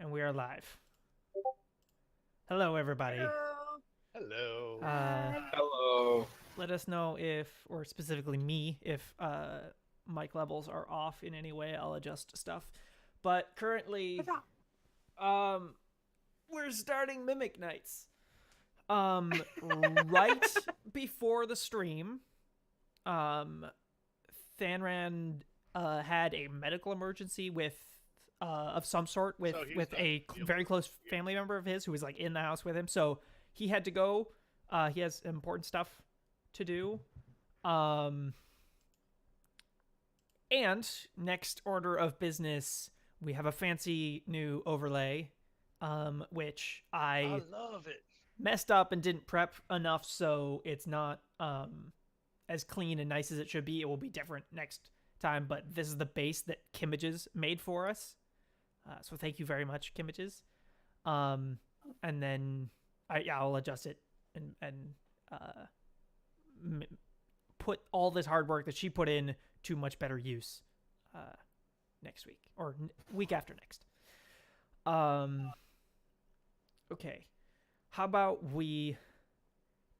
And we are live. Hello, everybody. Hello. Uh, Hello. let us know if, or specifically me, if mic levels are off in any way. I'll adjust stuff. But currently, um, we're starting Mimic Nights. Right before the stream, Thanran had a medical emergency with of some sort with So he's with not a feeling very close well. family member of his who was like in the house with him. So he had to go. He has important stuff to do. Um, and next order of business, we have a fancy new overlay, which I I love it. messed up and didn't prep enough, so it's not as clean and nice as it should be. It will be different next time, but this is the base that Kimages made for us. So thank you very much, Kimages. And then I'll adjust it and put all this hard work that she put in to much better use next week or week after next. Okay. How about we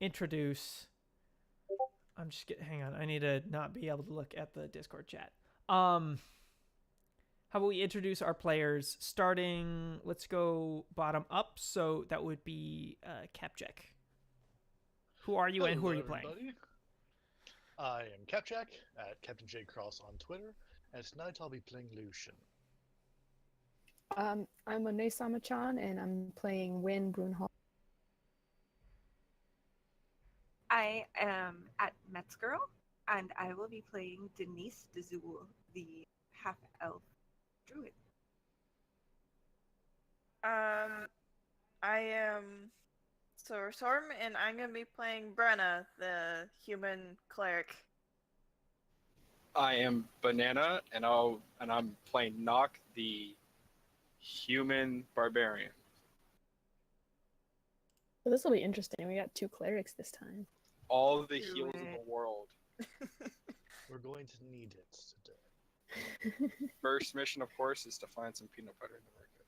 introduce I'm just getting hang on. I need to not be able to look at the Discord chat. How about we introduce our players starting let's go bottom up, so that would be Capjack. Who are you and who are you playing? Everybody. I am Capjack at Captain J Cross on Twitter, and tonight I'll be playing Lucian. I'm Onesama-chan, and I'm playing Win Brunhall. I am at Metzgirl, and I will be playing Denise Dezul, the half-elf druid. I am Sorm, and I'm gonna be playing Brenna, the human cleric. I am Banana, and I'm playing Nock, the human barbarian. So this will be interesting. We got 2 clerics this time. All of the Do heals in it. the world. We're going to need it today. First mission, of course, is to find some peanut butter in the market.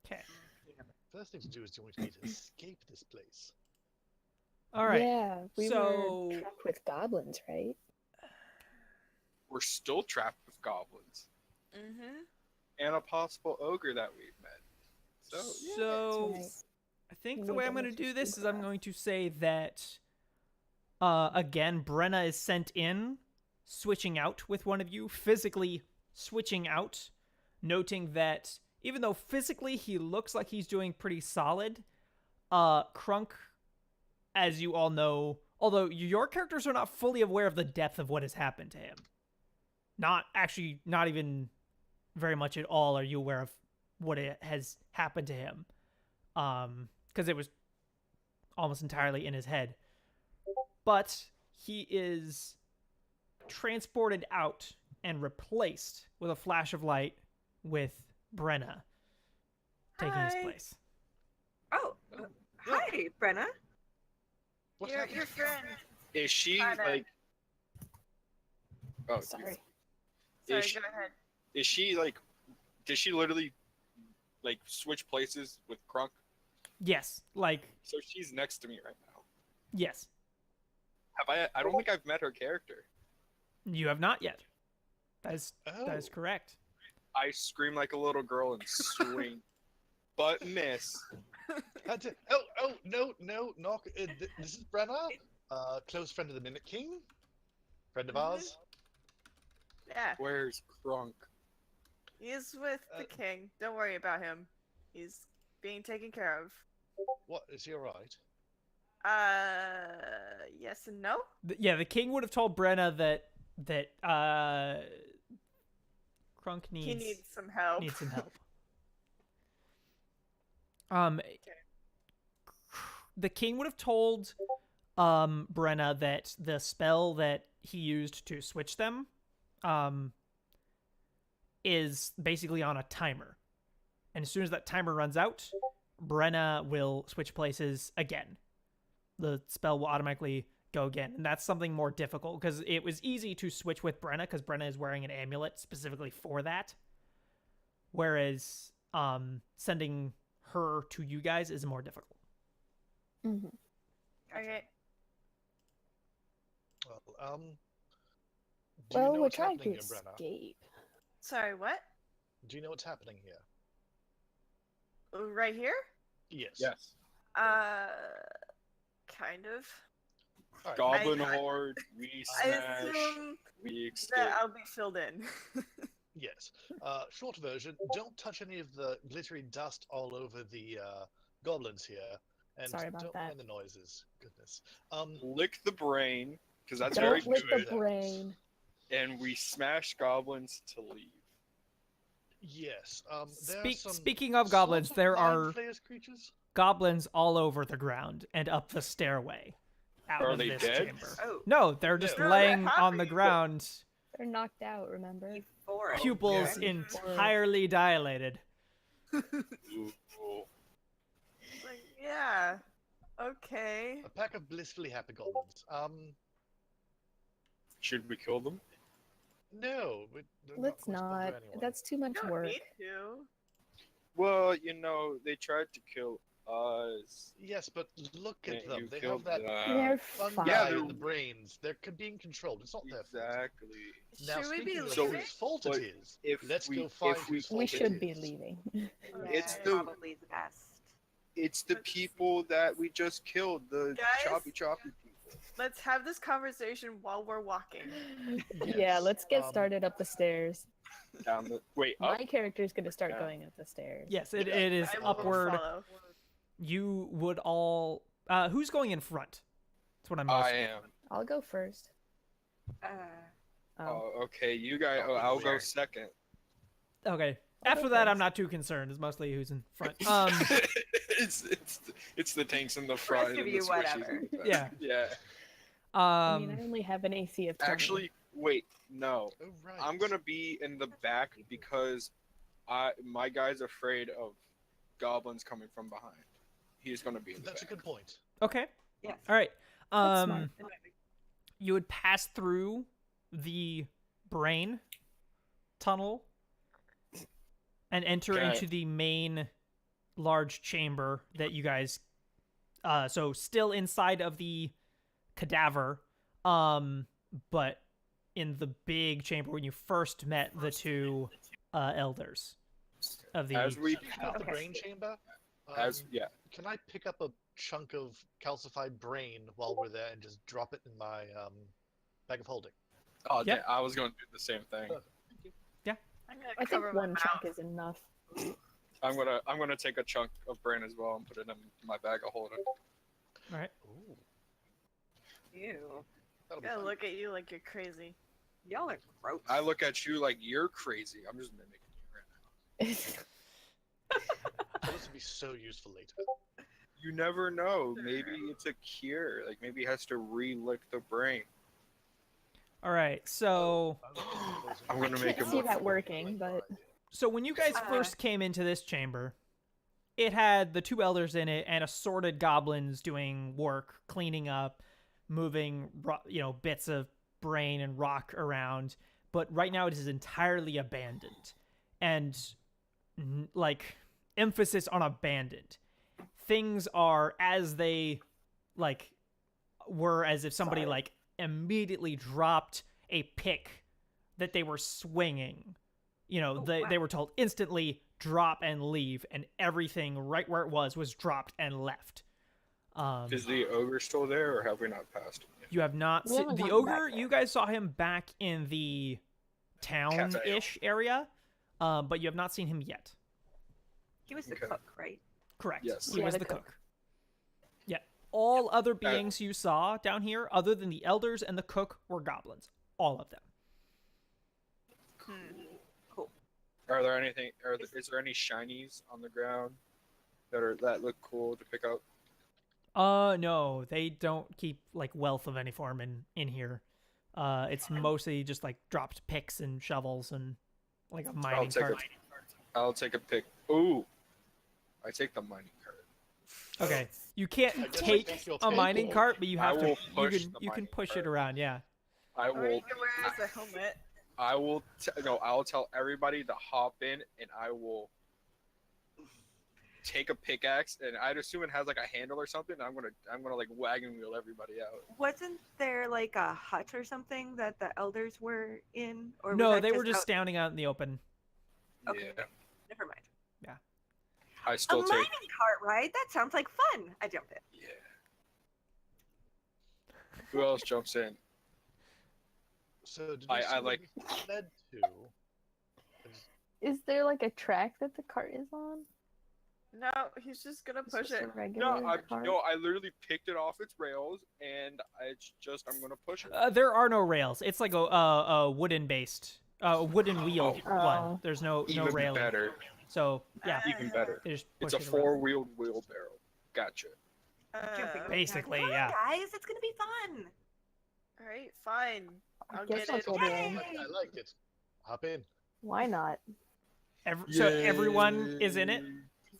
Okay. First thing to do is going to need to escape this place. All right. Yeah, we So- were trapped with goblins, right? We're still trapped with goblins Mm-hmm. and a possible ogre that we've met. So yeah. So That's right. I think We the way need I'm to going to make do some this is I'm improv. going to say that again, Brenna is sent in, switching out with one of you, physically switching out, noting that even though physically he looks like he's doing pretty solid, Crunk, as you all know, although your characters are not fully aware of the depth of what has happened to him. Not even very much at all are you aware of what has happened to him. Because it was almost entirely in his head. But he is transported out and replaced with a flash of light with Brenna taking his Hi. place. Oh, hi, Brenna. What Your happened? friend. Is she Kinda. like? Oh, Sorry. Sorry, Is she, go ahead. is she like? Did she literally like switch places with Crunk? Yes, like, So she's next to me right now. yes. Have I? I don't think I've met her character. You have not yet. That is Oh, correct. I scream like a little girl and swing, but miss. no, knock. This is Brenna, close friend of the Mimic King, friend of ours. Yeah, Where's Crunk? he's with the king. Don't worry about him. He's being taken care of. What, is he alright? Yes and no. Yeah, the king would have told Brenna that Crunk He needs some help. needs some help. The king would have told Brenna that the spell that he used to switch them is basically on a timer. And as soon as that timer runs out, Brenna will switch places again. The spell will automatically go again. And that's something more difficult because it was easy to switch with Brenna because Brenna is wearing an amulet specifically for that. whereas sending her to you guys is more difficult. Hmm. Okay. Well, do you Well, know we're what's trying to happening here, Brenna? escape. Sorry, what? Do you know what's happening here? Right here? Yes. Yes. Kind of. All right. Goblin I- horde. We I smash. assume We that escape. I'll be filled in. Yes. Short version: don't touch any of the glittery dust all over the goblins here, and Sorry about don't that. mind the noises. Goodness. Lick the brain, because that's Don't very lick the good. brain. And we smash goblins to leave. Yes. There are some Speaking of sort goblins, of there mind are flayers creatures. goblins all over the ground and up the stairway out Are of they this dead? chamber. Oh, No, they're just No. laying They're on the happy. ground, They're knocked out, remember? euphoric. pupils yeah. entirely dilated. Ooh. Like, yeah. Okay. A pack of blissfully happy goblins. Should we kill them? No. They're Let's going to bother not. anyone. That's too much Don't work. need to. Well, they tried to kill us. Yes, but look at And them. you They have killed that them. They're fungi fine. they're- in the brains. They're being controlled. It's not their fault. Exactly. Now, Should we be speaking of So- leaving? whose fault but it is, if let's we- go find if we- whose fault We it should be is. leaving. It's Yeah, the- probably the best. It's the people that we just killed, the Guys? choppy people. Let's have this conversation while we're walking. Yeah, Yes, let's get um, started up the stairs. Down the up. My character's gonna start Yeah. going up the stairs. Yes, it is I will upward. follow. You would all. Who's going in front? That's what I'm. I Most... am. I'll go first. Uh, Oh, okay. You guys. Oh, I'll go second. Okay. I'll After go that, I'm first. not too concerned. It's mostly who's in front. It's the tanks in the front. of and the you, squishies whatever. in the back. Yeah. Yeah. I mean, I only have an AC of 20. Actually, wait. No. Oh, right. I'm gonna be in the back because my guy's afraid of goblins coming from behind. He's gonna be in the That's a back. good point. okay. yes. All right. That's smart. You would pass through the brain tunnel and enter Okay. into the main large chamber that you guys. So still inside of the cadaver, but in the big chamber when you first met the two elders of the. As we Speaking of the Okay. brain chamber, yeah. can I pick up a chunk of calcified brain while we're there and just drop it in my bag of holding? Oh, Yep. I was gonna do the same thing. I'm gonna I think cover my one mouth. chunk is enough. I'm gonna take a chunk of brain as well and put it in my bag of holding. All right. Ooh, Ew. that'll be Yeah, fun. look at you like you're crazy. Y'all are gross. I look at you like you're crazy. I'm just mimicking you right now. This would be so useful later. You never know. Maybe it's a cure. Like maybe he has to re-lick the brain. All right. So. I'm gonna make can't him see look that for working, but So when you guys Uh, first came into this chamber, it had the two elders in it and assorted goblins doing work, cleaning up, moving, bits of brain and rock around. But right now it is entirely abandoned, and emphasis on abandoned. Things are as they were, as if somebody Sorry. immediately dropped a pick that they were swinging. wow. They were told instantly drop and leave, and everything right where it was dropped and left. Is the ogre still there, or have we not passed him yet? You have not We seen haven't the gotten back ogre. there. You guys saw him back in the town-ish area, but you have not seen him yet. He was the Okay. cook, right? Correct. Yes. He Yeah, was the the cook. cook. Yeah. All other beings you saw down here, other than the elders and the cook, were goblins. All of them. Cool. Are there anything? Is there any shinies on the ground that look cool to pick up? No, they don't keep wealth of any form in here. It's mostly just dropped picks and shovels and a mining cart. I'll take a pick. Ooh, I take the mining cart. Okay, you I can't guess take you'll a take mining it. cart, but you I have to. will push the You can mining push cart. it around. Yeah. I Or you will. can wear it as a helmet. I'll tell everybody to hop in, and I will take a pickaxe, and I'd assume it has like a handle or something. And I'm gonna like wagon wheel everybody out. Wasn't there like a hut or something that the elders were in? Or was No, that they were just out- standing out in the open. Okay, Yeah, never mind. I A still mining take. cart ride? That sounds like fun. I jumped in. Yeah. Who else jumps in? So did you I see where like- this led to? Is there like a track that the cart is on? No, he's just gonna Is push this it. a regular cart? I literally picked it off its rails, and I'm gonna push it. There are no rails. It's like a wooden based, wooden wheeled Oh. one. There's no Even railing. better. So yeah, Even better. they just It's push a it around. four-wheeled wheelbarrow. Gotcha. Jumping Basically, Come on, yeah. guys, it's gonna be fun. All right, fine. I I'll guess get I'll it. get in. I like it. Hop in. Why not? So everyone is in it.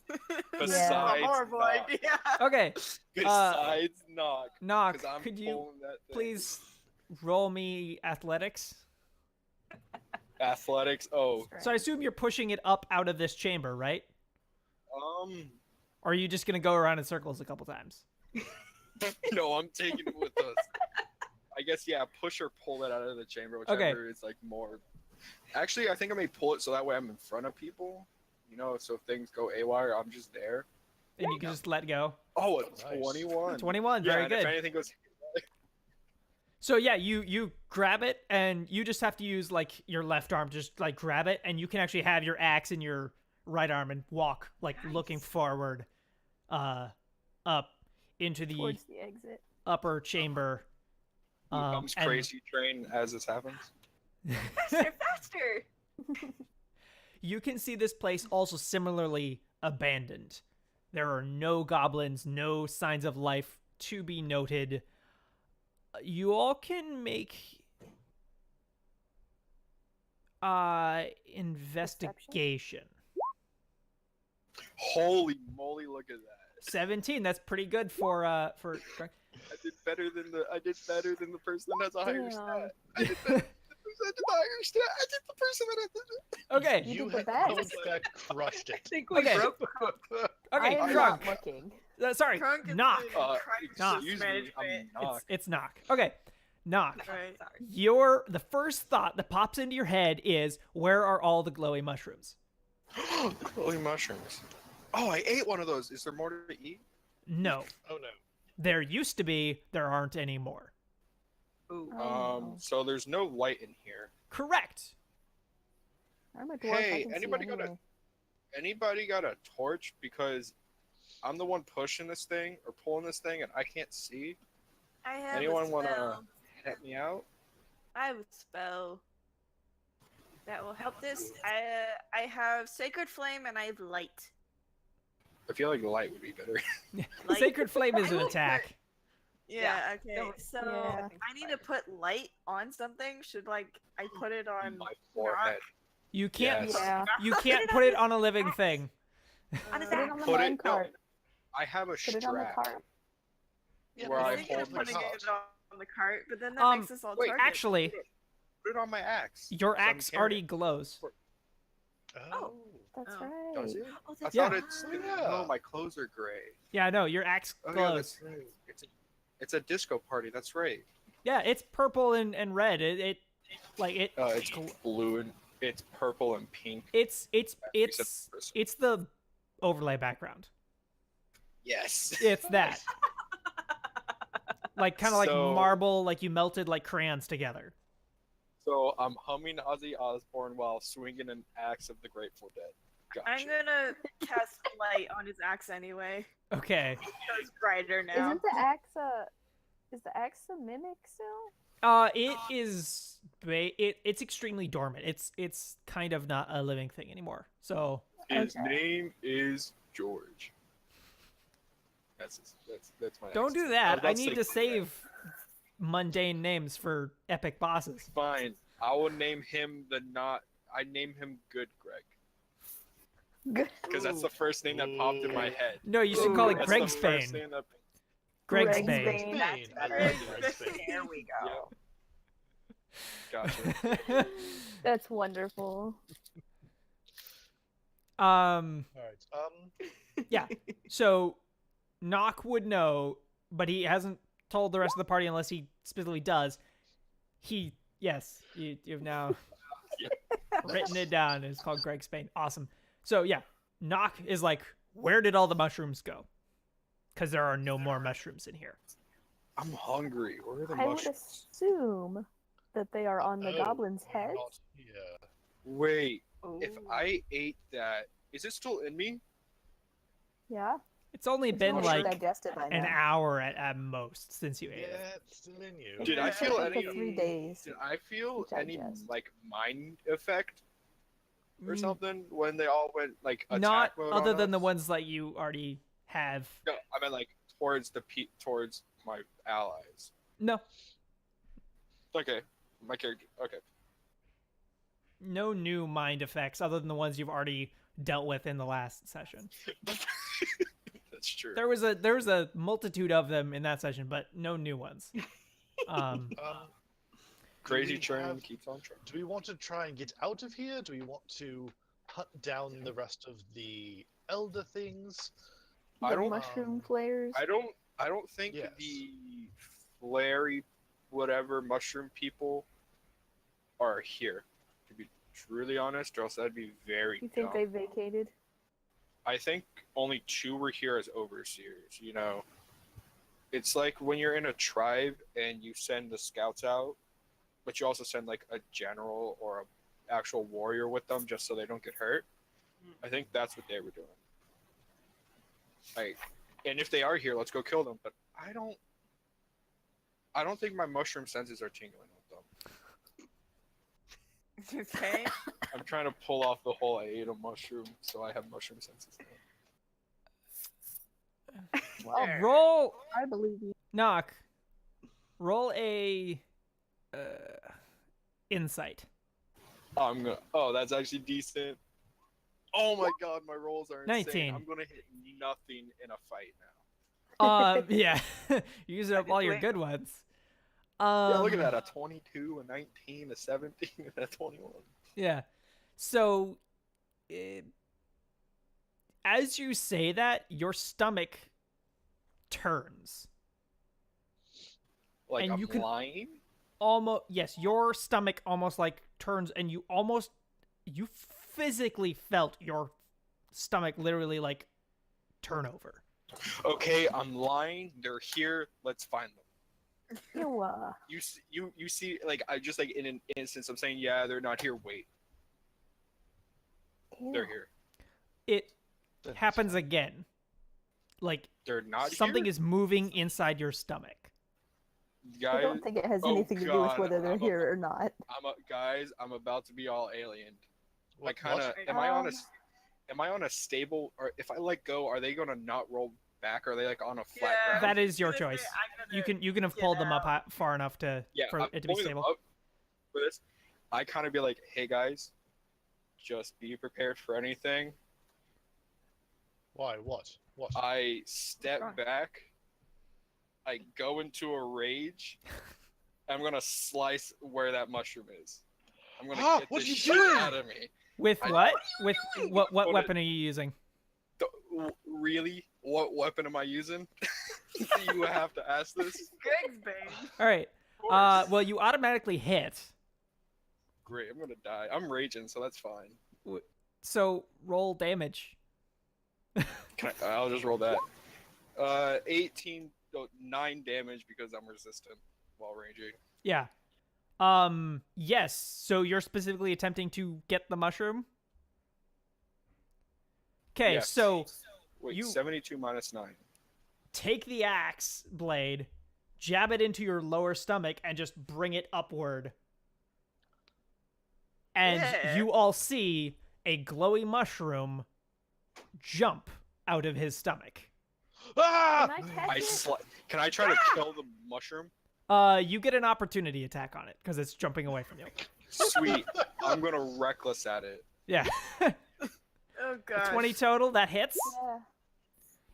This is a Besides horrible Knock. idea. Okay, Besides Knock. Knock, Because I'm could you pulling that thing. please roll me athletics? Athletics. Oh, So I assume you're pushing it up out of this chamber, right? Or are you just gonna go around in circles a couple times? no, I'm taking it with us. I guess yeah, push or pull it out of the chamber, whichever is like more. Actually, I think I may pull it so that way I'm in front of people. You know, so if things go AWire, I'm just there. And you can just let go. Oh, a Nice. 21. 21, Yeah, very and good. if anything goes, So yeah, you grab it, and you just have to use like your left arm, just like grab it, and you can actually have your axe in your right arm and walk like looking forward, up into the Towards the exit. upper chamber. comes and- crazy train as this happens. Faster, faster. You can see this place also similarly abandoned. There are no goblins, no signs of life to be noted. You all can make investigation. Holy moly! Look at that. 17. That's pretty good for I did better than the person that has a higher Damn. stat. I did the higher stat. I did the person that has the. Okay. You You did the had best. crushed I it. think we Okay. broke. I Okay, am drunk. not looking. Sorry, Drunk is knock. in crisis knock. Excuse me, I'm management. knock. It's knock. Okay, knock. Right. Sorry. The first thought that pops into your head is, where are all the glowy mushrooms? Holy mushrooms. Oh, I ate one of those. Is there more to eat? No. Oh no. There used to be, there aren't anymore. Ooh. Oh. So there's no light in here. Correct. I'm a dwarf. Hey, I can see anybody got a- anywhere. Anybody got a torch? Because I'm the one pushing this thing or pulling this thing, and I can't see. I have Anyone a wanna spell. help me out? I have a spell that will help this. I have Sacred Flame and I have Light. I feel like the light would be better. Light. Sacred Flame is an I will attack. Yeah, okay. Don't- So Yeah. I need to put light on something. Should like I put it on My forehead. You can't. Yes. Yeah. You can't put it on a living thing. On his Put it axe. on the Put mine it. cart. No, I have a Put it on the strap. cart. Yeah, Where but I I I think hold I'm my putting cart. it on the cart, but then that Um, makes us all wait, targets. Actually, Put it on my axe. your So I'm axe carrying already it. glows. Oh. That's Oh. right. Does it? Oh, I that's Yeah. thought it's. Yeah. No, my clothes are gray. Yeah, no, your axe Oh yeah, glows. that's right. It's a disco party. That's right. Yeah, it's purple and red. It's blue and it's purple and pink. It's Except for this one. it's the overlay background. Yes. It's that. Like kind of like So- marble, like you melted like crayons together. So I'm humming Ozzy Osbourne while swinging an axe of the Grateful Dead. Gotcha. I'm gonna cast light on his axe anyway. Okay. So it's brighter now. Isn't the axe a? Is the axe a mimic still? It is it's extremely dormant. It's kind of not a living thing anymore. So His Okay. name is George. That's my. don't axe. do was that. about I to need say to save mundane names for epic bosses. Fine. I will name him I name him Good Greg Good. because that's the first name that popped in my head. No, you should call it That's Greg the first Spain. name that- Greg Greg Spain. Spain. Spain. I Greg love Greg Spain. Spain. There we go. Yeah. Gotcha. That's wonderful. All right. Yeah. So Nock would know, but he hasn't told the rest of the party unless he specifically does. Yes, you've now written it down. It's called Greg Spain. Awesome. So yeah, Nock is like, where did all the mushrooms go? Because there are no more mushrooms in here. I'm hungry. Where are the I would mushrooms? assume that they are on the Oh, goblin's they're heads. not here. Wait, if Ooh. I ate that, is it still in me? Yeah. It's only It's been almost like digested by an now. hour at most since you ate Yeah, it. it's still in you. Did I It's feel been for any? 3 days. Did I feel to any digest. like mind effect or Mm, something when they all went like attack Not mode other on than the us? ones that you already have. No, I meant like towards towards my allies. No, Okay, my character. Okay. no new mind effects other than the ones you've already dealt with in the last session. That's true. There was a multitude of them in that session, but no new ones. Crazy we train have- keeps on train. Do we want to try and get out of here? Do we want to hunt down the rest of the elder things? I The don't- mushroom flares. I don't think Yes. the flary whatever mushroom people are here. To be truly honest, or else that'd be very You think dumb. they vacated? I think only 2 were here as overseers, you know. It's like when you're in a tribe and you send the scouts out, but you also send like a general or a actual warrior with them just so they don't get hurt. I think that's what they were doing. Like, and if they are here, let's go kill them. But I don't think my mushroom senses are tingling with them. Okay. I'm trying to pull off the whole I ate a mushroom, so I have mushroom senses now. Well, There. roll I believe you. Knock. Roll a insight. Oh, that's actually decent. Oh my god, my rolls are insane. 19. I'm gonna hit nothing in a fight now. Yeah, you're using up all your good ones. Yeah, look at that. A 22, a 19, a 17, and a 21. Yeah. So, as you say that, your stomach turns. Like, And I'm you can- lying? Almost, yes, your stomach almost like turns, and you physically felt your stomach literally like turn over. Okay, I'm lying. They're here. Let's find them. Ew. You see, like, I just, like, in an instance, I'm saying, yeah, they're not here. Wait, they're here. It Then happens again. Like They're not something here? is moving inside your stomach. I Guys, don't think it has oh anything to do with God, whether they're I'm a- here or not. guys, I'm about to be all alien. I What- kind of what? am I on a stable, or if I let go, are they gonna not roll back? Are they like on a flat Yeah. ground? That is your Gonna say, choice. I'm You gonna can have get pulled them up out. far enough to Yeah, for I'm it to be pulling them stable. up for this. I kind of be like, hey guys, just be prepared for anything. Why? What? What? I step wrong? back. I go into a rage. I'm gonna slice where that mushroom is. I'm gonna get What this are you shit doing? out of me. With I- what? With what What weapon are you using? Really? What weapon am I using? You have to ask this. Greg's bane. All right. Of course. Well, you automatically hit. Great. I'm gonna die. I'm raging, so that's fine. So roll damage. I'll just roll that. 18, 9 damage because I'm resistant while raging. Yeah. Yes. So you're specifically attempting to get the mushroom? Okay, Yes. so Wait, You- 72 minus 9. take the axe blade, jab it into your lower stomach, and just bring it upward. And Yeah. you all see a glowy mushroom jump out of his stomach. Ah! Can I catch it? Can I try to kill the mushroom? You get an opportunity attack on it because it's jumping away from you. Sweet. I'm gonna reckless at it. Yeah. Oh god. 20 total, that hits. Yeah.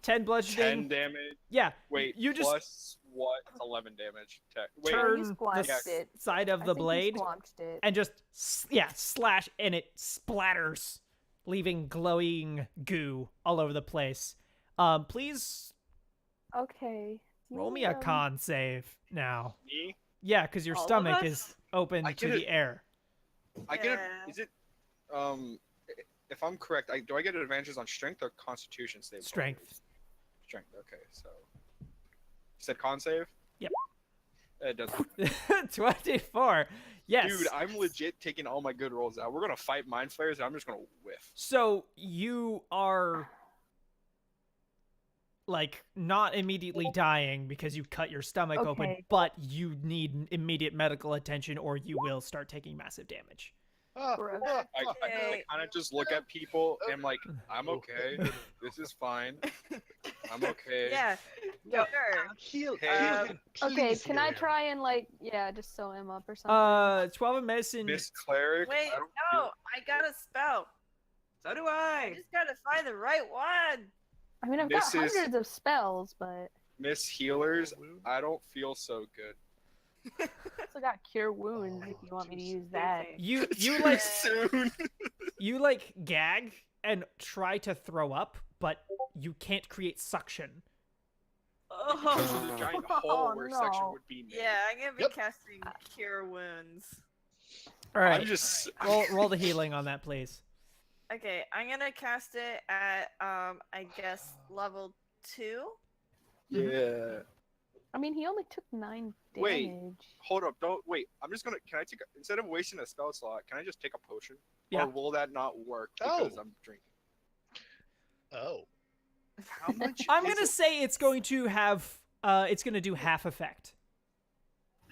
10 10 bludgeoning. damage. Yeah. Wait, you just plus what? 11 damage. Wait, Oh, you turn the squashed it. side of I the think you blade squashed it. and just slash, and it splatters, leaving glowing goo all over the place. Please Okay. roll me a con save now. me? Yeah, because your All of stomach us? is open I to get the it. air. I get it. Is it if I'm correct, do I get advantages on strength or constitution save? Strength. Strength. Okay, so you said con save? Yep. It doesn't. 24. Yes. Dude, I'm legit taking all my good rolls out. We're gonna fight mind flayers, and I'm just gonna whiff. So you are like not immediately dying because you cut your stomach open, Okay. but you need immediate medical attention or you will start taking massive damage. Gross. I kind of just look at people and I'm like, I'm okay. This is fine. I'm okay. Yeah. Yep. Sure. Heal. Hey. Heal. Okay, Please can heal I him. try and just sew him up or something? 12 of medicine. Miss Cleric. Wait, I don't no, I got a spell. So do I I. just gotta find the right one. I mean, I've this got is- hundreds of spells, but Miss Healers. I don't feel so good. I also got cure wounds if you want me to use that. You Too like soon. you like gag and try to throw up, but you can't create suction. There's Oh. a giant hole where section no. would be made. Yeah, I'm gonna be Yep. casting cure wounds. All right. I'm just. roll the healing on that, please. Okay, I'm gonna cast it at I guess level 2. Yeah. I mean, he only took 9 damage. Wait. Hold up. Don't wait. I'm just gonna. Can I take instead of wasting a spell slot? Can I just take a potion? Yeah. Or will that not work Oh. because I'm drinking? Oh. How much? I'm is gonna it? say it's going to have it's gonna do half effect.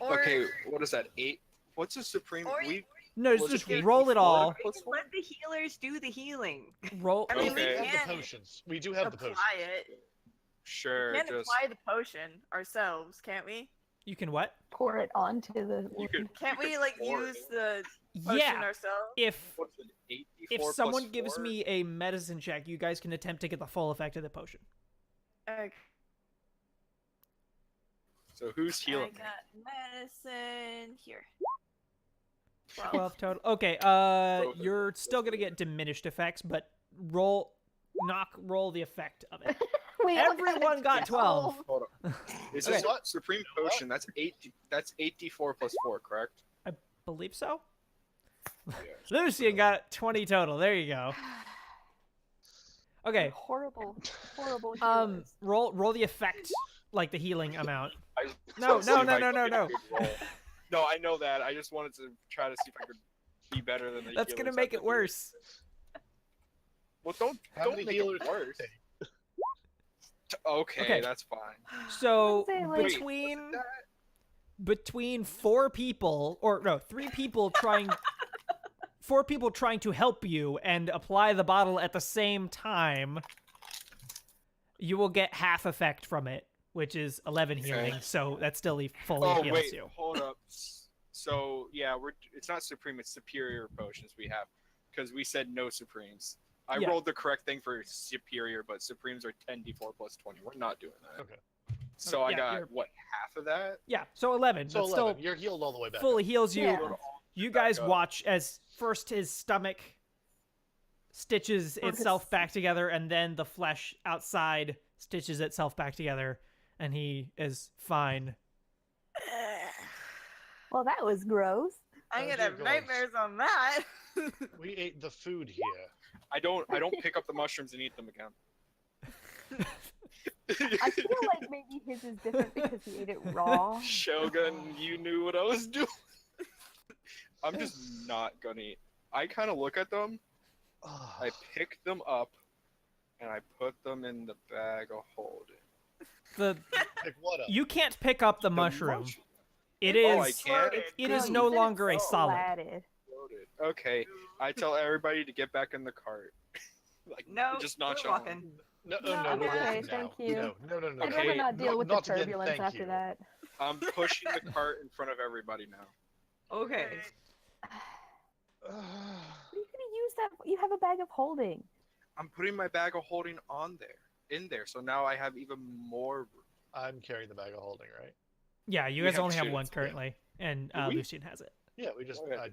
Or Okay. What is that? 8. What's a supreme? Or We No, Was just it roll it 84? all. We can let the healers do the healing. Roll. I mean, Okay. We we have the can potions. We do have the apply potions. it. sure. We can Just apply the potion ourselves, can't we? You can what? Pour it onto the you wound. could. Can't you we could like pour use it. the potion Yeah. ourselves? If What's it? 8d4 if plus someone gives 4? me a medicine check, you guys can attempt to get the full effect of the potion. Okay. So who's I healing? got medicine here. 12 total. Okay. You're still gonna get diminished effects, but roll the effect of it. We all Everyone got 12. Hold on. Is Okay. this what? Supreme Potion? That's 8. That's 8d4 plus 4, correct? Believe so. Yeah. Lucian got 20 total. There you go. Okay. Horrible healers. Roll the effect, like the healing amount. I No, just wanted to see no, if I no, could no, get a no. good roll. No, I know that. I just wanted to try to see if I could be better than the That's gonna healers make have it to do. worse. Well, don't How many make healers it worse. did Okay, Okay. that's fine. So Say, like- Wait, between that? between 4 people, or no, 3 people trying 4 people trying to help you and apply the bottle at the same time, you will get half effect from it, which is 11 Okay. healing. So that still fully Oh heals wait, you. hold up. So yeah, it's not supreme. It's superior potions we have because we said no supremes. I Yeah. rolled the correct thing for superior, but supremes are 10d4 plus 20. We're not doing that. Okay. So I Yeah, got you're- what, half of that? Yeah, so 11. So That's 11. still You're healed all the way back. fully heals you. Yeah. You guys up. watch as first his stomach stitches Or itself his- back together, and then the flesh outside stitches itself back together, and he is fine. Well, that was gross. I'm Oh, gonna dear have God. nightmares on that. We ate the food here. I don't pick up the mushrooms and eat them again. I feel like maybe his is different because he ate it raw. Shogun, you knew what I was doing. I'm just not gonna eat. I kind of look at them, I pick them up, and I put them in the bag of holding. The Like what up? you can't pick up the The mushroom. mush- It Oh, is I can't? it No, is you no said it's longer a solid. Flatted. Loaded. Okay, I tell everybody to get back in the cart. Like, No, just we're not showing. walking. No, No, no, I'm we're okay, walking thank now. you. No. I'd Okay, rather not deal with the not again, turbulence thank after you. that. I'm pushing the cart in front of everybody now. Okay. What are you gonna use that? You have a bag of holding. I'm putting my bag of holding on there. in there. So now I have even more. I'm carrying the bag of holding, right? Yeah, you We guys have only have two. one currently, and Do we? Lucian has it. Yeah, we just. Okay.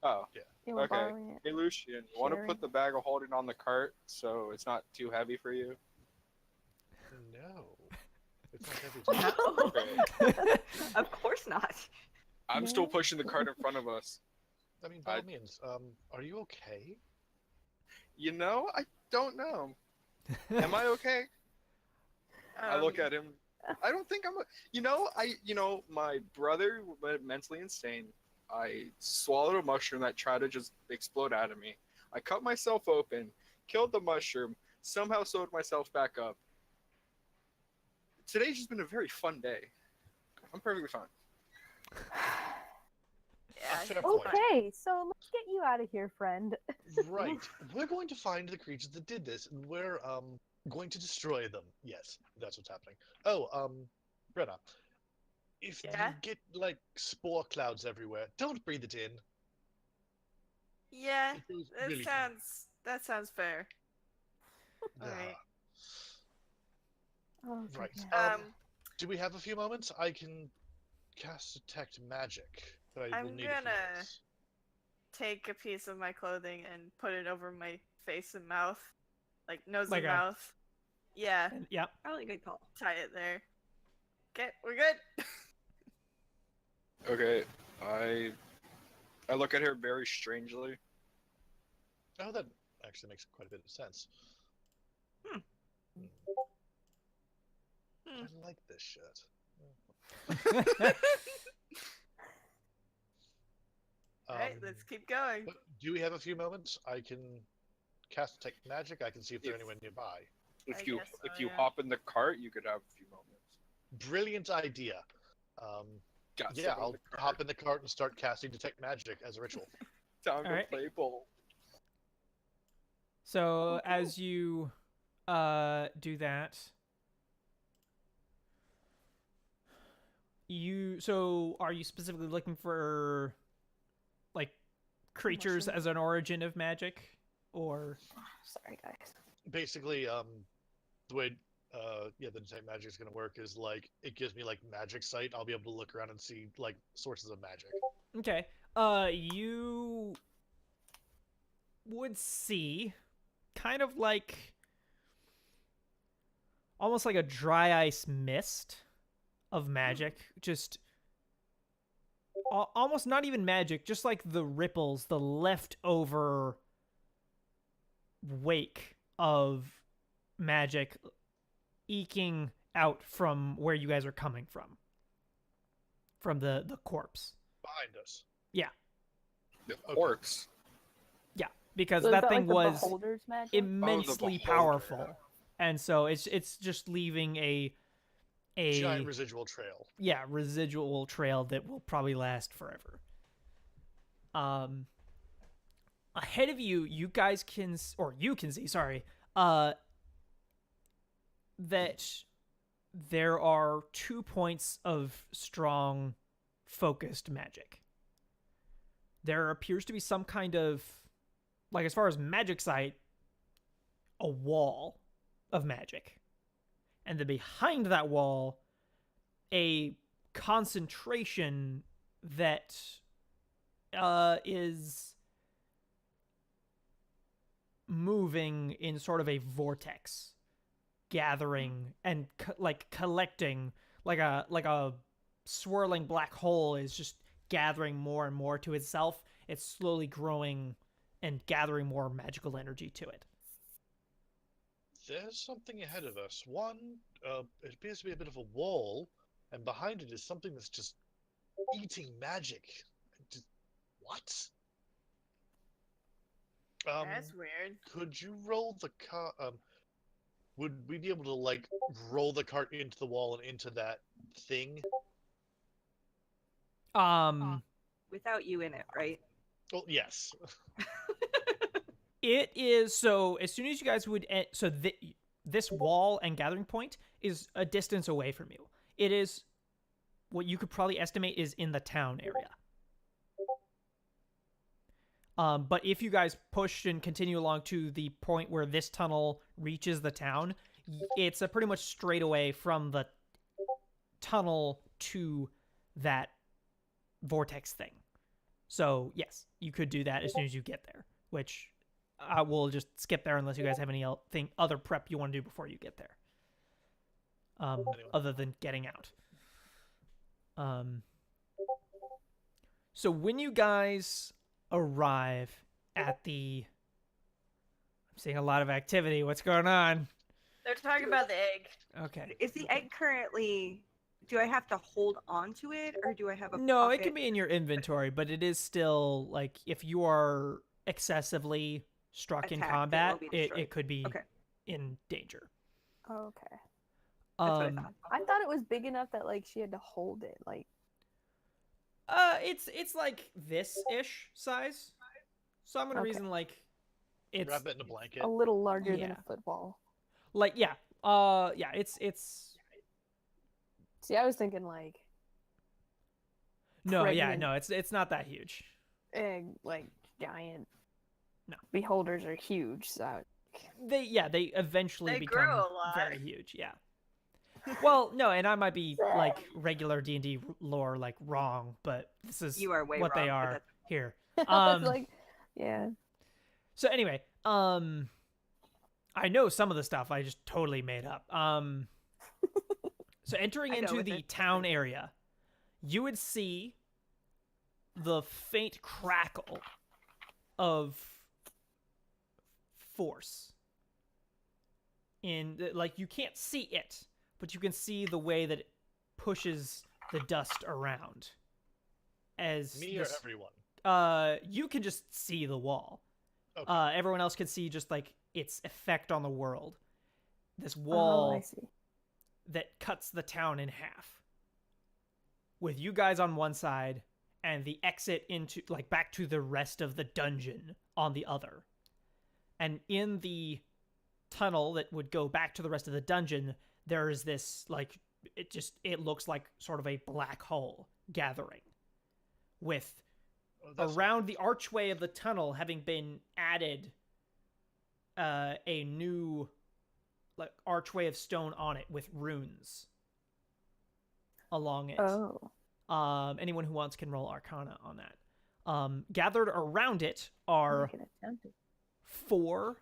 Oh, Yeah, we're okay. borrowing it. Hey, Lucian, you want to Sharing. put the bag of holding on the cart so it's not too heavy for you? No. It's not heavy. to me. No, Okay. of course not. I'm still No. pushing the cart in front of us. I mean, by all means. Are you okay? You know, I don't know. Am I okay? I look at him. I don't think I'm. My brother went mentally insane. I swallowed a mushroom that tried to just explode out of me. I cut myself open, killed the mushroom, somehow sewed myself back up. Today's just been a very fun day. I'm perfectly fine. Yeah. Fair point. Okay, so let's get you out of here, friend. Right. We're going to find the creatures that did this, and we're going to destroy them. Yes, that's what's happening. Oh, Brenna, if Yeah? you get like spore clouds everywhere, don't breathe it in. Yeah, It goes that really sounds fair. Ah, Alright. Oh, Right. goodness. Do we have a few moments? I can cast detect magic, but I will I'm need a few gonna- moments. Take a piece of my clothing and put it over my face and mouth, like nose Like and a- mouth. Yeah, And, yeah. Probably a good call. tie it there. Okay, we're good. Okay, I look at her very strangely. Oh, that actually makes quite a bit of sense. Hmm. Hmm. I like this shirt. Alright, let's keep going. But do we have a few moments? I can cast detect magic. I can see if they're If- anywhere nearby. If I you guess so, if you yeah. hop in the cart, you could have a few moments. Brilliant idea. Got Yeah, some in I'll the cart. hop in the cart and start casting detect magic as a ritual. Time to Alright. play ball. So as you do that, are you specifically looking for like creatures Mushroom. as an origin of magic, or Sorry, guys. Basically, the way the detect magic is going to work is like it gives me like magic sight. I'll be able to look around and see like sources of magic. okay, you would see kind of like almost like a dry ice mist of magic, just almost not even magic, just like the ripples, the leftover wake of magic eking out from where you guys are coming from the corpse. Behind us. The Okay. corpse. Yeah, because So is that that thing like the was beholder's magic? immensely beholder. powerful, and so it's just leaving a Giant residual trail. residual trail that will probably last forever. Ahead of you, you guys can see, sorry, that there are 2 points of strong focused magic. There appears to be some kind of, like, as far as magic sight, a wall of magic. And then behind that wall, a concentration that is moving in sort of a vortex, gathering and collecting, like a swirling black hole is just gathering more and more to itself. It's slowly growing and gathering more magical energy to it. There's something ahead of us. One, it appears to be a bit of a wall, and behind it is something that's just eating magic. Just, what? That's weird. Could you roll the cart? Would we be able to like roll the cart into the wall and into that thing? Without you in it, right? Oh yes. It is, so as soon as you guys would this wall and gathering point is a distance away from you. It is what you could probably estimate is in the town area. But if you guys push and continue along to the point where this tunnel reaches the town, it's a pretty much straight away from the tunnel to that vortex thing. So yes, you could do that as soon as you get there, which I will just skip there unless you guys have any other prep you want to do before you get there. Other than getting out. So when you guys arrive at the... I'm seeing a lot of activity. What's going on? They're talking about the egg. Okay. Is the egg currently? Do I have to hold on to it, or do I have a? No, it pocket? can be in your inventory, but it is still like if you are excessively struck in Attacked, combat, it will be destroyed. it could be Okay. in danger. Okay. That's what I thought. I thought it was big enough that like she had to hold it. Like, It's like this-ish size. So I'm gonna Okay. reason like it's Wrap it in a blanket. a little larger than Yeah. a football. like yeah. Yeah, it's See, I was thinking like no, yeah, pregnant no, it's not that huge. egg, like giant. No. Beholders are huge, so They eventually They become grow a lot. very huge, yeah. Well, no, and I might be like regular D&D lore like wrong, but this is You are way what wrong, they but are that's- here. I was like, yeah. So anyway, I know some of the stuff I just totally made up. So entering I go into with the it. town area, you would see the faint crackle of force. Like you can't see it, but you can see the way that it pushes the dust around. As Me or everyone? you can just see the wall. Okay. Everyone else can see just like its effect on the world. This Oh, wall I see. that cuts the town in half. With you guys on one side and the exit into like back to the rest of the dungeon on the other. And in the tunnel that would go back to the rest of the dungeon, there's this like it looks like sort of a black hole gathering with Oh, that's around the archway of the tunnel having been added a new like archway of stone on it with runes along it. Oh. Anyone who wants can roll Arcana on that. Gathered around it are Make an attempt. 4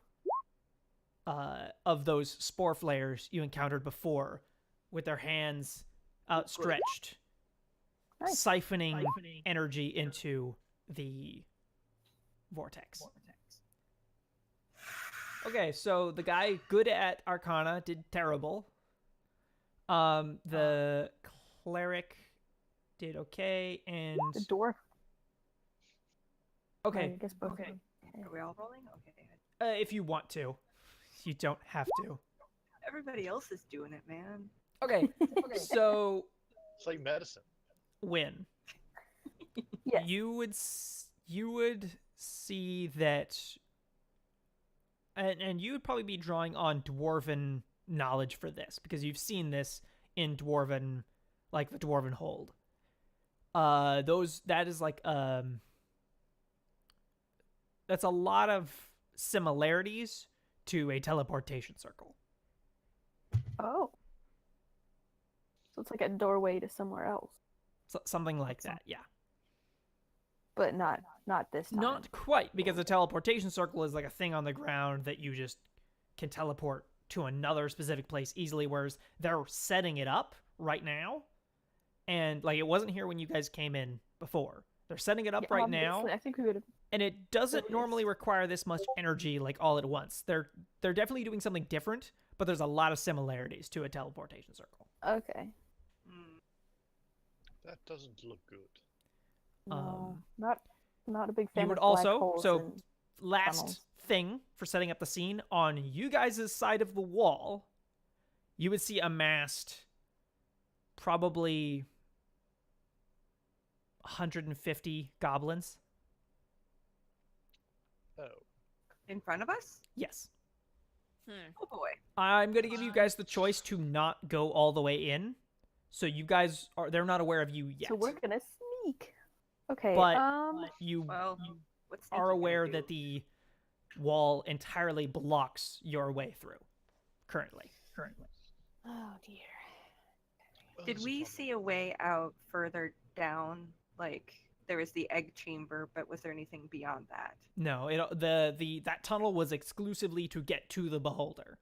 of those spore flayers you encountered before with their hands outstretched, Nice. siphoning energy into the vortex. Okay, so the guy good at Arcana did terrible. The cleric did okay, and The dwarf. I okay, guess both. Okay. of them. Are we all rolling? Okay. if you want to, you don't have to. Everybody else is doing it, man. Okay, so It's like medicine. Win. Yes. You would see that, and you would probably be drawing on dwarven knowledge for this because you've seen this in dwarven, like the dwarven hold. That is like that's a lot of similarities to a teleportation circle. Oh. So it's like a doorway to somewhere else, Something like that, yeah. but not this time. Not quite, because a teleportation circle is like a thing on the ground that you just can teleport to another specific place easily, whereas they're setting it up right now. And like it wasn't here when you guys came in before. They're setting it up Yeah, right now, obviously, I think we would have. and it doesn't It normally is. require this much energy like all at once. They're definitely doing something different, but there's a lot of similarities to a teleportation circle. Okay. Hmm. That doesn't look good. No, not a big fan You would of black also holes so and last tunnels. thing for setting up the scene on you guys' side of the wall, you would see amassed probably 150 goblins. Oh. In front of us? Yes. Oh boy. I'm going to give you guys the choice to not go all the way in. So you guys they're not aware of you yet. So we're gonna sneak. Okay. But you Well, what's are aware that the wall entirely blocks your way through currently. currently. Oh dear. Oh, Did there's a we problem. see a way out further down? Like there was the egg chamber, but was there anything beyond that? No, that tunnel was exclusively to get to the beholder,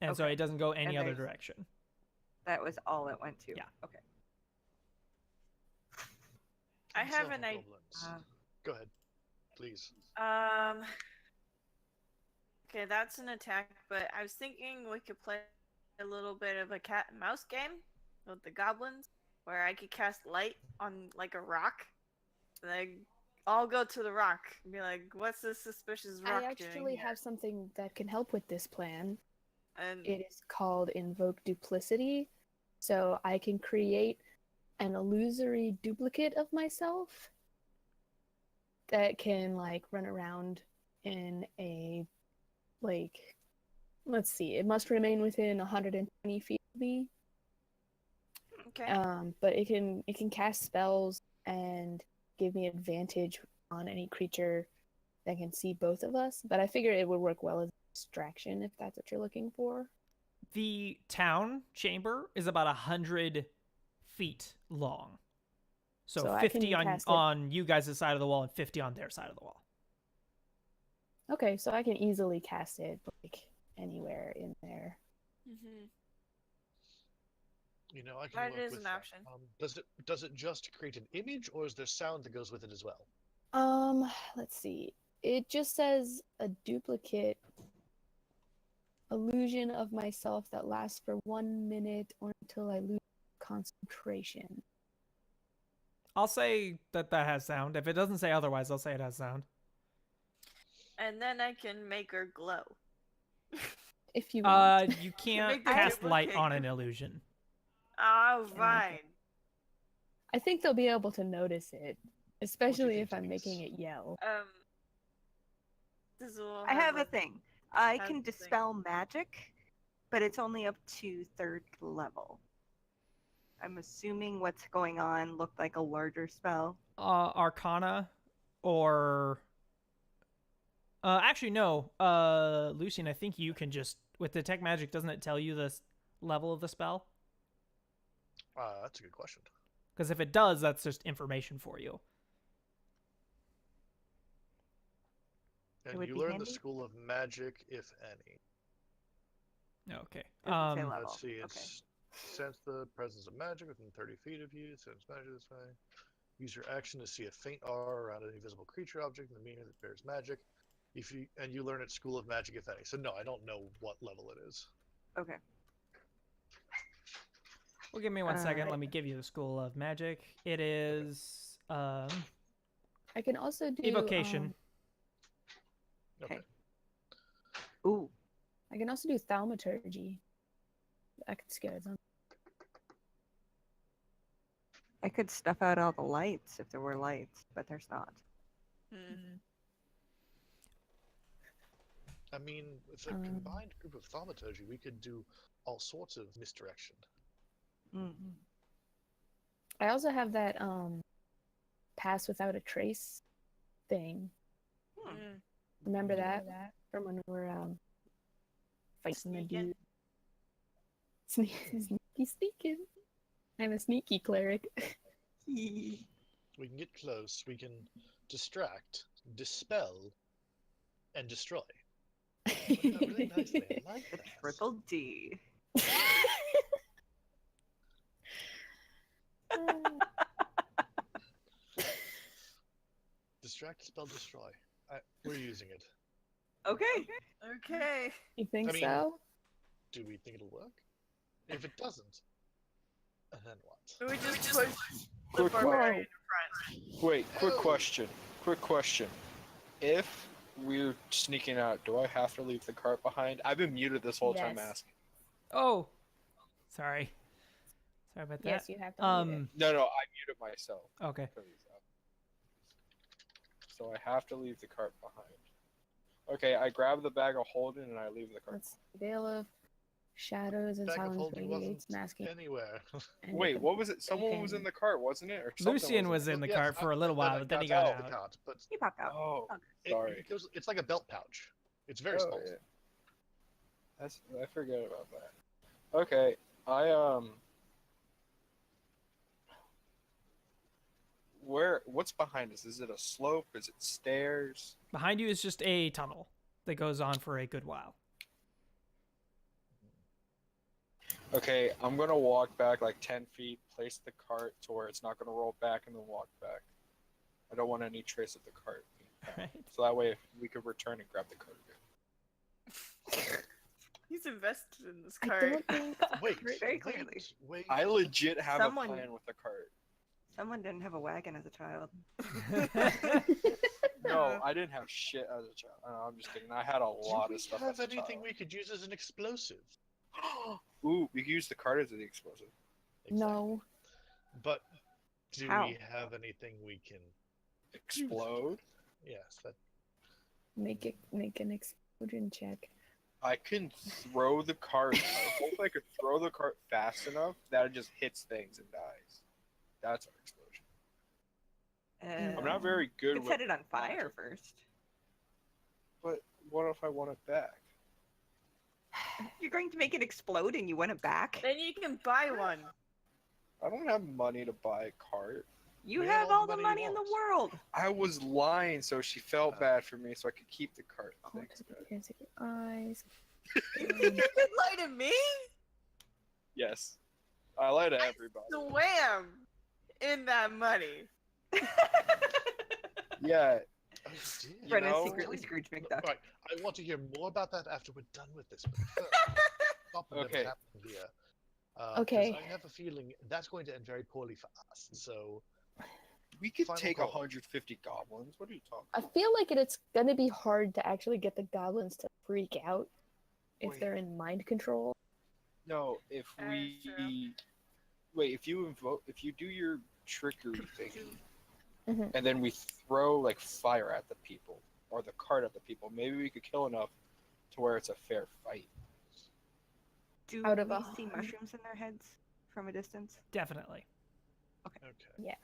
and so Okay. it doesn't go any And other there's- direction. That was all it went to. Yeah. Okay. I have Unsolved an idea. goblins. Go ahead, please. Okay, that's an attack, but I was thinking we could play a little bit of a cat and mouse game with the goblins, where I could cast light on like a rock, and they all go to the rock and be like, "What's this suspicious rock I doing actually here?" have something that can help with this plan. And It is called Invoke Duplicity. So I can create an illusory duplicate of myself that can like run around in a like let's see, it must remain within 120 feet of me. okay, But it can cast spells and give me advantage on any creature that can see both of us. But I figure it would work well as a distraction if that's what you're looking for. The town chamber is about 100 feet long, so So I 50 can on cast it. on you guys' side of the wall and 50 on their side of the wall. Okay, so I can easily cast it like anywhere in there. mm-hmm. You know, I can That work is with an that. option. Does it just create an image, or is there sound that goes with it as well? Let's see. It just says a duplicate illusion of myself that lasts for 1 minute or until I lose concentration. I'll say that has sound. If it doesn't say otherwise, I'll say it has sound. And then I can make her glow. If you want. You can't Make the cast light duplicate. on an illusion. Oh, Okay. fine. I think they'll be able to notice it, especially think, if I'm Denise? making it yell. This will I have a thing. I can Have the thing. dispel magic, but it's only up to 3rd level. I'm assuming what's going on looked like a larger spell. Arcana, or actually no. Lucian, I think you can just with detect magic. Doesn't it tell you the level of the spell? That's a good question. Because if it does, that's just information for you. And would you be learn handy. the school of magic, if any. Okay. Doesn't say level. Let's see. Okay. It's sense the presence of magic within 30 feet of you. Sense magic this way. Use your action to see a faint aura around any visible creature, object, in the meaning that bears magic. You learn at School of Magic, if any. So no, I don't know what level it is. Okay. Well, give me 1 second. Uh, Let me give you the school of magic. It is I can also do evocation. Okay. Ooh. I can also do thaumaturgy. I could scare them. I could stuff out all the lights if there were lights, but there's not. Hmm. I mean, with a combined group of thaumaturgy, we could do all sorts of misdirection. Mm. I also have that pass without a trace thing. Hmm. Remember that from when we were fighting the Sneaking. dude? Sneaking. I'm a sneaky cleric. We can get close. We can distract, dispel, and destroy. Worked out really nicely. I like The that. triple D. Distract, dispel, destroy. We're using it. Okay. Okay. You think I mean- so? Do we think it'll work? If it doesn't, then what? So we just push the Quick barbarian in front. Wait, quick question. Quick question. If we're sneaking out, do I have to leave the cart behind? I've been muted this whole time Yes. asking. Oh, sorry. Sorry about that. Yes, you have to. Leave it. No, I muted myself. Okay. So I have to leave the cart behind. Okay, I grab the bag of holding and I leave the cart. Let's see. Veil of Shadows and Bag of Silence holding radiates, wasn't masking. anywhere. and Wait, it- what was it? Someone was in the cart, wasn't it? Or something Lucian was in the Yes, cart for a little then while, I but then he got got out of the out. cart, but He popped out. Oh, it sorry. goes, it's like a belt pouch. It's very Oh, small. yeah. I forget about that. Okay, what's behind us? Is it a slope? Is it stairs? Behind you is just a tunnel that goes on for a good while. Okay, I'm gonna walk back like 10 feet, place the cart to where it's not gonna roll back, and then walk back. I don't want any trace of the cart being found. Right. So that way we could return and grab the cart again. He's invested in this I cart. don't think. Wait, Very clearly. wait. I legit have Someone- a plan with the cart. Someone didn't have a wagon as a child. No, I didn't have shit as a child. I'm just kidding. I had a lot Do of we stuff have as a anything child. we could use as an explosive? Ooh, we could use the cart as the explosive. No. But do How? we have anything we can? Explode? Yes, that Make an explosion check. I can throw the cart. I hope I could throw the cart fast enough that it just hits things and dies. That's our explosion. I'm not very You good could with set it on fire magic. first. But what if I want it back? You're going to make it explode and you want it back? Then you can buy one. I don't have money to buy a cart. You We have have all the you money in the want. world. I was lying, so she felt bad for me, so I could keep the cart. Thanks, guys. Eyes. You didn't lie to me. Yes, I lie to everybody. Swam in that money. Yeah, oh, you did. You Brenna's know- secretly Scrooge McDuck. Right, I want to hear more about that after we're done with this. But first, stop a bit Okay. happening here. 'Cause Okay. I have a feeling that's going to end very poorly for us. So we could Final take call. 150 goblins. What are you talking I about? feel like it's gonna be hard to actually get the goblins to freak out if Wait. they're in mind control. No, if That's we true. wait, if you do your trickery thingy, Mhm. and then we throw like fire at the people or the cart at the people, maybe we could kill enough to where it's a fair fight. Do Out of we a see hundred. mushrooms in their heads from a distance? Definitely. okay.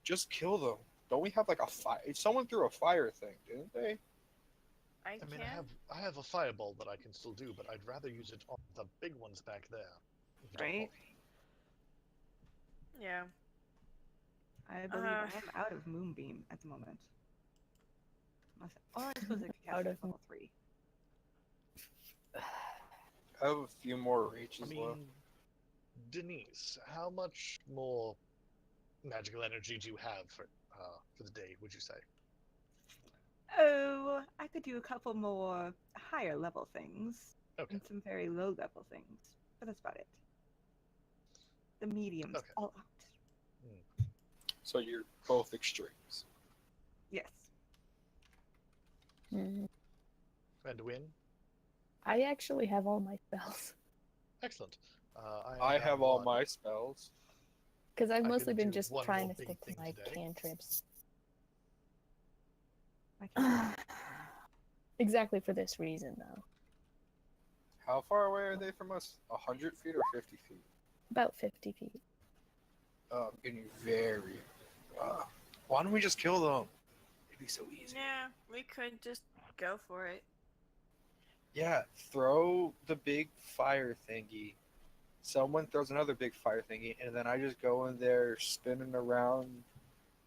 Just kill them. Don't we have like a fire? Someone threw a fire thing, didn't they? I I can. mean, I have a fireball that I can still do, but I'd rather use it on the big ones back there. if you don't Right. mind. Yeah. I believe I am out of Moonbeam at the moment. I suppose I could cast Out it of at level 3. I have a few more I reaches left. mean, Denise, how much more magical energy do you have for the day? Would you say? Oh, I could do a couple more higher level things Okay. and some very low level things, but that's about it. The medium's Okay. all out. So you're both extremes. Yes. Mhm. And win. I actually have all my spells Excellent. I have all one. my spells. because I've I mostly can been do just one trying more to big stick to thing my today. cantrips. I can Exactly for this reason, though. How far away are they from us? 100 feet or 50 feet? About 50 feet. I'm getting very. Why don't we just kill them? It'd be so easy. Yeah, we could just go for it. Yeah, throw the big fire thingy. Someone throws another big fire thingy, and then I just go in there spinning around,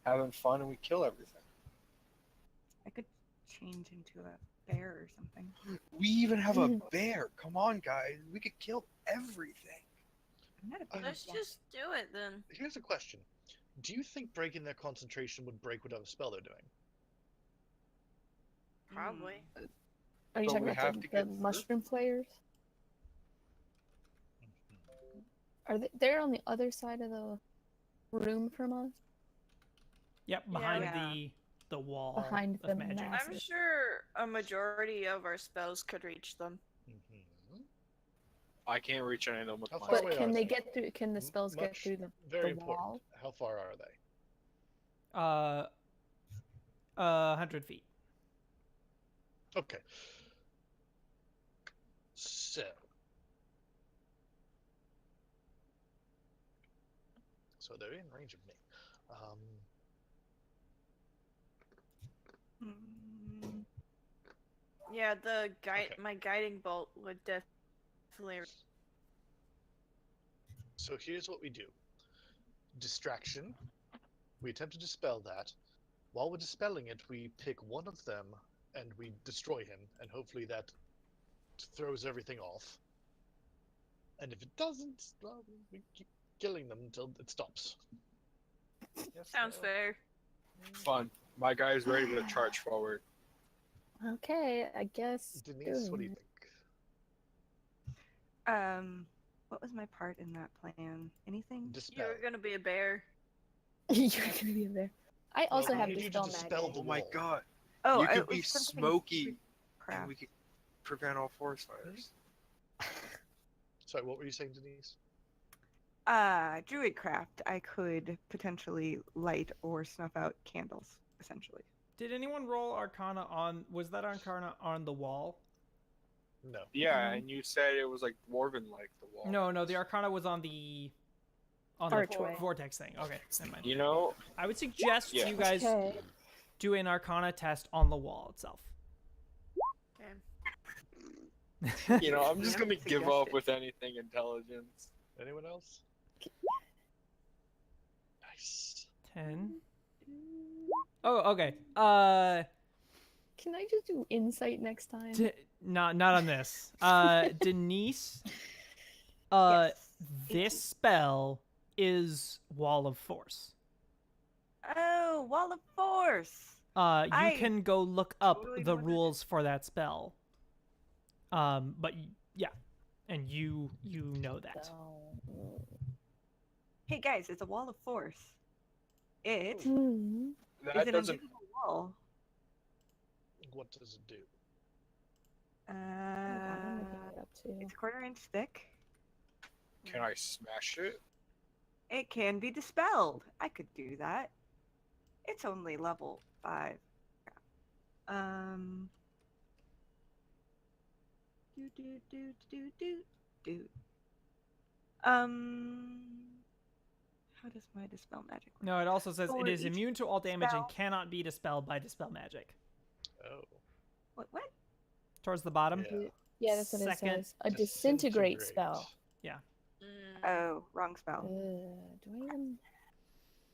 having fun, and we kill everything. I could change into a bear or something. We even have a bear. Come on, guys. We could kill everything. I'm not a bear. Let's just do it then. Here's a question: do you think breaking their concentration would break whatever spell they're doing? Probably. Are you But talking we have about to the get through. mushroom players? Are they're on the other side of the room from us? Yep, behind Yeah. the wall Behind of the magic. massive- I'm sure a majority of our spells could reach them. I can't reach any of them with How my far But away can are they they? get through? Can the spells get Much- through the Very the important. wall? How far are they? 100 feet. Okay. So they're in range of me. Hmm. Yeah, the guide, Okay. my guiding bolt would Flavor. So here's what we do. Distraction. We attempt to dispel that. While we're dispelling it, we pick one of them and we destroy him, and hopefully that throws everything off. And if it doesn't, well, we keep killing them until it stops. Yes, Sounds no? fair. Fun. My guy is ready to charge forward. Okay, I guess. Denise, what do you doing think? What was my part in that plan? Anything? Dispel. You're gonna be a bear. it. You're gonna be there. I also Well, have we need you to dispel dispel magic. the Oh my wall. god. Oh, You could it be was something smoky, stupid crap. and we could prevent all forest fires. Sorry, what were you saying, Denise? Druidcraft. I could potentially light or snuff out candles, essentially. Did anyone roll Arcana on? Was that Arcana on the wall? No. Yeah, and you said it was like dwarven like the wall. No. The Arcana was on the Archway. vortex thing. Okay, never mind. You know, I would suggest Yeah. you guys Okay. do an Arcana test on the wall itself. you know, I'm just Yeah, gonna give suggest up it. with anything intelligence. Anyone else? Nice. 10. Oh, okay. Can I just do insight next time? Not on this. Denise, Yes. this spell is Wall of Force. Oh, Wall of Force. You I can go look up totally the know what that rules for that spell. But yeah, and you know that. So- Hey guys, it's a Wall of Force. It is Hmm. That an doesn't. invisible wall. What does it do? Hold on, I'm looking it up too. It's a quarter-inch thick. Can I smash it? It can be dispelled. I could do that. It's only level 5. Do. How does my dispel magic work? No, it also says For it is each immune to all damage and spell- cannot be dispelled by dispel magic. Oh. What? Towards the bottom. Yeah. Yeah, that's what it Second, says. A disintegrate spell. Mm. Oh, wrong spell. Do I even?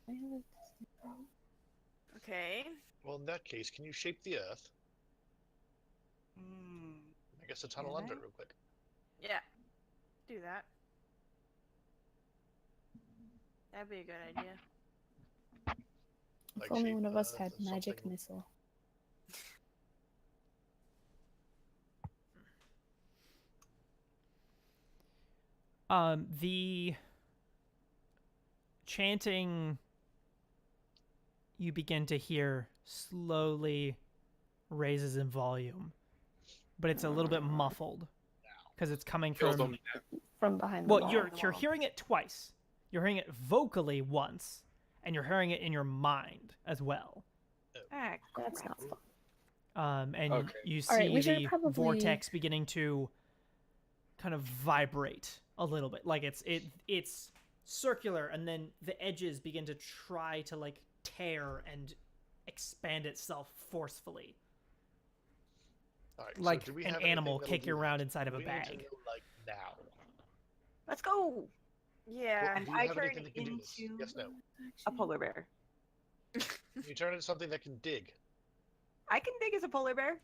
I have a disintegrate? Okay. Well, in that case, can you shape the earth? Hmm. I guess a tunnel Can under I? it real quick. Yeah. Do that. That'd be a good idea. Like If only shape one of us earth had or magic something. missile. The chanting you begin to hear slowly raises in volume, but it's a little bit muffled because it's coming Kill from. them. From behind the Well, wall. you're hearing it twice. You're hearing it vocally once, and you're hearing it in your mind as well. Ah, That's crap. not fun. And Okay. you see Alright, we should the probably- vortex beginning to kind of vibrate a little bit, like it's circular, and then the edges begin to try to like tear and expand itself forcefully, All right, like so do we an have anything animal that'll kicking do that? around inside of a We need to bag. know, like now. Let's go. Yeah. And do you I have turn anything that can do this? into Yes, no. a polar bear. You turn into something that can dig. I can dig as a polar bear.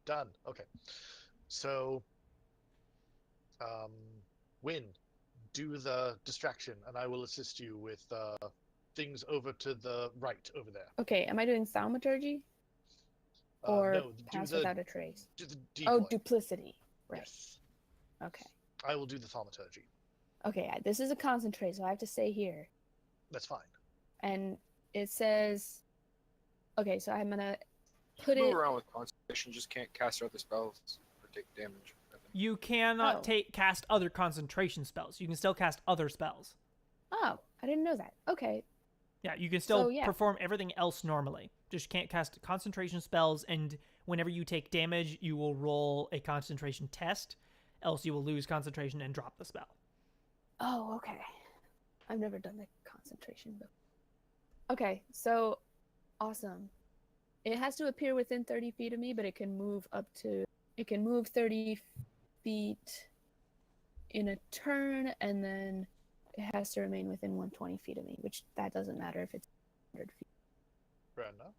Done. Okay. So, Win, do the distraction, and I will assist you with things over to the right over there. Okay, am I doing thaumaturgy or No, pass do without a trace? the decoy. Oh, duplicity. Right. Yes. Okay. I will do the thaumaturgy. Okay, this is a concentrate, so I have to stay here. That's fine. And it says, okay, so I'm gonna put Move it. around with concentration. Just can't cast other spells or take damage. You cannot Oh. cast other concentration spells. You can still cast other spells. Oh, I didn't know that. Okay. Yeah, you can still So, yeah. perform everything else normally. Just can't cast concentration spells, and whenever you take damage, you will roll a concentration test, else you will lose concentration and drop the spell. Oh, okay. I've never done the concentration before. Okay, so awesome. It has to appear within 30 feet of me, but it can move 30 feet in a turn, and then it has to remain within 120 feet of me, which that doesn't matter if it's 100 feet. Brenda?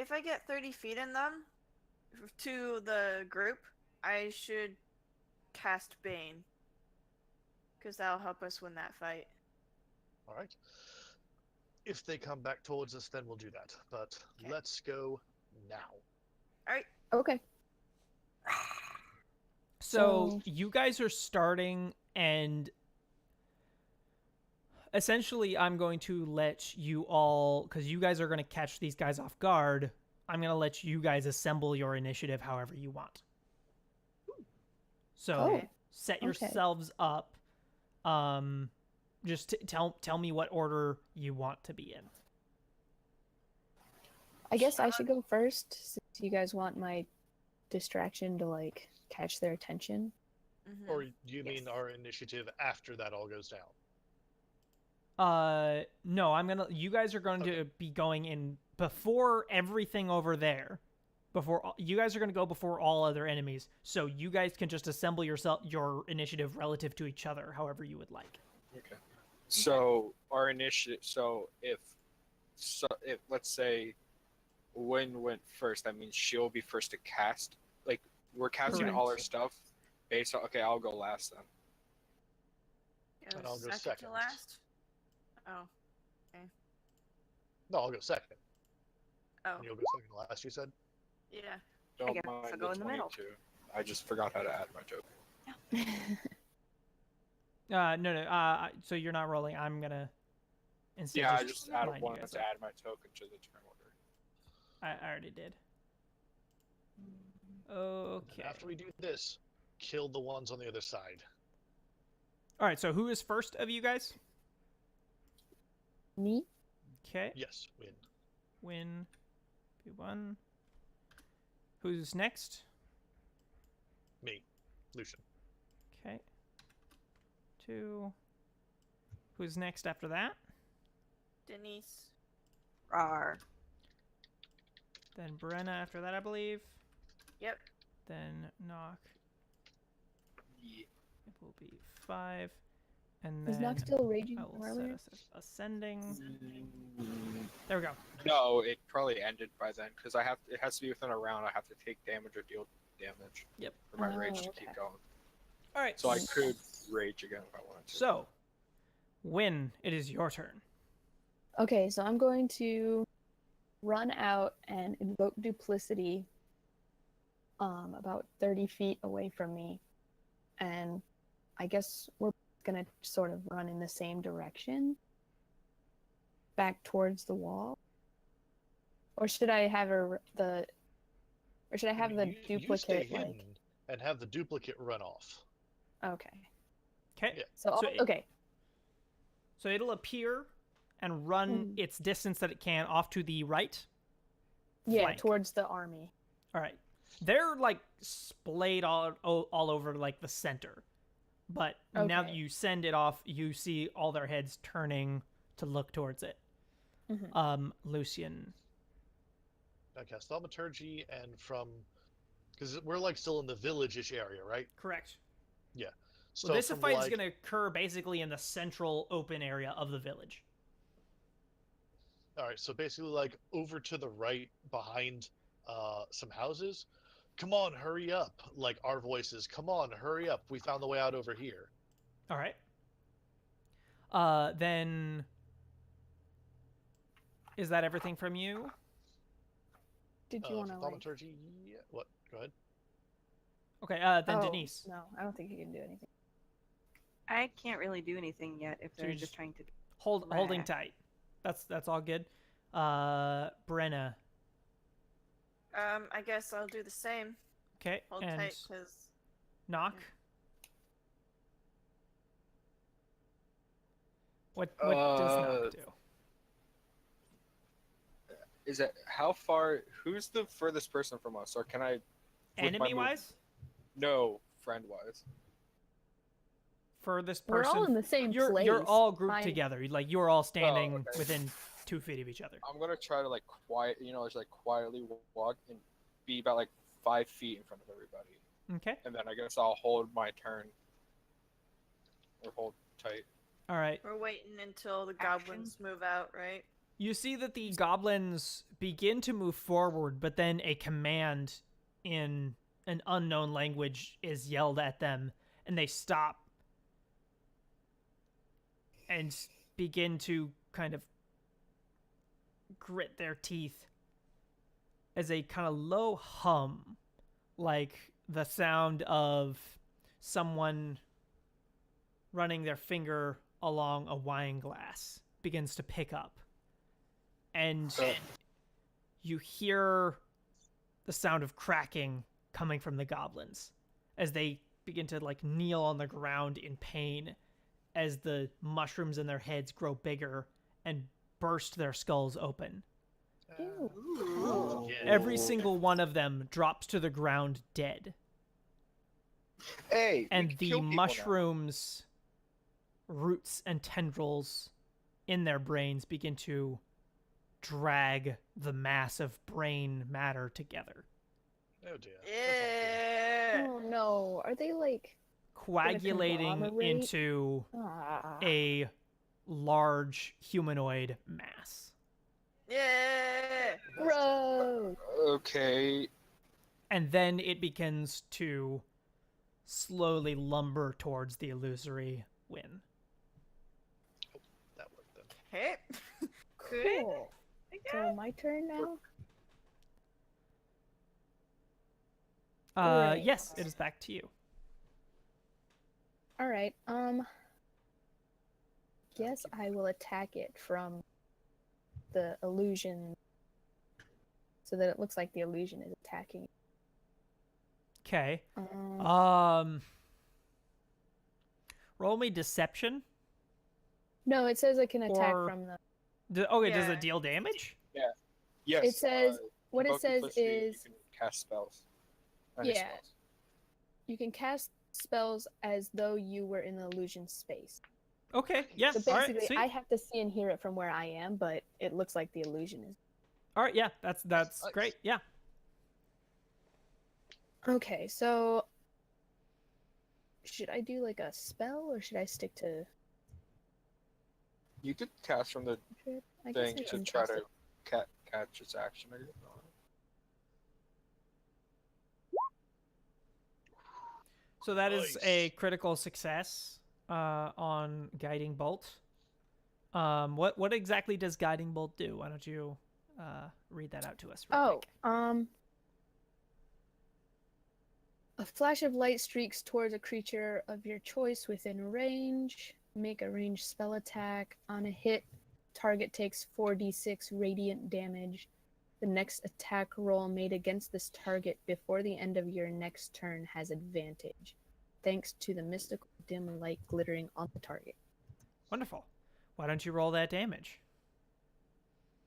If I get 30 feet in them to the group, I should cast Bane. Because that'll help us win that fight. All right. If they come back towards us, then we'll do that. But Okay. let's go now. Alright. Okay. So you guys are starting, and essentially I'm going to let you all, because you guys are going to catch these guys off guard, I'm going to let you guys assemble your initiative however you want. So set yourselves up. Just tell me what order you want to be in. I guess I should go first, since you guys want my distraction to, like, catch their attention. Mm-hmm. Or do you mean our initiative after that all goes down? No, you guys are going to be going in before everything over there. You guys are going to go before all other enemies, so you guys can just assemble your initiative relative to each other, however you would like. Okay. So our initiative. So if let's say Win went first, that means she'll be first to cast. Like we're casting all our stuff based on. Okay, I'll go last then. And I'll go To second. last? Oh. No, I'll go second. Oh. And you'll go second to last, you said? Yeah. Don't guess mind I'll go in the middle. 22. I just forgot how to add my joke. No. So you're not rolling. I'm gonna instead. Yeah, I just line added you one guys to up. add my token to the turn order. I already did. And Okay. after we do this, kill the ones on the other side. All right. So who is first of you guys? Me? Okay. Yes, win. Win. P1. Who's next? Me, Lucian. Okay. 2. Who's next after that? Denise. Rawr. Then Brenna after that, I believe. Yep. Then Knock. Yeah. It will be 5. And then Is Nox still raging I will from set earlier? us ascending. There we go. No, it probably ended by then because it has to be within a round. I have to take damage or deal damage. Yep. For my rage to okay. keep going. All right. So I could rage again if I wanted to. So, Win, it is your turn. Okay, so I'm going to run out and invoke duplicity about 30 feet away from me. And I guess we're going to sort of run in the same direction back towards the wall. Or should I have the You duplicate stay like hidden and have the duplicate run off. Okay. Okay. Yeah. So, okay. So it'll appear and run its distance that it can off to the right. Yeah, flank. towards the army. All right. They're like splayed all over like the center. But now that Okay. you send it off, you see all their heads turning to look towards it. Lucian. I cast Thaumaturgy, and because we're like still in the village-ish area, right? Correct. Yeah. So this from, fight is going to occur basically in the central open area of the village. All right, so basically like over to the right behind some houses. Come on, hurry up. Like our voices, come on, hurry up. We found the way out over here. All right. Then is that everything from you? Did you want to like... Thaumaturgy? Yeah. What? Go ahead. Okay, then Denise. No, I don't think you can do anything. I can't really do anything yet if So they're you just just trying to. Holding tight. That's all good. Brenna. I guess I'll do the same. Okay, Hold and tight, because Knock. What does Knock do? Is it how far? Who's the furthest person from us, or can I? Enemy wise? No, friend wise. Furthest We're person. all in the same place. You're all grouped Fine. together. Like you're all standing okay. within 2 feet of each other. I'm gonna try to like just like quietly walk and be about like 5 feet in front of everybody, Okay. and then I guess I'll hold my turn or hold tight. All right. We're waiting until the Action. goblins move out, right? You see that the goblins begin to move forward, but then a command in an unknown language is yelled at them, and they stop and begin to kind of grit their teeth as a kind of low hum, like the sound of someone running their finger along a wine glass begins to pick up. And you hear the sound of cracking coming from the goblins as they begin to like kneel on the ground in pain as the mushrooms in their heads grow bigger and burst their skulls open. Ew. Ooh. Yeah. Every single one of them drops to the ground dead. Hey, we And can the kill people now. mushrooms, roots, and tendrils in their brains begin to drag the mass of brain matter together, Oh dear. Yeah. Oh no, are they like coagulating conglomerate? into ah. a large humanoid mass. Yeah. Gross. Okay. And then it begins to slowly lumber towards the illusory win. That worked then. Hey. Good. Cool. So my turn now? Great. Yes, it is back to you. All right. Guess I will attack it from the illusion, so that it looks like the illusion is attacking. Okay. Um, Roll me deception. no, it says I can attack or- from the. Okay, does Yeah. it deal damage? Yes. It says what it invoke says duplicity, is you can cast spells. Any Yeah. spells. you can cast spells as though you were in the illusion space. Okay, yeah. So All right, basically, sweet. I have to see and hear it from where I am, but it looks like the illusion is. All right, yeah, that's Nice. great. Yeah. Okay, so should I do like a spell or should I stick to You could cast from the trip? I guess thing I to can try cast to it. catch its action. I guess. So that is a Nice. critical success on Guiding Bolt. What exactly does Guiding Bolt do? Why don't you read that out to us real Oh, quick? a flash of light streaks towards a creature of your choice within range. Make a ranged spell attack. On a hit, target takes 4d6 radiant damage. The next attack roll made against this target before the end of your next turn has advantage, thanks to the mystical dim light glittering on the target. Wonderful. Why don't you roll that damage?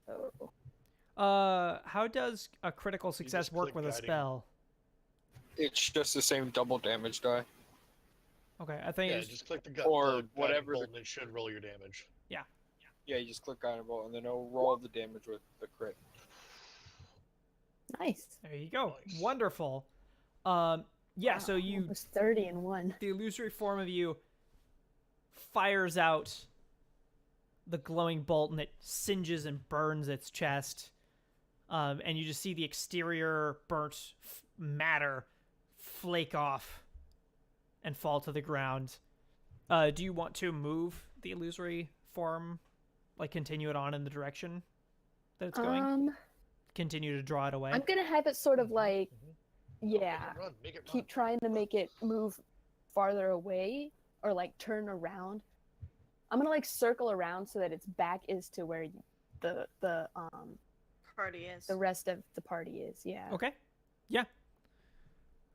Oh. How does a critical success just work click with a Guiding. spell? It's just the same double damage die. Okay, I think Yeah, it's just click the Or the guiding whatever bolt and it should roll your damage. Yeah, you just click Guiding Bolt and then it'll roll the damage with the crit. Nice. there you go. Nice. Wonderful. Yeah, so Wow, you almost 30 and 1. the illusory form of you fires out the glowing bolt and it singes and burns its chest. And you just see the exterior burnt matter flake off and fall to the ground. Do you want to move the illusory form, like continue it on in the direction that it's going? Continue to draw it away? I'm gonna have it sort of like, Mhm. yeah, Make it run. Make it keep run. trying to make it move farther away or like turn around. I'm gonna like circle around so that its back is to where the Party is. the rest of the party is. Yeah. Okay. Yeah.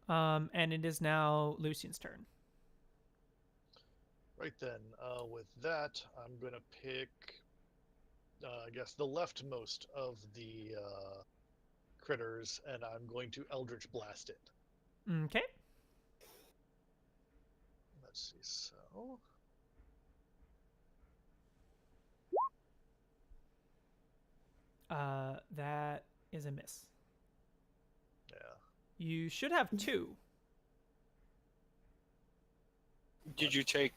And it is now Lucian's turn. Right then, with that, I'm gonna pick, I guess, the leftmost of the critters, and I'm going to Eldritch Blast it. Okay. Let's see. So, That is a miss. yeah. You should have two. Did you take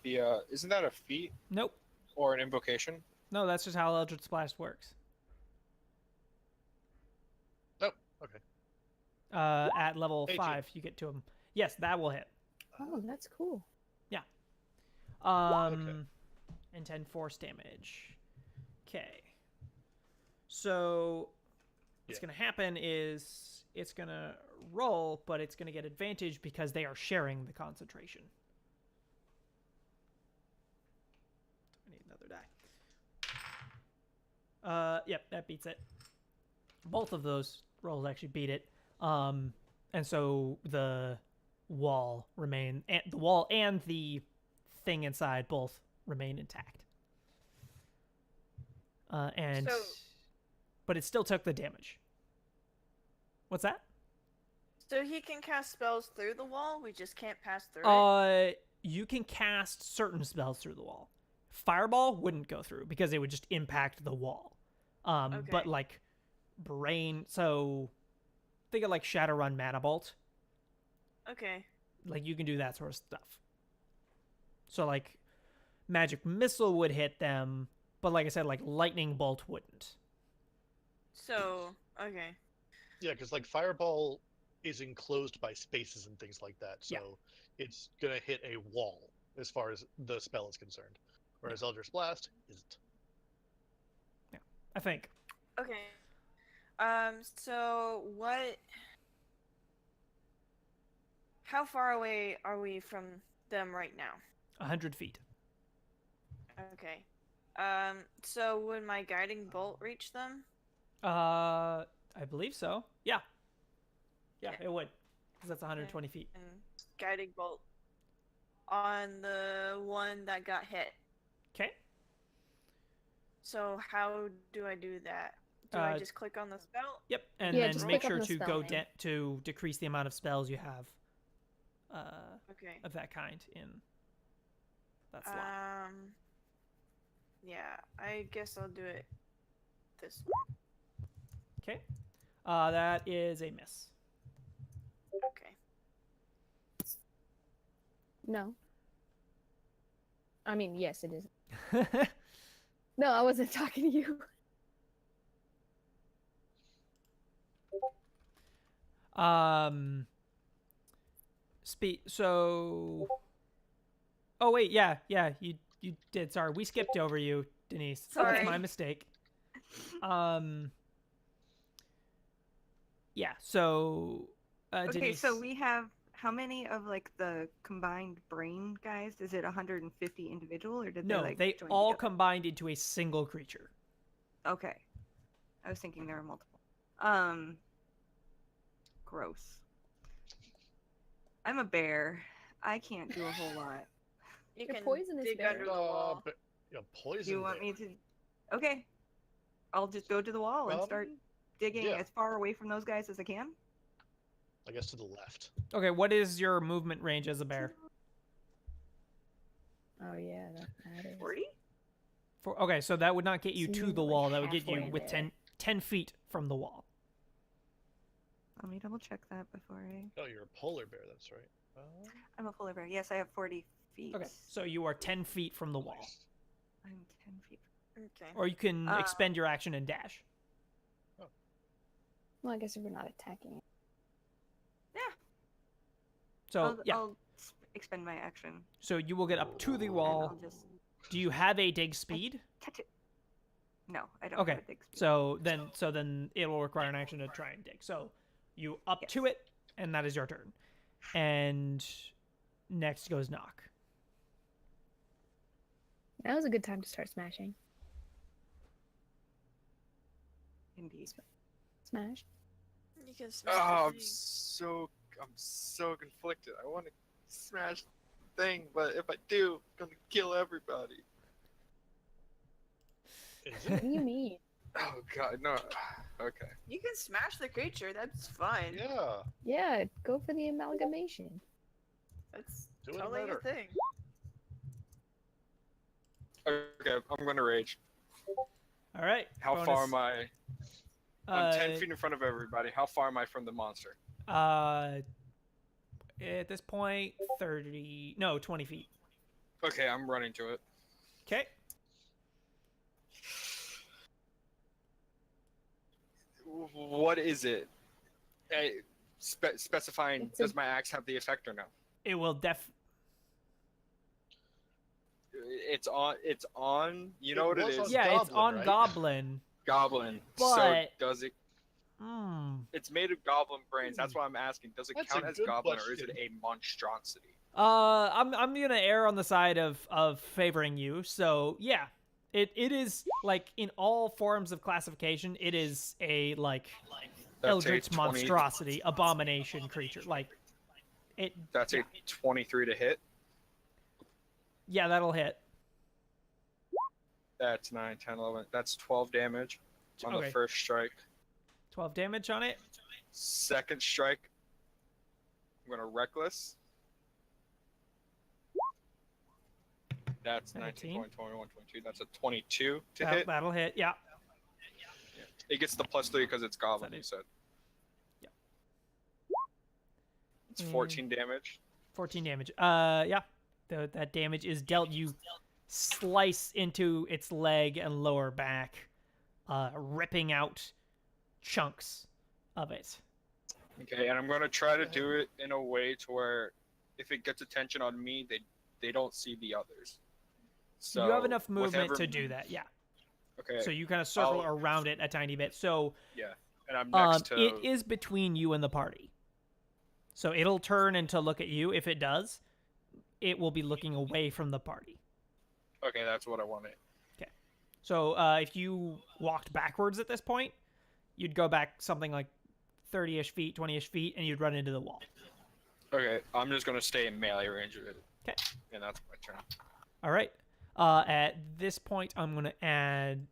the isn't that a feat Nope. or an invocation? No, that's just how Eldritch Blast works. Oh, okay. At level 18. 5, you get to him. Yes, that will hit. Oh, that's cool. Okay. And 10 force damage. Okay. So what's Yeah. going to happen is it's going to roll, but it's going to get advantage because they are sharing the concentration. I need another die. Yep, that beats it. Both of those rolls actually beat it. And so the wall remain, and the wall and the thing inside both remain intact. But it still took the damage. What's that? So he can cast spells through the wall. We just can't pass through it. You can cast certain spells through the wall. Fireball wouldn't go through because it would just impact the wall. Okay. But like brain, so think of like Shadowrun Mana Bolt. Okay. Like you can do that sort of stuff. So like magic missile would hit them, but like I said, like lightning bolt wouldn't. So okay. Yeah, because like fireball is enclosed by spaces and things like that, so it's gonna hit a wall as far as the spell is concerned, whereas Eldritch Blast isn't. Yeah, I think. Okay. So what? How far away are we from them right now? 100 feet. Okay. So would my guiding bolt reach them? I believe so. Yeah. Yeah, Okay. it would. Because that's 120 feet. And guiding bolt on the one that got hit. Okay. So how do I do that? Do I just click on the spell? Yep, and Yeah, then just make click on sure the to spell go name. to decrease the amount of spells you have Okay. of that kind in that slot. Yeah, I guess I'll do it this way. Okay. That is a miss. Okay. No. I mean, yes, it is. No, I wasn't talking to you. So. Oh wait, yeah, you did. Sorry, we skipped over you, Denise. Sorry. That's my mistake. Yeah. So. Okay, Denise, so we have how many of like the combined brain guys? Is it 150 individual, or did no, they like they join all together? combined into a single creature. Okay, I was thinking there were multiple. Gross. I'm a bear. I can't do a whole lot. You You're can poisonous, dig bear. under the wall. But poison. Do you want bear. me to? Okay, I'll just go to the wall and start digging yeah. as far away from those guys as I can. I guess to the left. Okay, what is your movement range as a bear? Oh yeah, that matters. 40? Okay, so that would not get you So to you're, the like, wall. That would get you halfway with there. 10 feet from the wall. Let me double check that before I. Oh, you're a polar bear. That's right. I'm a polar bear. Yes, I have 40 feet. Okay, so you are 10 feet from the wall. Nice. I'm 10 feet. Okay. Or you can expend your action and dash. Well, I guess if we're not attacking it. So, yeah. I'll expend my action. So you will get up to the And wall. I'll just Do you have a dig speed? catch it. No, I don't Okay, have a big speed. so then it will require an action to try and dig. So you up to it, and that is your turn. And next goes Knock. That was a good time to start smashing. Indeed. Smash. You can smash Oh, the I'm so conflicted. I want to smash the thing, but if I do, I'm gonna kill everybody. Is What it? do you mean? Oh god, no. Okay. You can smash the creature. That's fine. Yeah. Yeah, go for the amalgamation. That's Do it totally your murder. thing. Okay, I'm gonna rage. All right. How bonus. far am I? I'm 10 Uh, feet in front of everybody. How far am I from the monster? at this point, 20 feet. Okay, I'm running to it. Okay. What is it? Hey, specifying, It's a- does my axe have the effect or no? It will It's on. You know what it was on is? Yeah, it's Goblin, on right? Goblin. Goblin. So But- does it? Hmm. It's made of goblin brains. That's why I'm asking. Does it That's count a as good goblin or is it question. a monstrosity? I'm gonna err on the side of favoring you. So yeah, it is like in all forms of classification, it is a like That's eldritch a 20 monstrosity, abomination creature. Like it. That's yeah. a 23 to hit. Yeah, that'll hit. That's 9, 10, 11. That's 12 damage on Okay. the first strike. 12 damage on it. Second strike, I'm gonna reckless. That's 19, 20, 21, 22. That's a 22 to hit. That'll hit. Yeah. It gets the +3 because it's goblin, That you is- said. Yeah. It's 14 damage. 14 damage. Yeah. That damage is dealt. You slice into its leg and lower back, ripping out chunks of it. Okay, and I'm gonna try to do it in a way to where if it gets attention on me, they don't see the others. So you have enough movement whatever- to do that. Yeah. Okay. So you kind of circle I'll- around it a tiny bit. So Yeah, and I'm next to. it is between you and the party. So it'll turn and to look at you. If it does, it will be looking away from the party. Okay, that's what I wanted. So if you walked backwards at this point, you'd go back something like 30-ish feet, 20-ish feet, and you'd run into the wall. Okay, I'm just gonna stay in melee range of it. Okay. And that's my turn. All right. At this point, I'm going to add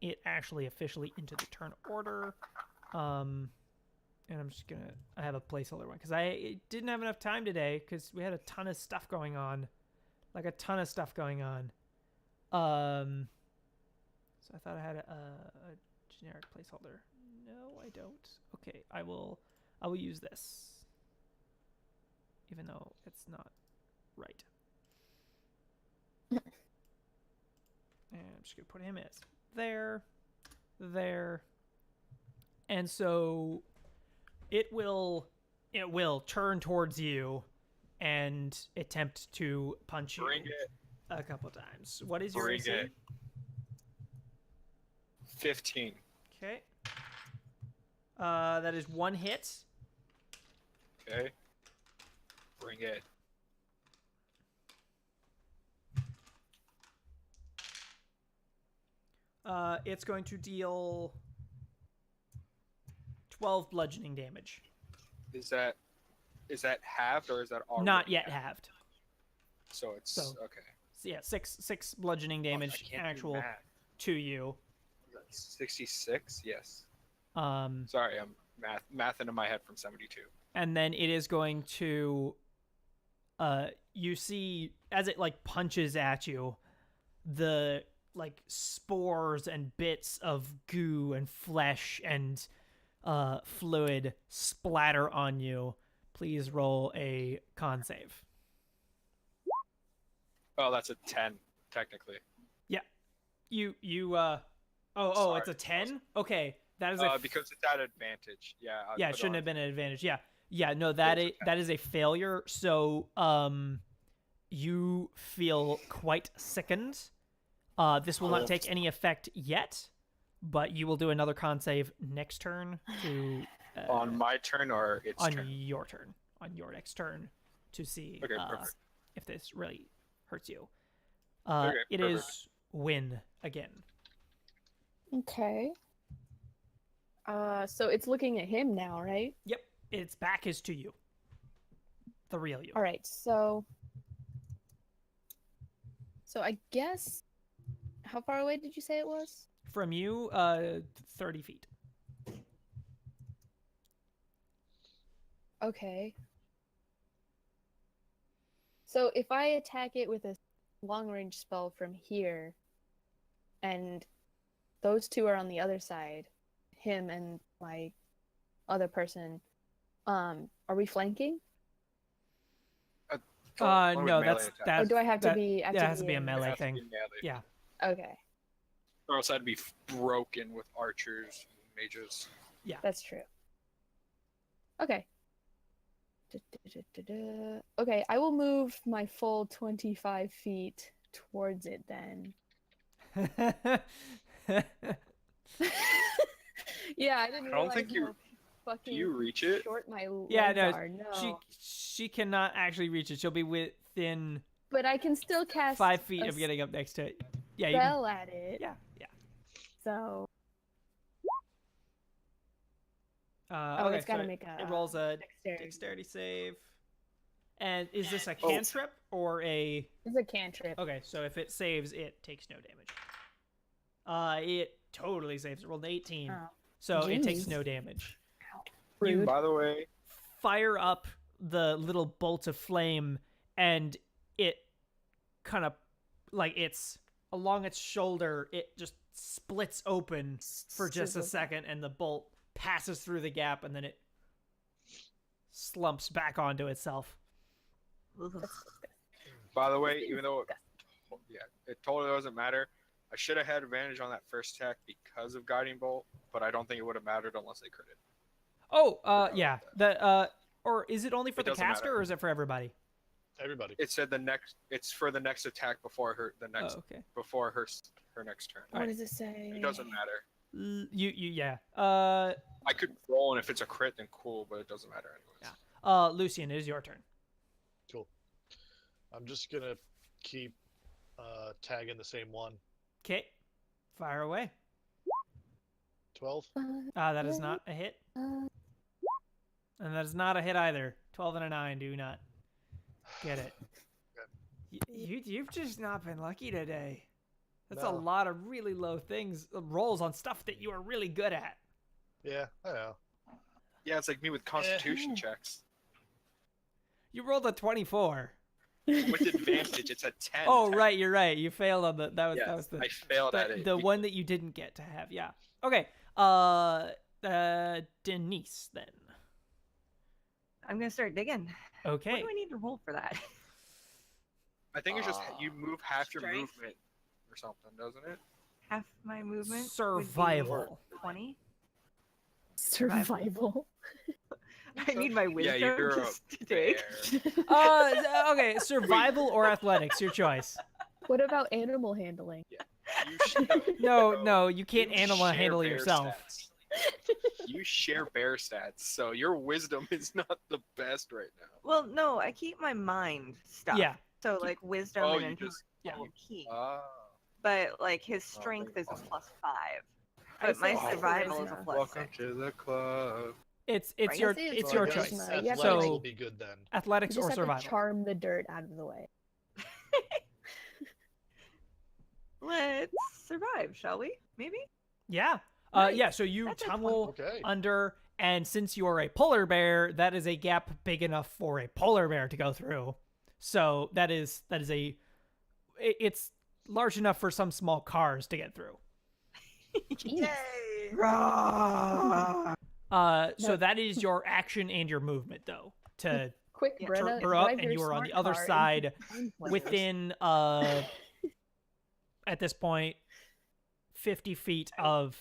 it actually officially into the turn order. And I'm just going to... I have a placeholder one because I didn't have enough time today because we had a ton of stuff going on. Like a ton of stuff going on. So I thought I had a generic placeholder. No, I don't. Okay, I will use this. Even though it's not right. And I'm just going to put him as there. And so it will turn towards you and attempt to punch you Bring it. a couple times. What is your Bring AC? it. 15. Okay. That is one hit. Okay. Bring it. It's going to deal 12 bludgeoning damage. Is that halved or is that already Not yet halved? halved. So it's So- okay. So yeah, six bludgeoning damage I can't do actual math. to you. That's 66. Yes. Um, Sorry, I'm math into my head from 72. and then it is going to you see as it like punches at you, the like spores and bits of goo and flesh and fluid splatter on you. Please roll a con save. Oh, that's a 10 technically. You Sorry. it's a 10? Okay. That is a Because it's at advantage. Yeah. I yeah, it put shouldn't on- have been an advantage. Yeah, no, It's that a is, that is a failure. So, you feel quite sickened. This will not take any effect yet, but you will do another con save next turn to on my turn or its on turn. your turn, on your next turn, to see Okay, perfect. if this really hurts you. Okay, It perfect. is win again. Okay. So it's looking at him now, right? Yep, its back is to you. The real you. All right. So I guess how far away did you say it was? From you, 30 feet. Okay. So if I attack it with a long range spell from here, and those two are on the other side, him and my other person, are we flanking? Only with No, melee that's attacks. that. Or do I have to that- be? That has to be a in- It melee has to thing. be melee. Yeah. Okay, Or else I'd be broken with archers and mages. that's true. Okay. Da-da-da-da-da. Okay, I will move my full 25 feet towards it then. Yeah, I didn't I don't realize think you- how fucking Do you reach it? short my legs Yeah, no, are. No, she cannot actually reach it. She'll be within but I can still cast 5 feet a of getting up next to it. Yeah, you can, spell at it. yeah. So Okay, it's gotta so make a it rolls a dexterity. dexterity save. And is this a Oh. cantrip or a? It's a cantrip. Okay, so if it saves, it takes no damage. It totally saves. It rolled an 18, Oh. so it takes Jeez. no damage. Rude. By the way, Fire up the little bolt of flame, and it kind of like it's along its shoulder. It just splits open for just a Sizzles. second, and the bolt passes through the gap, and then it slumps back onto itself. by the way, even though it totally doesn't matter. I should have had advantage on that first attack because of guiding bolt, but I don't think it would have mattered unless they crit it. Oh, about yeah. that. The or is it only for It the doesn't caster, matter. or is it for everybody? Everybody. It said it's for the next attack before her Okay. before her next turn. What Alright. does it say? It doesn't matter. Yeah. I could roll, and if it's a crit, then cool, but it doesn't matter anyways. Yeah. Lucian, it is your turn. Cool. I'm just gonna keep tagging the same one. Okay. Fire away. 12. That is not a hit. And that is not a hit either. 12 and a 9 do not get it. You've just not been lucky today. That's a No. lot of really low things, rolls on stuff that you are really good at. Yeah, I know. Yeah, it's like me with Constitution checks. You rolled a 24. With advantage, it's a 10. Oh, right, you're right. You failed on the that was the I failed at it. the one that you didn't get to have. Yeah. Okay. Denise then. I'm gonna start digging. Okay. What do I need to roll for that? I think it's just you move half your Strength? movement or something, doesn't it? Half my movement. Survival. 20. Survival. I need my wisdom you're a just to take. bear. Okay, survival or athletics, your choice. What about animal handling? You should, No, you can't you animal share handle bear yourself. stats. You share bear stats, so your wisdom is not the best right now. Well, no, I keep my mind stuff. Yeah. So like wisdom Oh, and you intelligence just I will keep. Ah. But like his Oh, strength is a thank +5. I But my say survival is a charisma. +6. Welcome to the club. It's Right. your I say it's So your I guess choice. charisma. You have Athletics to, like, will be good then. You Athletics just or have survival. to charm the dirt out of the way. Let's survive, shall we? Maybe? Yeah. Nice. Yeah, so you That's a tunnel Okay. under, and since you are a polar bear, that is a gap big enough for a polar bear to go through. So it's large enough for some small cars to get through. Jeez. So that is your action and your movement, though, to Quick, Yeah. Brenna. her up, drive and your you are on the smart other car into side town players. within at this point 50 feet of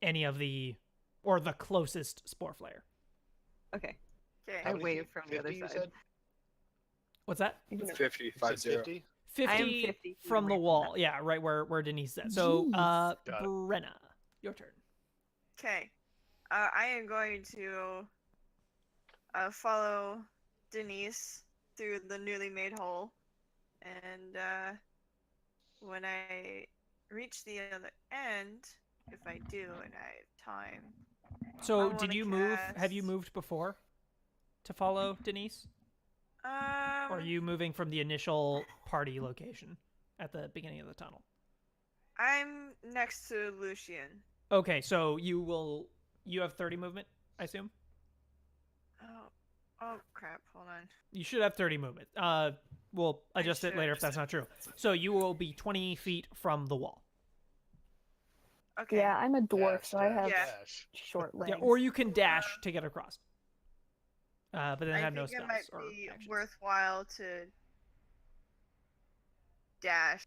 any of the closest spore flare. Okay. Okay. I How many wave feet? from the other 50, you side. said? What's that? You can- 50, You 5 said 0. 50? 50, 50 feet from the away from wall. them. Yeah, right where Denise is. So, Jeez. Got it. Brenna, your turn. Okay. I am going to follow Denise through the newly made hole. And when I reach the other end, if I do and I have time. So, I did wanna you move? Have you cast- moved before to follow Denise? Or are you moving from the initial party location at the beginning of the tunnel? I'm next to Lucian. Okay, so you have 30 movement, I assume? Oh crap, hold on. You should have 30 movement. We'll adjust it should. later if that's not true. So you will be 20 feet from the wall. Okay. Yeah, I'm a dwarf, Dash, so I dash, have Yeah. dash. short legs. Yeah, or you can dash to get across. but then I have no think it spells might or be actions. worthwhile to dash.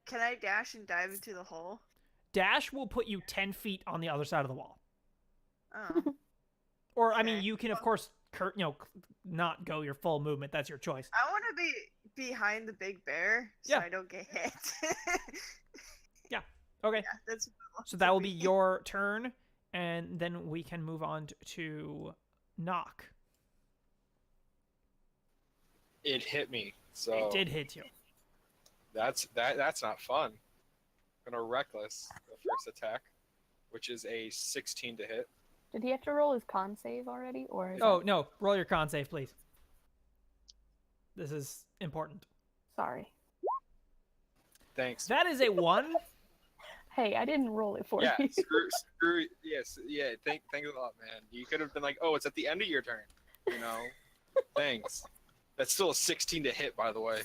Can I dash and dive into the hole? Dash will put you 10 feet on the other side of the wall. Oh. Or, I mean, Okay. you can, of course, not go your full movement. That's your choice. I want to be behind the big bear so Yeah. I don't get hit. Okay. Yeah, that's So that will be your turn, and then we can move on to Knock. It hit me, so It did hit you. that's not fun. I'm gonna reckless the first attack, which is a 16 to hit. Did he have to roll his con save already, or? Is Oh, that... no. Roll your con save, please. This is important. Sorry. Thanks. That is a 1. Hey, I didn't roll it for Yeah, you. screw. Yes, yeah. Thank you a lot, man. You could have been like, oh, it's at the end of your turn. You know. Thanks. That's still a 16 to hit, by the way.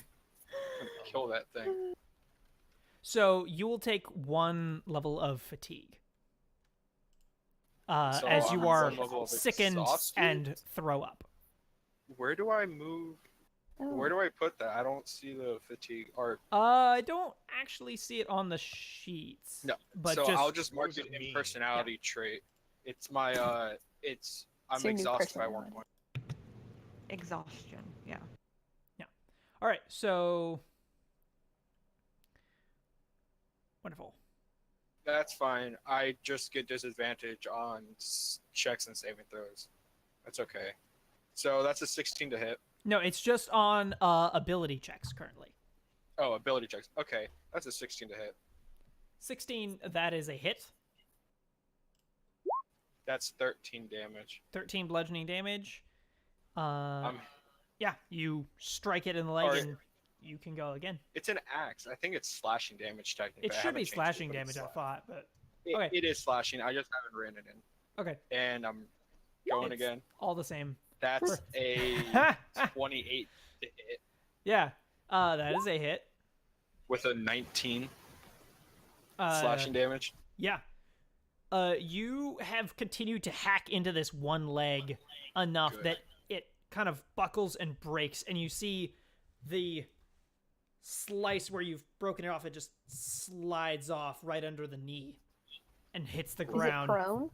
Kill that thing. So you will take 1 level of fatigue. So As you I'm are one level of sickened exhaustion? and throw up. Where do I move? Oh. Where do I put that? I don't see the fatigue art. I don't actually see it on the sheets. No, but so I'll just What mark does it it in mean? personality trait. It's my I'm It's your new exhausted by 1 personality. point. Exhaustion. Yeah. All right, so wonderful. That's fine. I just get disadvantage on checks and saving throws. That's okay. So that's a 16 to hit. No, it's just on ability checks currently. Oh, ability checks. Okay, that's a 16 to hit. 16, that is a hit. That's 13 damage. 13 bludgeoning damage. Um, Yeah, you strike it in the leg Alright. and you can go again. It's an axe. I think it's slashing damage technically. It I should haven't be changed it, slashing but it's damage, I slash. thought, but okay. It is slashing. I just haven't written it in. Okay. And I'm going It's again. all the same. That's a 28 to hit Yeah, that is a hit. with a 19 Slashing. slashing damage. Yeah. You have continued to hack into this one leg enough Good. that it kind of buckles and breaks, and you see the slice where you've broken it off. It just slides off right under the knee and hits the Is it ground. prone?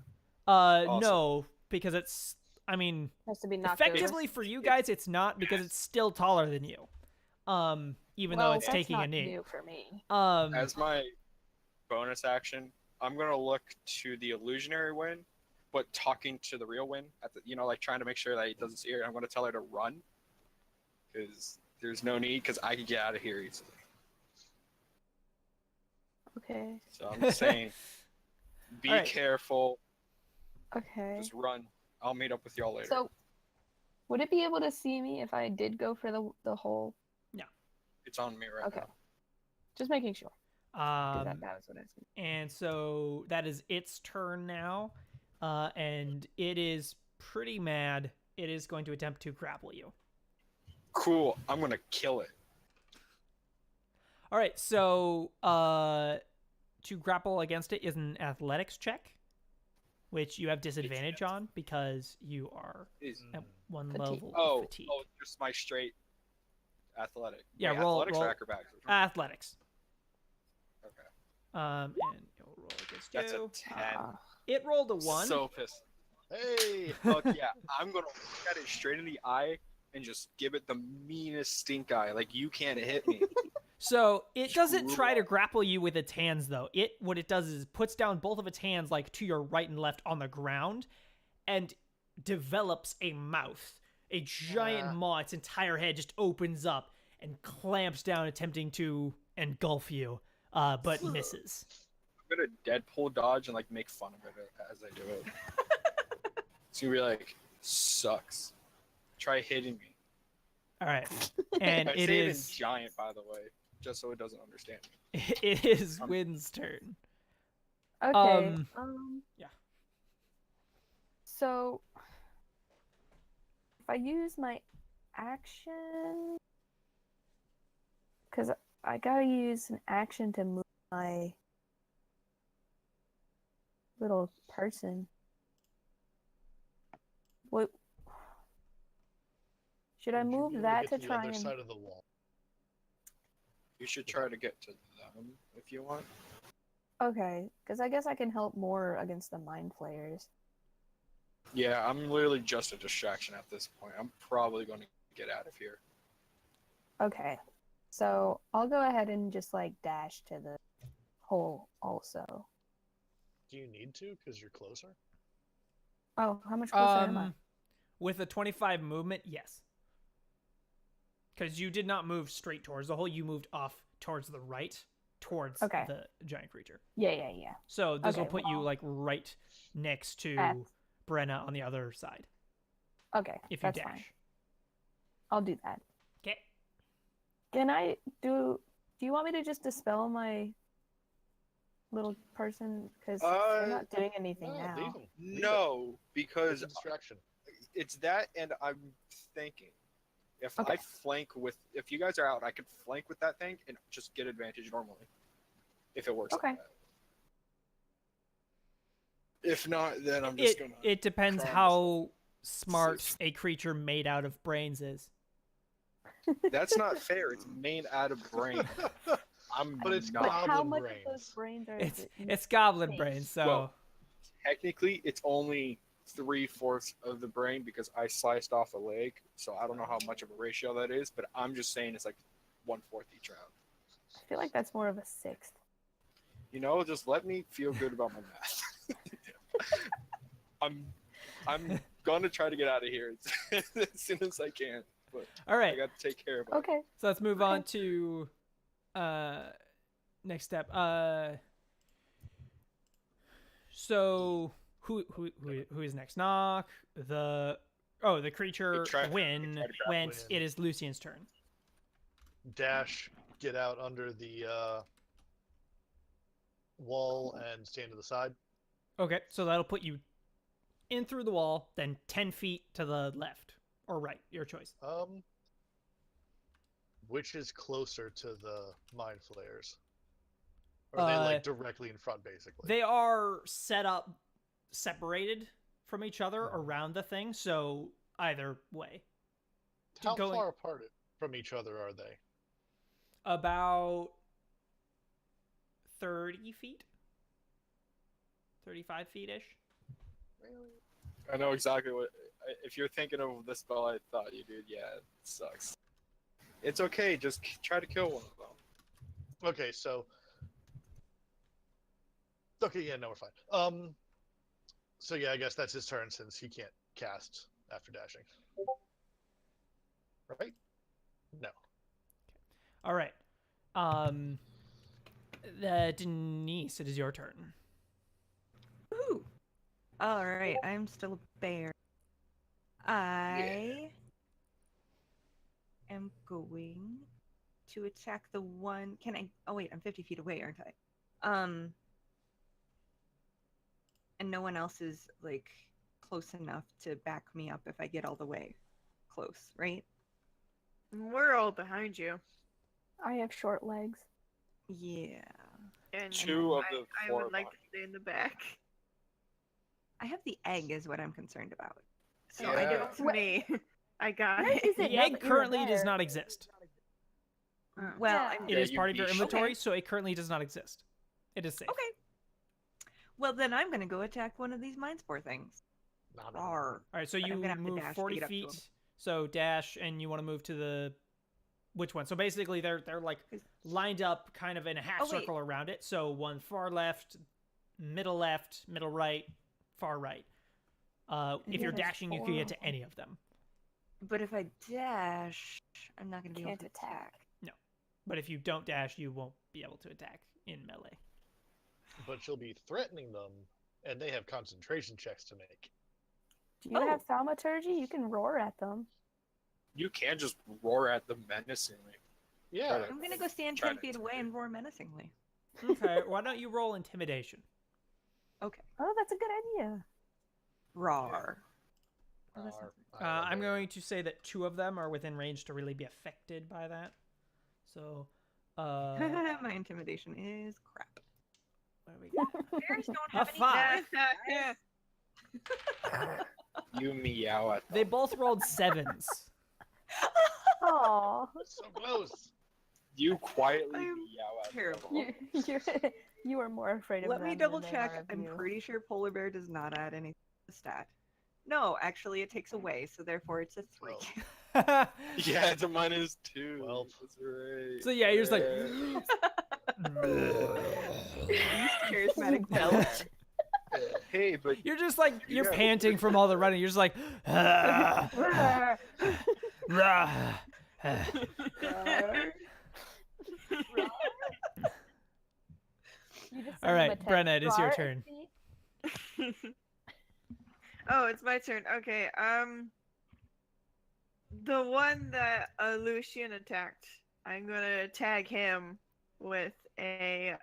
No, because it's. I mean, Has to be knocked over. effectively for you guys, it's not because it's still taller than you. Even though it's that's taking not a knee. new for me. As my bonus action, I'm gonna look to the illusionary Wynn, but talking to the real Wynn at the, like trying to make sure that he doesn't see her. I'm gonna tell her to run because there's no need because I can get out of here easily. Okay. So I'm just saying, be Alright. careful. Okay. Just run. I'll meet up with y'all later. So, would it be able to see me if I did go for the hole? It's on me right Okay. now. Just making sure. 'Cause that was what I was thinking. And so that is its turn now, and it is pretty mad. It is going to attempt to grapple you. Cool. I'm gonna kill it. All right, so to grapple against it is an athletics check, which you have disadvantage on because you are Is at 1 Fatigue. level oh of fatigue. just my straight athletic. Yeah, Wait, roll- athletics roll- or acrobatics. Which one? Athletics. Okay. And it'll roll against That's you. a 10. It rolled a 1. So pissed. Hey! Fuck yeah. I'm gonna look at it straight in the eye and just give it the meanest stink eye. Like, you can't hit me. So it doesn't Screw try to off. grapple you with its hands, though. What it does is puts down both of its hands, like to your right and left, on the ground, and develops a mouth. A giant maw, its entire head just opens up and clamps down, attempting to engulf you, but misses. I'm gonna Deadpool dodge and like make fun of it as I do it. It's gonna be like, sucks. Try hitting me. All right, and I it say it in is giant, by the way, just so it doesn't understand me. it is Wynn's turn. Okay. Yeah. So, if I use my action, because I gotta use an action to move my little person. What? Should I Would you move be able that get to the try other and? side of the wall? You should try to get to them if you want. Okay, because I guess I can help more against the mind flayers. Yeah, I'm literally just a distraction at this point. I'm probably going to get out of here. Okay, so I'll go ahead and just like dash to the hole also. Do you need to? Because you're closer. Oh, how much closer am I? With a 25 movement, yes. Because you did not move straight towards the hole, you moved off towards the right, towards Okay. the giant creature. Yeah. So this will Okay, put you well, like right next to at- Brenna on the other side. Okay, If you that's dash. fine. I'll do that. Okay. Can I do? Do you want me to just dispel my little person? Because they're not doing anything No, now. leave them. No, It's because a distraction. it's that, and I'm thinking if Okay. I flank with, if you guys are out, I could flank with that thing and just get advantage normally. If it works Okay. like that. If not, then I'm just gonna. It depends cry how smart a creature made out of brains is. That's not fair. It's made out of brain. I'm But it's not. But how goblin much brains. of those brains are? It's goblin Safe. brains, so Well, technically, it's only 3/4 of the brain because I sliced off a leg, so I don't know how much of a ratio that is. But I'm just saying it's like 1/4 each round. I feel like that's more of a sixth. You know, just let me feel good about my math. I'm gonna try to get out of here as soon as I can, but all I right. got to take care of it. Okay. So let's move on to next step. So who is next? Knock. The creature win try to grab went. Win. It is Lucian's turn. Dash, get out under the wall and stand to the side. Okay, so that'll put you in through the wall, then 10 feet to the left or right, your choice. Which is closer to the mind flayers? Or are they like directly in front, basically? They are set up separated from each other around the thing, so either way. How going- far apart from each other are they? About 30 feet? 35 feet-ish? Really? I know exactly what. If you're thinking of the spell I thought you did, yeah, it sucks. It's okay. Just try to kill one of them. Okay, so. Okay, yeah, no, we're fine. So yeah, I guess that's his turn since he can't cast after dashing. Right? No. All right. Denise, it is your turn. Ooh. All right, I'm still a bear. I am going to attack the one. Can I? Oh wait, I'm 50 feet away, aren't I? And no one else is like close enough to back me up if I get all the way close, right? We're all behind you. I have short legs. Yeah. And Two of the I four would like to behind. stay in the back. I have the egg is what I'm concerned about. So I give Yeah. it to me. I got Where it. is it The now egg that you're currently does there? not exist. Well, Yeah. I'm It Yeah, is you part of your be sure. inventory, Okay. so it currently does not exist. It is safe. okay. Well, then I'm gonna go attack one of these mind spore things. Not Rawr. All right, so But I'm you gonna have to move dash to 40 get up to feet. him. So dash, and you want to move to the which one? So basically, they're like lined up, kind of in a half Oh, wait. circle around it. So one far left, middle right, far right. If Yeah, you're there's dashing, you four can get of to them. any of them. But if I dash, I'm not gonna be able Can't to attack. But if you don't dash, you won't be able to attack in melee. But you'll be threatening them, and they have concentration checks to make. Do you Oh. have thaumaturgy? You can roar at them. You can't just roar at them menacingly. Yeah. I'm gonna go stand Try 10 to feet away intimidate. and roar menacingly. Okay, why don't you roll intimidation? Okay. Oh, that's a good idea. Rawr. Oh, that's Are- not- I'm going to say that 2 of them are within range to really be affected by that. So, My intimidation is crap. what do we got? Bears don't A have any 5. You meow at them. They both rolled 7s. Aw. So close. You quietly I'm meow out terrible. You are more afraid of Let them me than double they check. are of I'm you. pretty sure polar bear does not add anything to the stat. No, actually, it takes away, so therefore it's a 3. Well, Yeah, it's a -2. 12. That's right. So yeah, you're just like. Least charismatic belch. Hey, but You're just like you're Yeah. panting from all the running. You're just like. Rah. You just All send them a right, text, Brenna, it is your "Rar, turn. XP." Oh, it's my turn. Okay. The one that Lucian attacked, I'm gonna tag him with a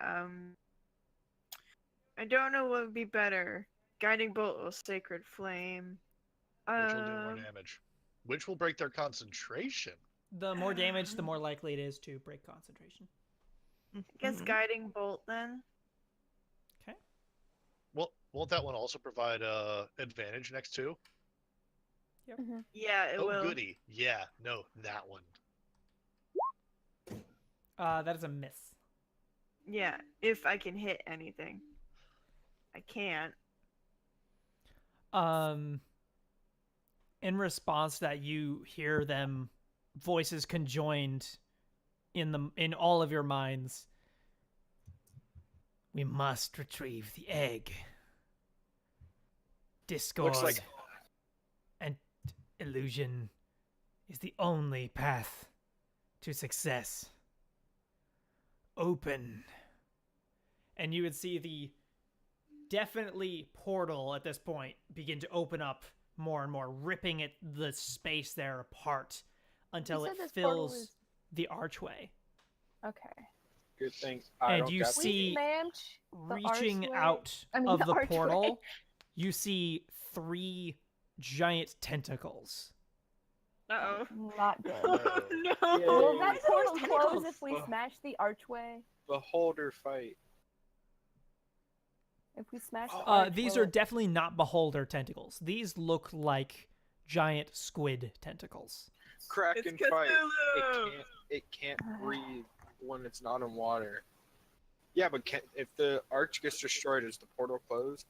I don't know what would be better. Guiding bolt or sacred flame. Which will do more damage. Which will break their concentration. The more damage, the more likely it is to break concentration. I guess guiding bolt then. Okay. Well, won't that one also provide advantage next to? Yeah, it Oh, will. goody. Yeah, no, that one. That is a miss. Yeah, if I can hit anything. I can't. In response to that, you hear them voices conjoined in all of your minds. We must retrieve the egg. Discord Looks like and illusion is the only path to success. Open. And you would see the definitely portal at this point begin to open up more and more, ripping the space there apart until You it said this portal fills is- the archway. Okay. good thing I And don't you got see- We smashed the Reaching archway. out I mean, of the the archway. portal, you see 3 giant tentacles. Uh-oh. Not good. No. Will Yay. that portal close Tentacles. if we smash the archway? beholder fight. If we smash the archway? These are definitely not beholder tentacles. These look like giant squid tentacles. Kraken It's fight. Cthulhu! It can't breathe when it's not in water. Yeah, but if the arch gets destroyed, is the portal closed?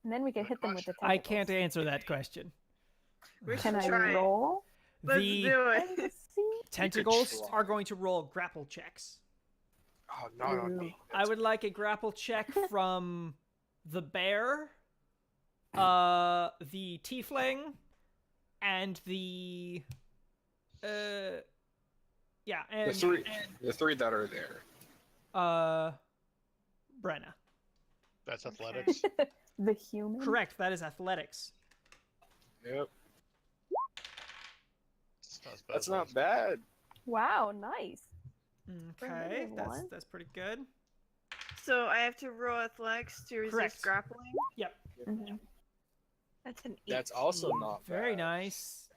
And then we can hit them with the tentacles. I can't answer that question. We Can should I try. roll? Let's The do Let me it. see. tentacles try. are going to roll grapple checks. Oh, not on me. I would like a grapple check from the bear, the tiefling, and the yeah, and the three that are there. Brenna. That's athletics. The human. Correct. That is athletics. Yep, It's not as bad that's as not last. bad. Wow, nice. Okay, negative that's one? that's pretty good. So I have to roll athletics to resist Correct. grappling. Mhm. That's an 18. That's also not bad. Very nice.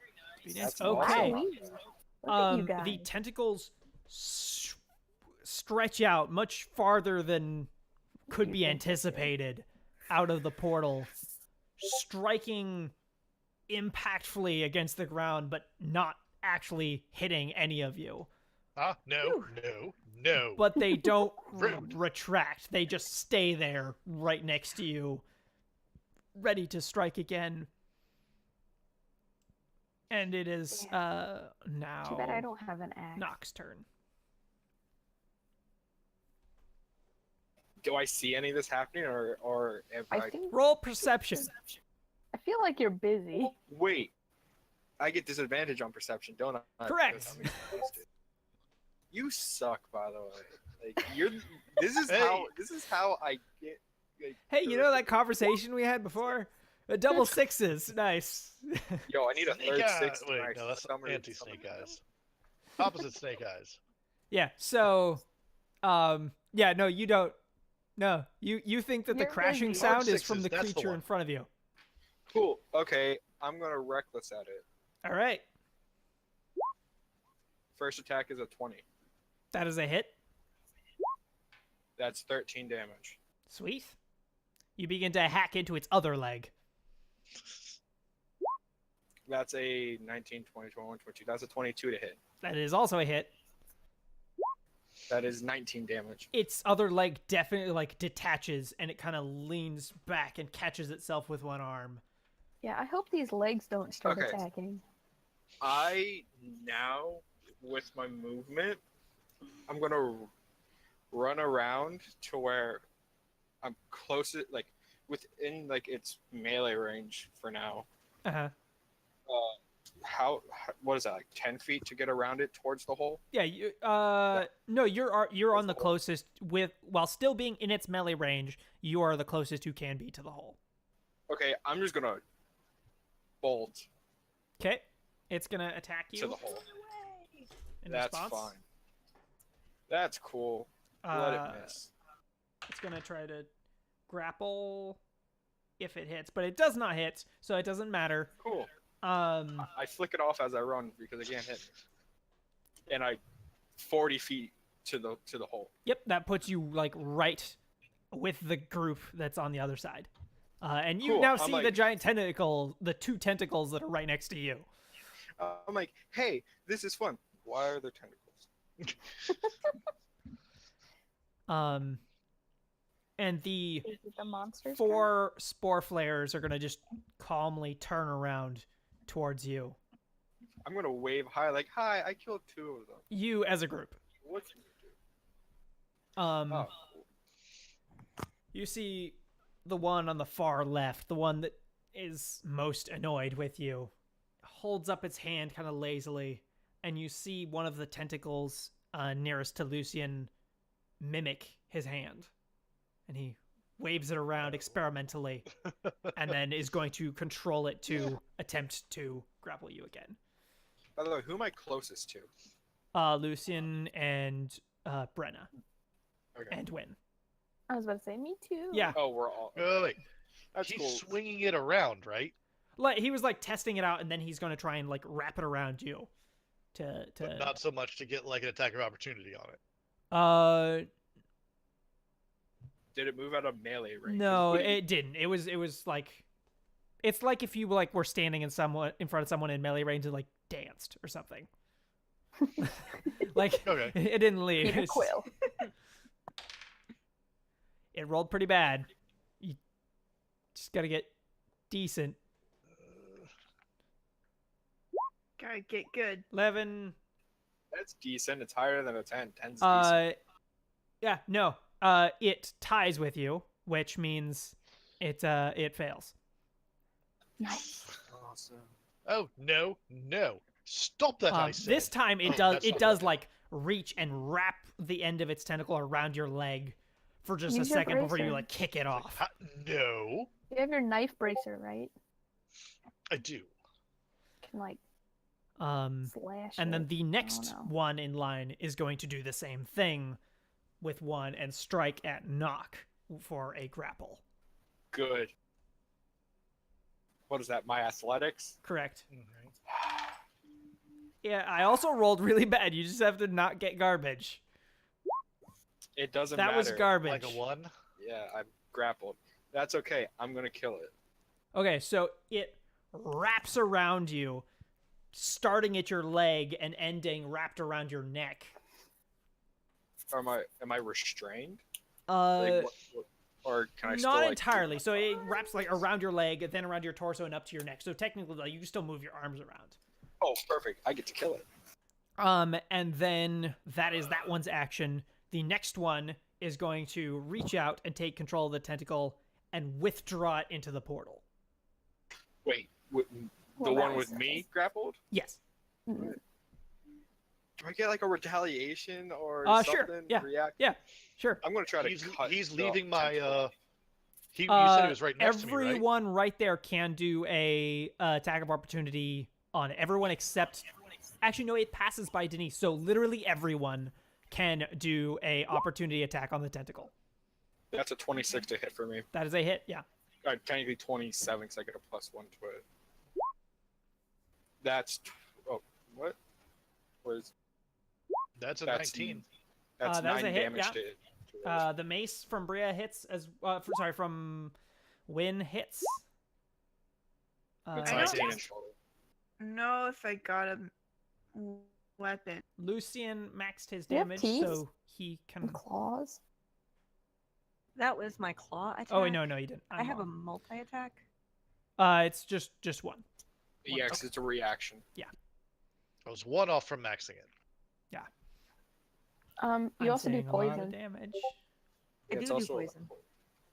That's Okay. awesome. Look at you guys. The tentacles stretch out much farther than could be anticipated out of the portal, striking impactfully against the ground, but not actually hitting any of you. No, no, no. But they don't Rude. retract. They just stay there right next to you, ready to strike again. And it is now Too bad I don't have an axe. Nox's turn. Do I see any of this happening, or am I think Roll perception. I feel like you're busy. Wait, I get disadvantage on perception, don't I? Correct. Because I'm exposed. You suck, by the way. Like you're. This is Hey. how I get. Like, Hey, you know that conversation we had before? Double sixes. Nice. Yo, I need a Snake third eye- six. Wait, when I no, that's summon- anti-snake summon- eyes. Opposite snake eyes. Yeah, so yeah, no, you don't. No, you think that the You're crashing busy. sound Dark is from the sixes, that's the creature in one. front of you. Cool. Okay, I'm gonna reckless at it. All right. First attack is a 20. That is a hit. That's 13 damage. Sweet. You begin to hack into its other leg. That's a 19, 20, 21, 22. That's a 22 to hit. That is also a hit. That is 19 damage. Its other leg definitely like detaches and it kind of leans back and catches itself with one arm. Yeah, I hope these legs don't start Okay. attacking. I now, with my movement, I'm gonna run around to where I'm closest, like within like its melee range for now. Uh-huh. What is that, like 10 feet to get around it towards the hole? Yeah, no, you're on the closest while still being in its melee range, you are the closest you can be to the hole. Okay, I'm just gonna bolt Okay. It's going to attack you. to the hole. In That's response. fine. That's cool. Let it miss. It's going to try to grapple if it hits, but it does not hit, so it doesn't matter. Cool. I I flick it off as I run because it can't hit me. And I 40 feet to the hole. Yep, that puts you like right with the group that's on the other side. And you Cool. now I'm see like- the giant tentacle, the two tentacles that are right next to you. I'm like, hey, this is fun. Why are there tentacles? And the Is it the monsters? 4 spore flares are gonna just calmly turn around towards you. I'm gonna wave high, like, hi, I killed 2 of them. You as a group. What's you do? Oh. Oh, You see the one on the far left, the one that is most annoyed with you, holds up its hand kind of lazily, and you see one of the tentacles nearest to Lucian mimic his hand. And he waves it around experimentally, and then is going to control it to attempt to grapple you again. by the way, who am I closest to? Lucian and Brenna Okay. and Win. I was about to say, me too. Yeah. Oh, we're all. Oh, wait. That's He's cool. swinging it around, right? Like he was like testing it out, and then he's going to try and like wrap it around you. But not so much to get like an attack of opportunity on it. Did it move out of melee range? No, it didn't. It was like, it's like if you like were standing in front of someone in melee range and like danced or something. Like Okay. it didn't leave. Peter It's- Quill. It rolled pretty bad. You just gotta get decent. Gotta get good. 11. That's decent. It's higher than a 10. 10's decent. Yeah, no. It ties with you, which means it fails. Nice. Awesome. Oh no, no! Stop that! I said. This time it Oh, does that's it not does right. like reach and wrap the end of its tentacle around your leg for just Use a your second before you bracer. like kick it off. No, You have your knife bracer, right? I do. Can like slash. And then it. the next know. one in line is going to do the same thing with one and strike at knock for a grapple. Good. What is that? My athletics? Correct. Mhm. Yeah, I also rolled really bad. You just have to not get garbage. It doesn't That matter. was garbage. Like a 1. Yeah, I grappled. That's okay. I'm gonna kill it. Okay, so it wraps around you, starting at your leg and ending wrapped around your neck. Am I restrained? Uh, Or can I still not like, entirely. So it wraps like around your leg, then around your torso, and up to your neck. So technically, like, you can still move your arms around. Oh, perfect. I get to kill it. And then that is that one's action. The next one is going to reach out and take control of the tentacle and withdraw it into the portal. Wait, the Well, one that with was me grappled? Yes. Mm. Do I get like a retaliation or Sure. something? Yeah. React? Yeah. Sure. I'm gonna try to He's cut. he's the leaving my tentacle. You said he was right next to me, right? Everyone right there can do a attack of opportunity on it. Everyone except, actually no, it passes by Denise. So literally everyone can do a opportunity attack on the tentacle. That's a 26 to hit for me. That is a hit. Yeah. Technically 27 because I get a +1 to it. That's what? Was That's a that's 19. That's that is 9 a hit, damage yeah. to it. The mace from Bria hits as from Win hits. It's I 19 don't- in total. know if I got a weapon. Lucian maxed his Do you have damage, teeth? so he And can. claws. That was my claw attack. Oh wait, no, you didn't. I have a wrong. multi-attack. It's just one. Yeah, 'cause it's a reaction. I was one off from maxing it. You I'm also do saying a lot of poison. damage. I Yeah, do it's do also poison.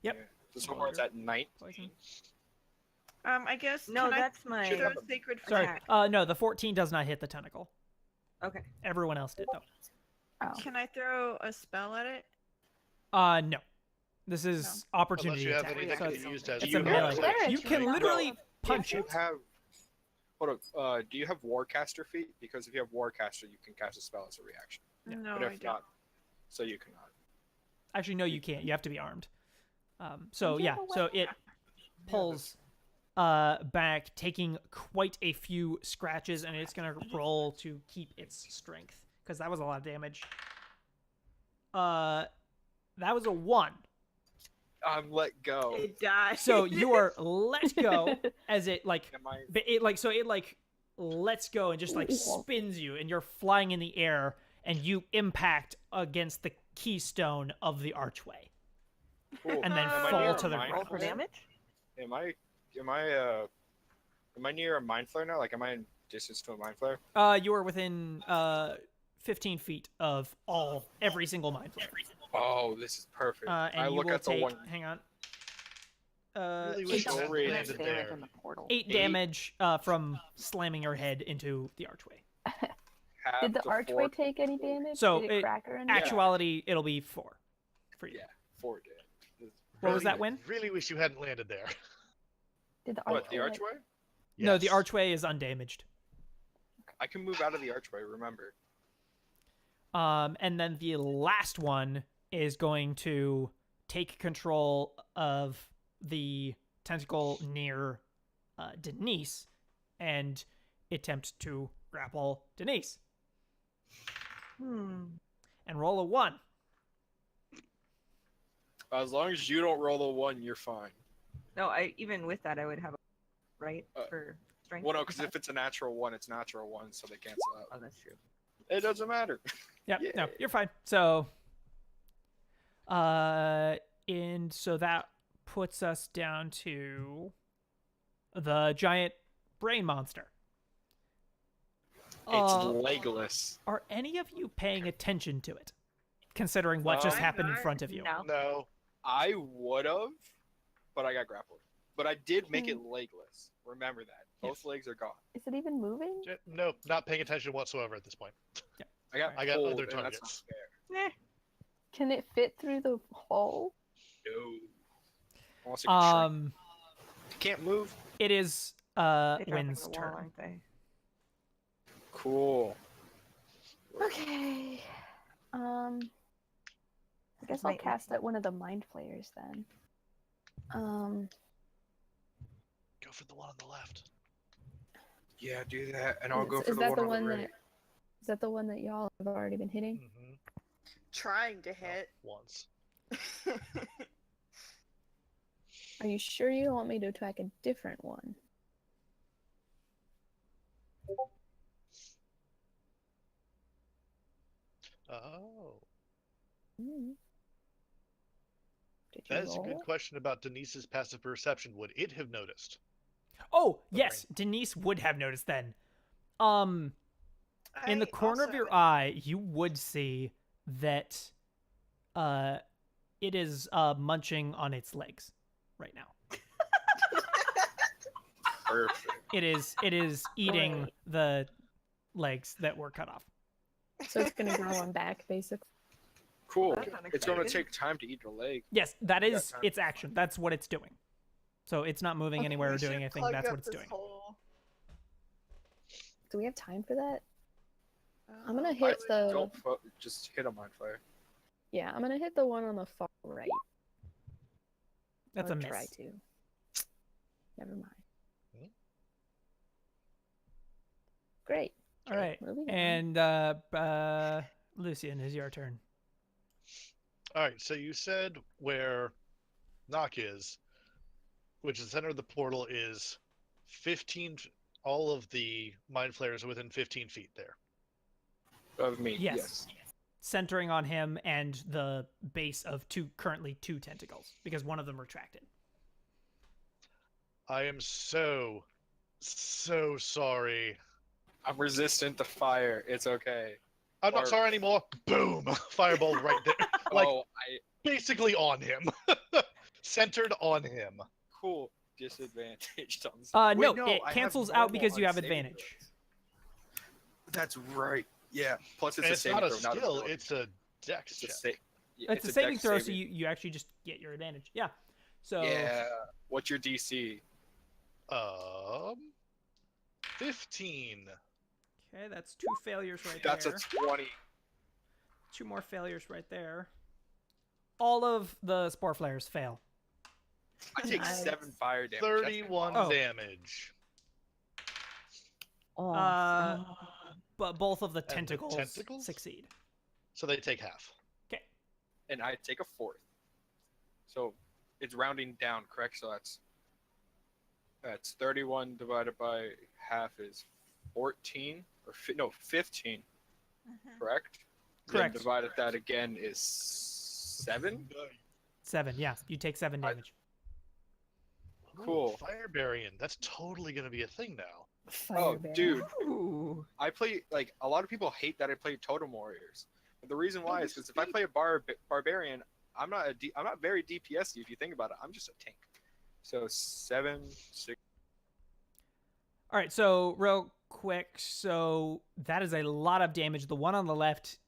Yep. Yeah. This one it's at 19. Poison. I guess. No, can that's I my throw sacred Sorry. attack. No, the 14 does not hit the tentacle. Okay. Everyone else did though. Oh. Can I throw a spell at it? No. This is opportunity Unless you have attack. anything so that it's, can be used as it's you a have melee. cleric. You can literally punch If you it. have, hold up. Do you have Warcaster feat? Because if you have Warcaster, you can cast a spell as a reaction. Yeah. No, But I if don't. not, so you cannot. Actually, no, you can't. You have to be armed. So You yeah, have a so weapon. it pulls back, taking quite a few scratches, and it's gonna roll to keep its strength because that was a lot of damage. That was a 1. I'm let go. It died. So you are let go as it like Am I? it lets go and just like spins you, and you're flying in the air, and you impact against the keystone of the archway, Cool. and then Am I fall near to a the mind Roll ground. for flare? damage. Am I near a mind flare now? Like, am I in distance to a mind flare? You are within 15 feet of every single mind flare. Oh, this is perfect. And I you look will at the take. one. Hang on. Really Eight, wish you so hadn't rage. landed Damage there. in the portal. 8 damage from slamming your head into the archway. Have Did the to archway fork- take any damage? So, Did it crack or anything? Actuality, it'll be 4 for you. Yeah, 4 damage. This is What was Really- that win? Really wish you hadn't landed there. Did the What, archway? the archway? No, the Yes. archway is undamaged. I can move out of the archway, remember. And then the last one is going to take control of the tentacle near Denise and attempt to grapple Denise and roll a 1. As long as you don't roll the 1, you're fine. No, even with that, I would have a right for strength. Well, no, because if it's a natural 1, it's natural 1, so they cancel out. Oh, that's true. It doesn't matter. Yep, Yeah. no, you're fine. So, and so that puts us down to the giant brain monster. It's legless. Are any of you paying attention to it, considering what just I'm happened in not. front of you? No. No. I would have, but I got grappled. But I did make it legless. Remember that. Both legs are gone. Is it even moving? No, not paying attention whatsoever at this point. I got I got pulled, other and that's not targets. fair. Can it fit through the hole? No. Unless it can shrink. Um, Can't move. it is They drop Wynn's into the wall, turn. aren't they? Cool. Okay. I guess I'll Might- cast at one of the mind flayers then. Go for the one on the left. Yeah, do that, and I'll go is for the that one the on one the that right. is that the one that y'all have already been hitting? Mm-hmm. Trying to hit. Once. Are you sure you don't want me to attack a different one? Oh. Hmm. Did you That is a roll? good question about Denise's passive perception. Would it have noticed? Oh, The yes, Denise would have noticed then. In the I corner of also your have eye, you would see that it is munching on its legs right now. Perfect. It is eating Right. the legs that were cut off. So it's gonna grow on back, basically. Cool. That's It's going to unexpected. take time to eat the leg. Yes, that Yeah, is time its to action. That's what it's doing. So it's not moving Okay. anywhere or We doing should anything. plug That's up what it's this doing. hole. Do we have time for that? I'm gonna I hit would- the. Don't just hit a mind flare. Yeah, I'm gonna hit the one on the far right. That's Or a miss. try to. Never mind. Hmm? Great. All right. Moving on. And Lucian, is your turn. All right. So you said where Knock is, which is the center of the portal, is 15 all of the mind flayers are within 15 feet there. Of me. Yes. Centering on him and the base of currently two tentacles, because one of them retracted. I am so sorry. I'm resistant to fire. It's okay. I'm not sorry anymore. Boom! Fireball right there. Like, basically on him. Centered on him. Cool. Disadvantaged on this. No, Wait, it I have cancels out normal because you on have saving advantage. throws. That's right. Yeah. Plus, And it's a it's saving not a throw, not skill, ability. it's a dex It's a check. It's a saving throw, so you actually just get your advantage. Yeah. So. Yeah. What's your DC? 15. Okay, that's 2 failures right That's there. a 20. 2 more failures right there. All of the spore flares fail. I take Nice. 7 fire damage. 31 Oh. damage. But both of the And the tentacles, tentacles? succeed. So they take half. Okay. And I take a 4th. So it's rounding down, correct? So that's 31 divided by half is 14 or 15, correct? Correct. Then divided that again is 7. 7, yeah. You take 7 damage. Cool. Fire Barian. That's totally going to be a thing now. Oh, Firebear. dude, Ooh. I play like a lot of people hate that I play Totem Warriors. But the reason why is because if I play a barbarian, I'm not very DPS-y if you think about it. I'm just a tank. So 7, 6. All right, so real quick, so that is a lot of damage. The one on the left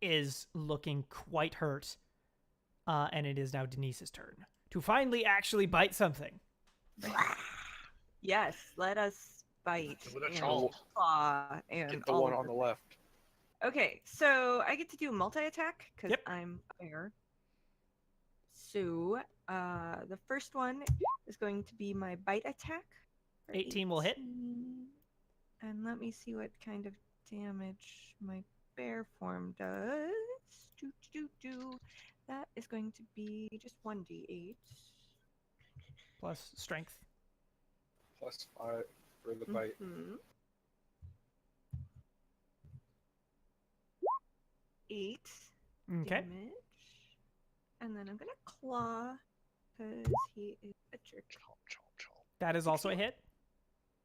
is looking quite hurt, and it is now Denise's turn to finally actually bite something. Yes, let us bite With a and chomp. claw and Get the all one of on the it. left. Okay, so I get to do multi-attack because Yep. I'm fair. So the first one is going to be my bite attack. for 18 will hit. 18. And let me see what kind of damage my bear form does. That is going to be just 1d8. Plus strength. Plus 5 for the bite. Mhm. 8 Okay. damage. And then I'm gonna claw because he is a jerk. Chomp, chomp, chomp. That is also a hit.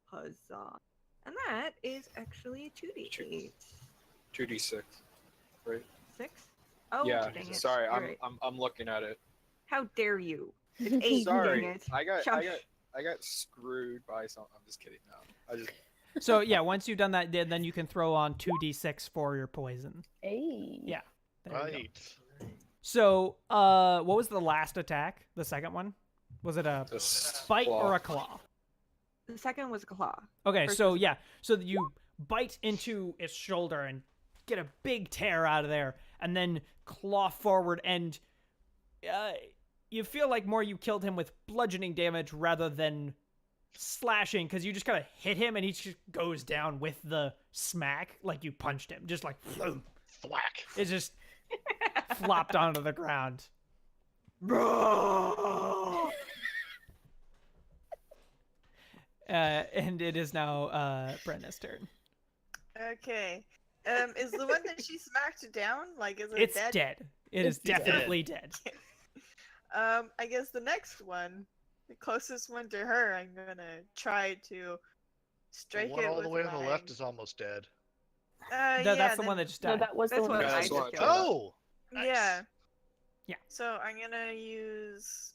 Huzzah. And that is actually 2d8. 2d6. Right? 6? Oh, yeah. dang it. Sorry, You're I'm right. I'm looking at it. How dare you? It's 8, Sorry, dang it. I got Shush. screwed by something. I'm just kidding. No, I just So yeah, once you've done that, then you can throw on 2d6 for your poison. Hey. Yeah. There you go. Right. So, what was the last attack? The second one? Was it a this bite claw. or a claw? The second was a claw. Okay, First so was- yeah, so you bite into its shoulder and get a big tear out of there, and then claw forward, and you feel like more you killed him with bludgeoning damage rather than slashing, because you just kind of hit him and he just goes down with the smack, like you punched him, just like Thwack. it just flopped onto the ground. And it is now Brenna's turn. Okay. Is the one that she smacked down, like, is it It's dead? dead. It is It's dead. definitely dead. I guess the next one, the closest one to her, I'm gonna try to The strike one it all with the way on the my- left is almost dead. That's yeah, the one that just No, died. that was the That's one what that I just just killed. Oh! Nice. Yeah. Yeah. So I'm gonna use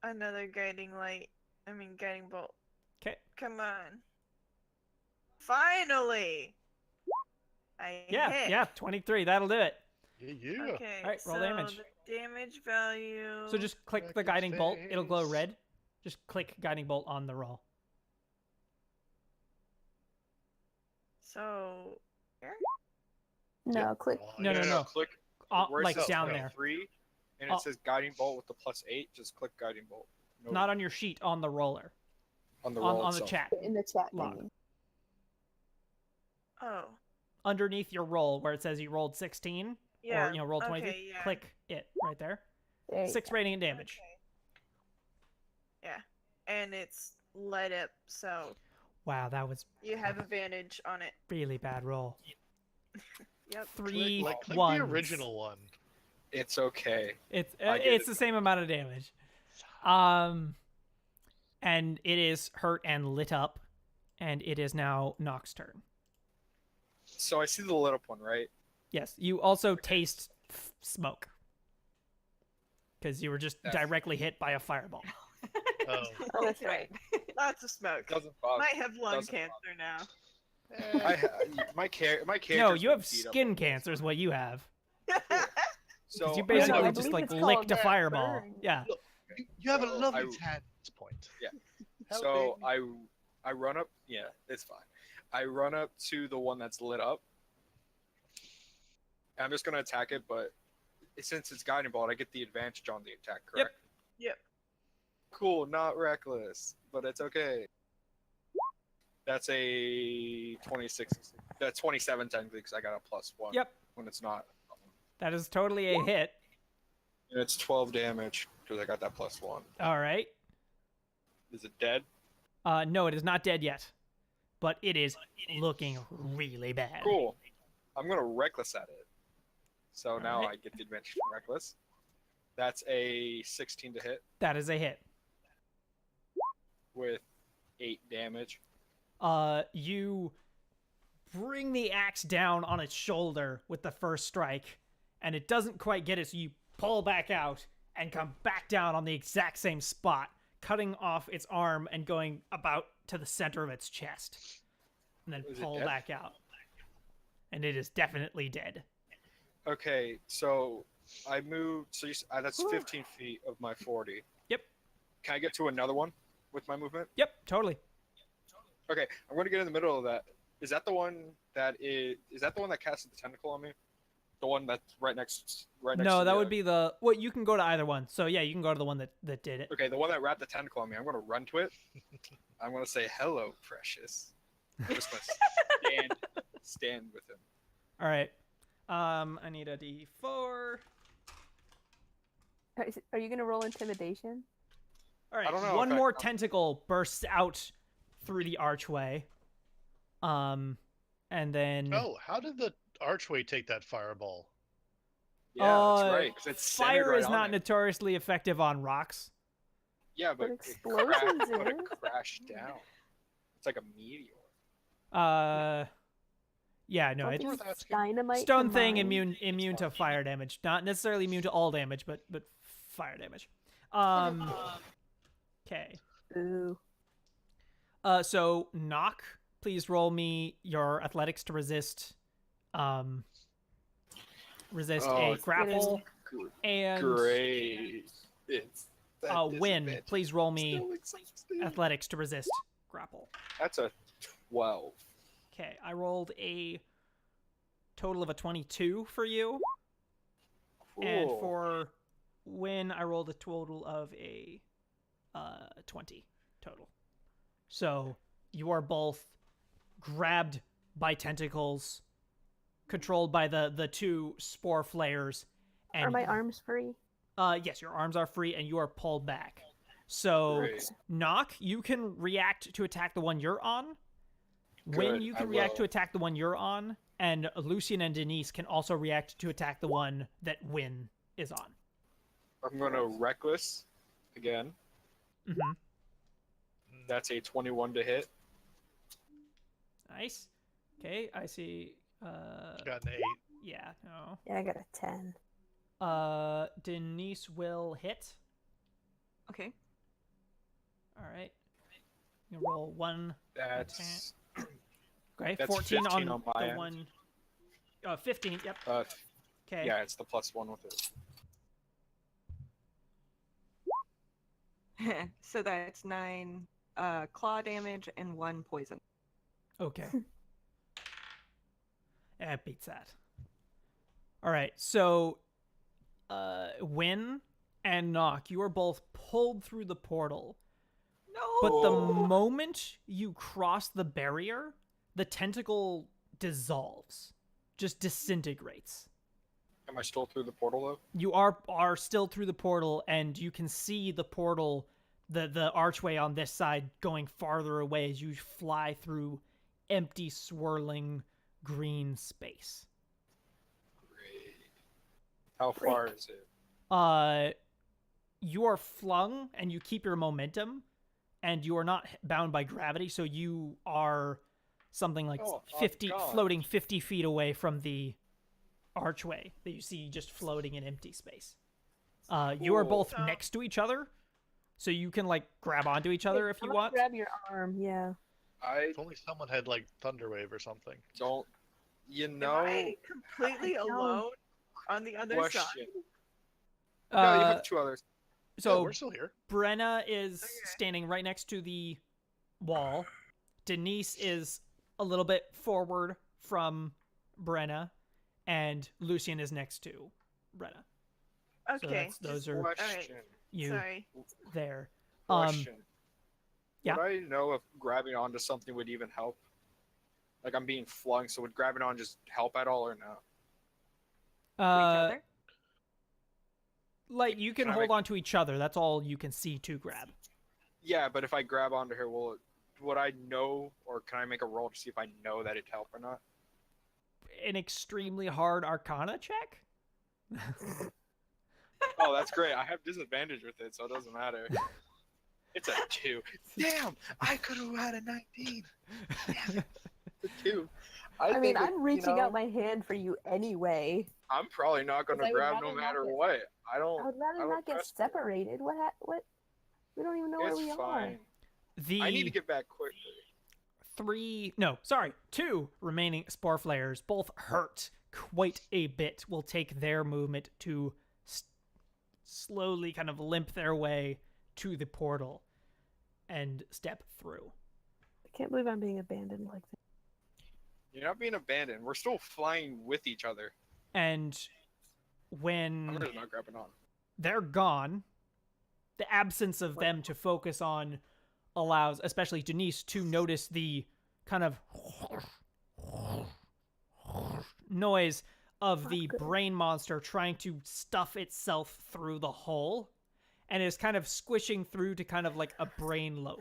another guiding bolt. Okay. Come on. Finally! I Yeah, hit. yeah, 23. That'll do it. Yeah. Okay. Alright, roll so damage. The damage value. So just click Back the his guiding bolt. It'll glow face. red. Just click guiding bolt on the roll. So here? No, click. Oh, No, yeah. no. Click where it Like says down 23, and Oh. it says guiding bolt with the +8. Just click guiding bolt. No, Not on your sheet, on the roller. on the On roll the itself. chat. In the chat Log. thingy. Oh. Underneath your roll where it says you rolled 16 Yeah. or roll 23, Okay, yeah. click it right there. There you 6 rating and damage. Okay. Yeah. And it's light up, so Wow, that was You have advantage on it. really bad roll. Yep. Three click ones. the original one. It's okay. It's I get it's it. the same amount of damage. And it is hurt and lit up, and it is now Nox's turn. So I see the lit up one, right? Yes, you also taste smoke because you were just directly hit by a fireball. Oh. Oh, that's right. Lots of smoke. Doesn't bother. Might have lung doesn't cancer now. my character. No, you have skin cancer is what you have. So Because you I basically believe just it's licked a called fireball. burn. Yeah. You have a So lovely I- tan at this point. Yeah. Helping. So I run up. Yeah, it's fine. I run up to the one that's lit up. I'm just gonna attack it, but since it's guiding bolt, I get the advantage on the attack. Correct? Yep. Cool. Not reckless, but it's okay. That's a 26. That's 27 technically because I got a +1. Yep. When it's not. That is totally a hit. And it's 12 damage because I got that +1. All right. Is it dead? No, it is not dead yet, but it is looking really bad. Cool. I'm gonna reckless at it. So now Alright. I get the advantage from reckless. That's a 16 to hit That is a hit. with 8 damage. You bring the axe down on its shoulder with the first strike, and it doesn't quite get it, so you pull back out and come back down on the exact same spot, cutting off its arm and going about to the center of its chest, and then Is it pull dead? back out. And it is definitely dead. Okay, so I moved. So that's 15 feet of my 40. Yep. Can I get to another one with my movement? Yep, totally. Okay, I'm gonna get in the middle of that. Is that the one that is that the one that casted the tentacle on me? The one that's right next No, to that the, would be the... Well, you can go to either one. So, yeah, you can go to the one that did it. Okay, the one that wrapped the tentacle on me. I'm gonna run to it. I'm gonna say hello, precious. I'm just gonna stand with him. All right. I need a D4. Are you gonna roll intimidation? All right, I don't know one if I- more tentacle bursts out through the archway. And then Oh, how did the archway take that fireball? Yeah, that's right. 'Cause it's centered fire right is on not it. notoriously effective on rocks. Yeah, but explosions but it is. crashed down. It's like a meteor. Yeah, no, Don't it's these worth asking. dynamite stone thing combined? immune to fire damage. Not necessarily immune to all damage, but fire damage. Okay. Ooh. So knock, please roll me your athletics to resist Oh, a grapple, and Great. It's that win. disadvantage Please roll me still exists. athletics to resist grapple. That's a 12. Okay, I rolled a total of a 22 for you, and Cool. for win, I rolled a total of a 20 total. So you are both grabbed by tentacles, controlled by the two spore flares, and Are my arms free? yes, your arms are free, and you are pulled back. So Great. knock, you can react to attack the one you're on. Win, Good, you I can react to will. attack the one you're on, and Lucian and Denise can also react to attack the one that Win is on. I'm gonna reckless again. Mm-hmm. That's a 21 to hit. Nice. Okay, I see. Got an 8. Yeah, no. Yeah, I got a 10. Denise will hit. Okay. All right. You roll one. That's Okay, That's 14 15 on on my the end. one. 15. Yep. Okay. yeah, it's the +1 with it. So that's 9 claw damage and 1 poison. Okay. Yeah, it beats that. All right, so Win and Knock, you are both pulled through the portal, No. but the moment you cross the barrier, the tentacle dissolves, just disintegrates. Am I still through the portal though? You are still through the portal, and you can see the portal the archway on this side going farther away as you fly through empty, swirling green space. Great. How far is it? You are flung and you keep your momentum, and you are not bound by gravity, so you are something like 50, floating 50 feet away from the archway that you see just floating in empty space. You are both next to each other, so you can like grab onto each other if you want. Grab your arm, yeah. If only someone had like Thunderwave or something. Don't you Am know? I completely alone on the other Question. side? No, you have two others. So we're still here. Brenna is standing right next to the wall. Denise is a little bit forward from Brenna, and Lucian is next to Brenna. Okay. So those are Question. you Sorry. there. Question. Yeah. Would I know if grabbing onto something would even help? Like I'm being flung, so would grabbing on just help at all or no? To each other? Like you can hold on to each other. That's all you can see to grab. Yeah, but if I grab onto her, would I know, or can I make a roll to see if I know that it'd help or not? An extremely hard Arcana check. Oh, that's great. I have disadvantage with it, so it doesn't matter. It's a 2. Damn, I could have had a 19. Damn it. It's a 2. I mean, I'm reaching out my hand for you anyway. I'm probably not going to 'Cause I would grab rather no not matter get- what. I I would rather don't not get trust it. separated. What? We don't even know where It's we fine. The I need to get back quickly. two remaining spore flayers both hurt quite a bit. Will take their movement to slowly kind of limp their way to the portal and step through. I can't believe I'm being abandoned like that. You're not being abandoned. We're still flying with each other. And I'm when just not grabbing on. they're gone, the absence of them to focus on allows, especially Denise, to notice the kind of noise of the brain monster trying to stuff itself through the hole, and is kind of squishing through to kind of like a brain loaf.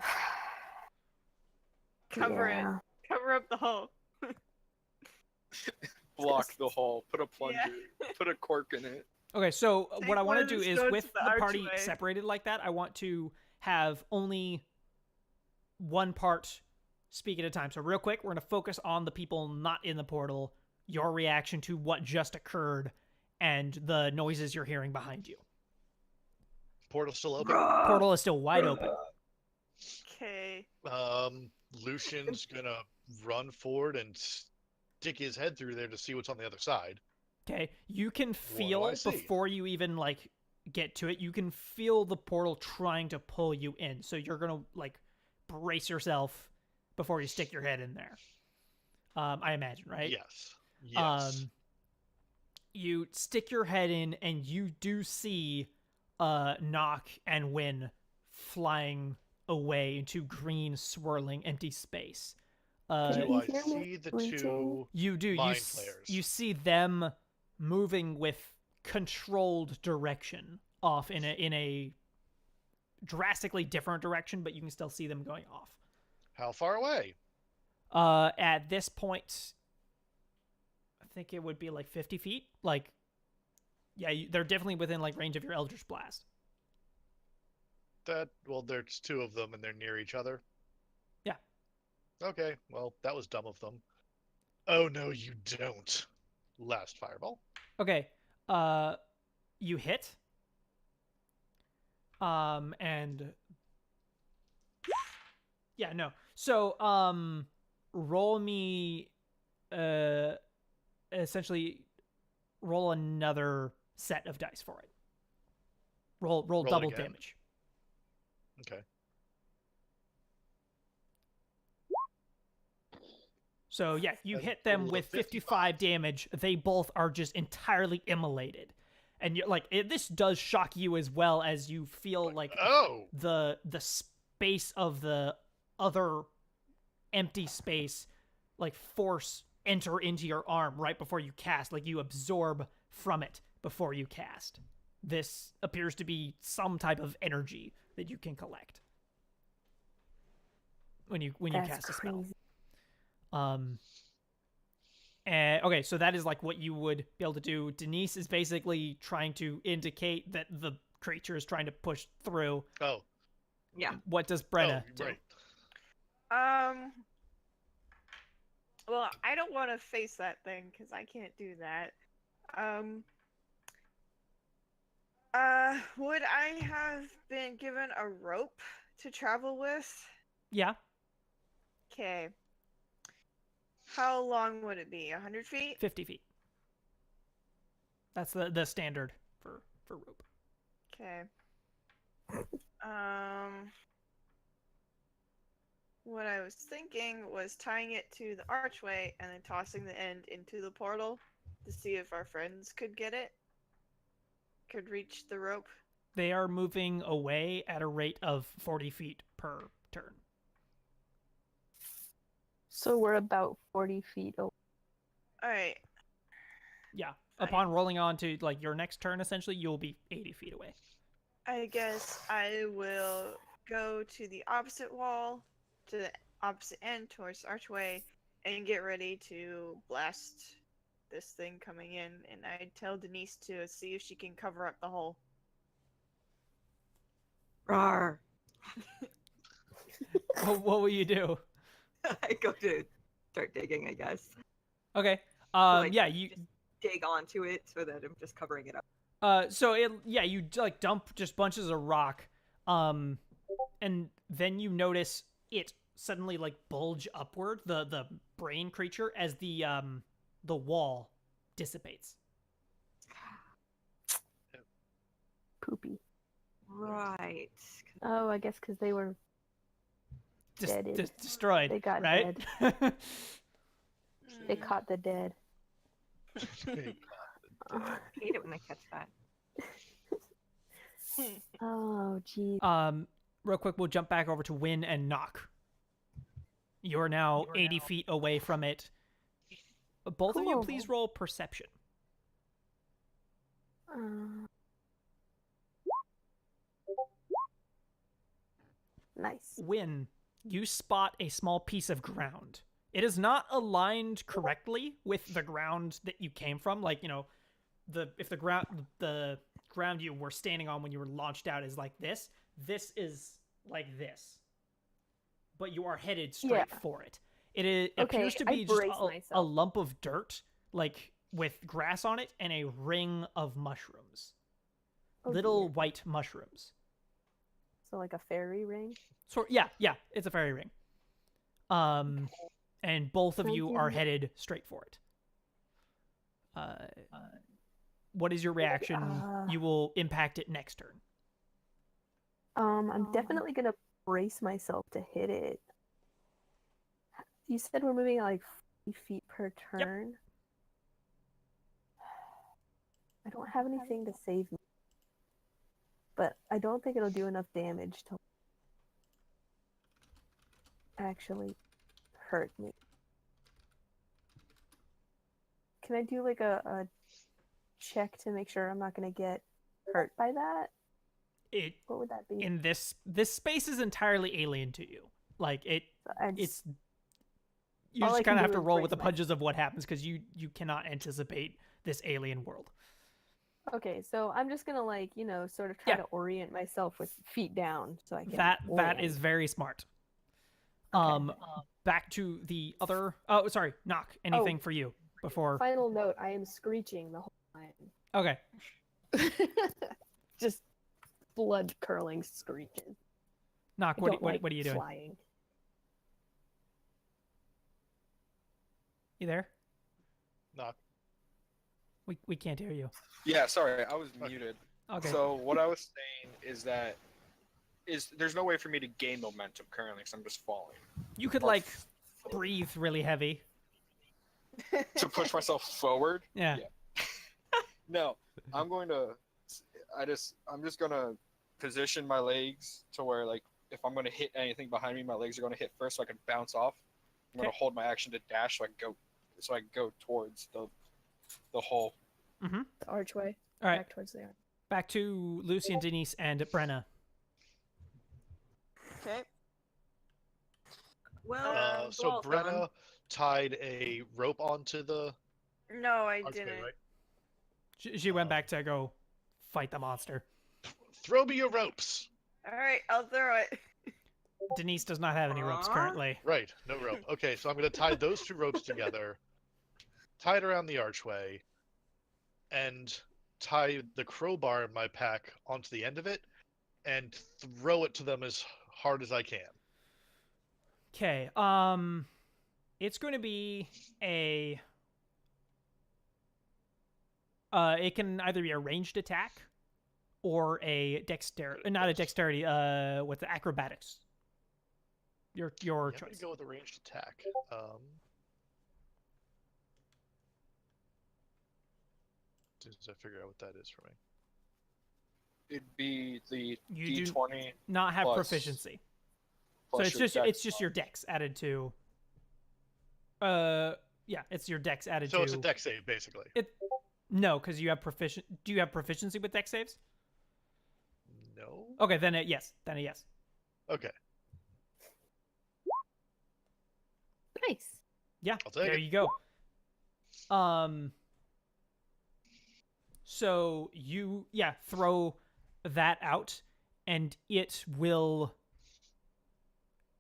Cover it. Cover up the hole. Block the hole. Put a plunger. Put a cork in it. Okay, so Take what I want one to of do the is stones with to the the party archway. separated like that, I want to have only one part speak at a time. So real quick, we're going to focus on the people not in the portal, your reaction to what just occurred, and the noises you're hearing behind you. Portal still open. Portal is still wide open. Okay. Lucian's gonna run forward and stick his head through there to see what's on the other side. Okay, you can do feel I see? before you even like get to it, you can feel the portal trying to pull you in. So you're gonna like brace yourself before you stick your head in there. I imagine, right? Yes. Yes. You stick your head in, and you do see Nock and Win flying away into green, swirling, empty space. Do I see the two You do. mind flayers? You see them moving with controlled direction off in a drastically different direction, but you can still see them going off. How far away? At this point, I think it would be like 50 feet. Like, yeah, they're definitely within like range of your Eldritch Blast. Well, there's two of them and they're near each other. Yeah. Okay, well, that was dumb of them. Oh no, you don't. Last fireball. Okay. You hit. And yeah, no. So, roll me, essentially roll another set of dice for it. Roll double again. damage. Okay. So yeah, you That's hit them total of with 55 damage. They both are just entirely immolated. And you're like, this does shock you as well, as you feel like the space of the other empty space like force enter into your arm right before you cast. Like you absorb from it before you cast. this appears to be some type of energy that you can collect when you That's cast a spell. crazy. And, okay, so that is like what you would be able to do. Denise is basically trying to indicate that the creature is trying to push through. Oh, Yeah. What does Brenna do? right. Well, I don't want to face that thing because I can't do that. Would I have been given a rope to travel with? Yeah, Okay. How long would it be? 100 feet? 50 feet. That's the standard for rope. Okay. What I was thinking was tying it to the archway and then tossing the end into the portal to see if our friends could get it. Could reach the rope. They are moving away at a rate of 40 feet per turn. So we're about 40 feet away. Alright. Yeah. Fine. Upon rolling on to like your next turn, essentially, you'll be 80 feet away. I guess I will go to the opposite wall, to the opposite end towards the archway, and get ready to blast this thing coming in. And I tell Denise to see if she can cover up the hole. Rawr. What will you do? I go to start digging, I guess. Okay. Like, yeah, you just dig onto it so that I'm just covering it up. so you like dump just bunches of rock, and then you notice it suddenly like bulge upward, the brain creature, as the wall dissipates. Poopy. Right. Oh, I guess because they were deaded. Destroyed. They got right? They caught the dead. I hate it when I catch that. Oh, geez. Real quick, we'll jump back over to Win and Knock. You are now 80 feet away from it. Both of you, Cool. please roll perception. Nice. Win, you spot a small piece of ground. It is not aligned correctly with the ground that you came from. Like, you know, if the ground you were standing on when you were launched out is like this is like this. But you are headed straight for it. It appears to be just a lump of dirt, like with grass on it, and a ring of mushrooms. Little white mushrooms. So like a fairy ring? So yeah, it's a fairy ring. And both of you are headed straight for it. What is your reaction? You will impact it next turn. I'm definitely gonna brace myself to hit it. You said we're moving at like 50 feet per turn. Yep. I don't have anything to save me, but I don't think it'll do enough damage to actually hurt me. Can I do like a check to make sure I'm not going to get hurt by that? What would that be? In this space is entirely alien to you. Like it's you just kind of have to roll with the punches of what happens because you cannot anticipate this alien world. Okay, so I'm just gonna like, you know, sort of try to orient myself with feet down so I can. That is very smart. Okay. Back to the other. Oh, sorry, Knock. Anything for you before? Final note: I am screeching the whole time. Okay. Just blood curling screeches. Knock. What are you doing? Flying. You there? Knock. We can't hear you. Yeah, sorry, I was muted. Okay. So what I was saying is that there's no way for me to gain momentum currently because I'm just falling. You could like breathe really heavy to push myself forward. Yeah. No, I'm just gonna position my legs to where like if I'm gonna hit anything behind me, my legs are gonna hit first so I can bounce off. I'm gonna hold my action to dash so I can go towards the hole. Mm-hmm. The archway. All right. Back towards the archway. Back to Lucian, Denise, and Brenna. Okay. Well, So well Brenna done. tied a rope onto the No, I archway, didn't. right? She went back to go fight the monster. Throw me your ropes. All right, I'll throw it. Denise does not have any ropes Aw. currently. Right, no rope. Okay, so I'm going to tie those 2 ropes together, tie it around the archway, and tie the crowbar in my pack onto the end of it, and throw it to them as hard as I can. Okay. It's going to be a. It can either be a ranged attack, or a dexterity. Not a dexterity. With the acrobatics. Your I'm going choice. to go with a ranged attack. As I figure out what that is for me. It'd be the You do D20 not have plus- proficiency, so plus it's your just dex your dex added to. Yeah, it's your dex added to. So it's a dex save, basically. No, because you have proficient. Do you have proficiency with dex saves? No? Okay, then yes. Okay. Nice. Yeah, I'll take there it. you go. So you throw that out, and it will.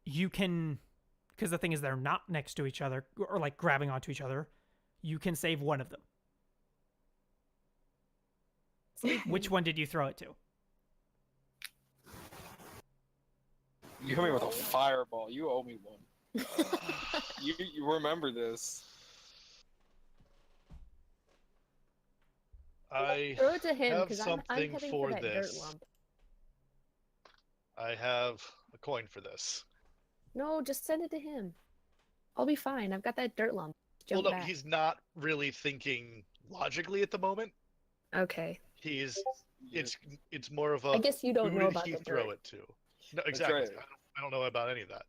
You can, because the thing is they're not next to each other or like grabbing onto each other. You can save one of them. Which one did you throw it to? You hit me with a fireball. You owe me one. You remember this? I Throw it to him have because I'm something heading for for that this. dirt lump. I have a coin for this. No, just send it to him. I'll be fine. I've got that dirt lump. Well, Jump no, back. he's not really thinking logically at the moment. Okay. He's it's more of a I guess you don't who know did about he the throw dirt. it to? No, exactly. right. I don't know about any of that.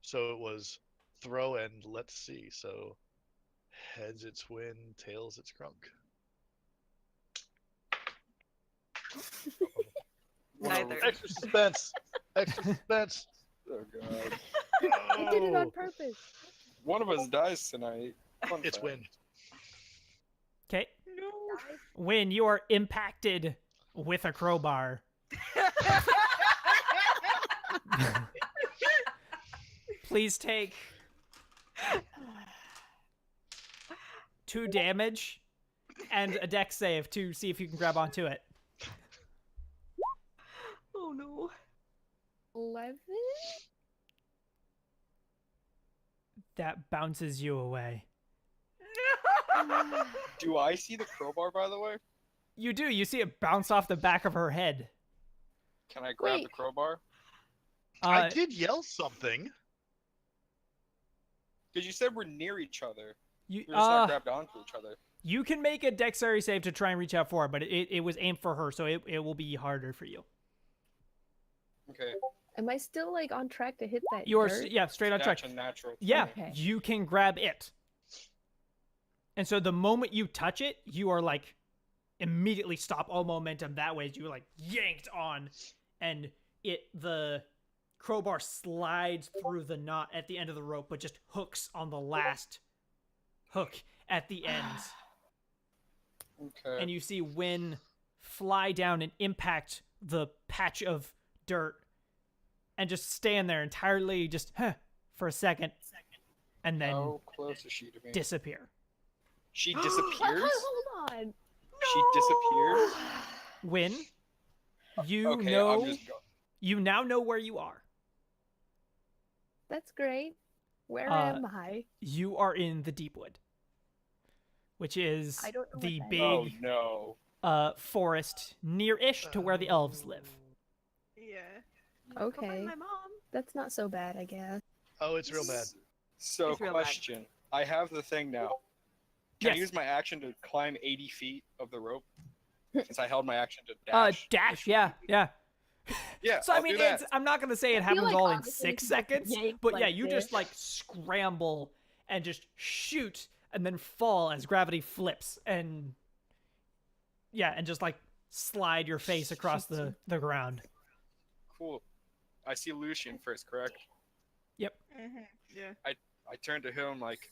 So it was throw and let's see. So heads it's win, tails it's crunk. Neither. Extra suspense. Extra suspense. Oh god. You did it on Oh, purpose. One of us dies tonight. Fun it's fact. win. Okay, No. Win, you are impacted with a crowbar. Please take 2 damage and a dex save to see if you can grab onto it. Oh no. 11? That bounces you away. Do I see the crowbar, by the way? You do. You see it bounce off the back of her head. Can I grab Wait. the crowbar? I did yell something. Because you said we're near each other. You, We're just not grabbed onto each other. you can make a dexterity save to try and reach out for it, but it was aimed for her, so it will be harder for you. Okay. Am I still like on track to hit that You are, dirt? straight on track. That's a natural. Yeah, Okay. you can grab it. And so the moment you touch it, you are like immediately stop all momentum that way as you like yanked on, and the crowbar slides through the knot at the end of the rope, but just hooks on the last hook at the end. Okay. And you see Win fly down and impact the patch of dirt and just stand there entirely just for a second and then How close is she to me? disappear. She disappears? Hold on. She disappears? Win, you Okay, know, I'm just go- you now know where you are. That's great. Where Uh, am I? You are in the Deepwood, which is I don't know the what that big is. Oh no. forest near-ish to where the elves live. Yeah. Go Okay. find my mom. That's not so bad, I guess. Oh, it's real bad. So, It's real bad. question. I have the thing now. Can I Yes. use my action to climb 80 feet of the rope? Since I held my action to dash. Dash, yeah. Yeah, So I I'll mean, do that. I'm not gonna say it I feel happens like all in honestly 6 you just seconds, yank but yeah, like you this. just like scramble and just shoot and then fall as gravity flips and just like slide your face across the ground. Cool. I see Lucian first, correct? Yep. Yeah. I turn to him like,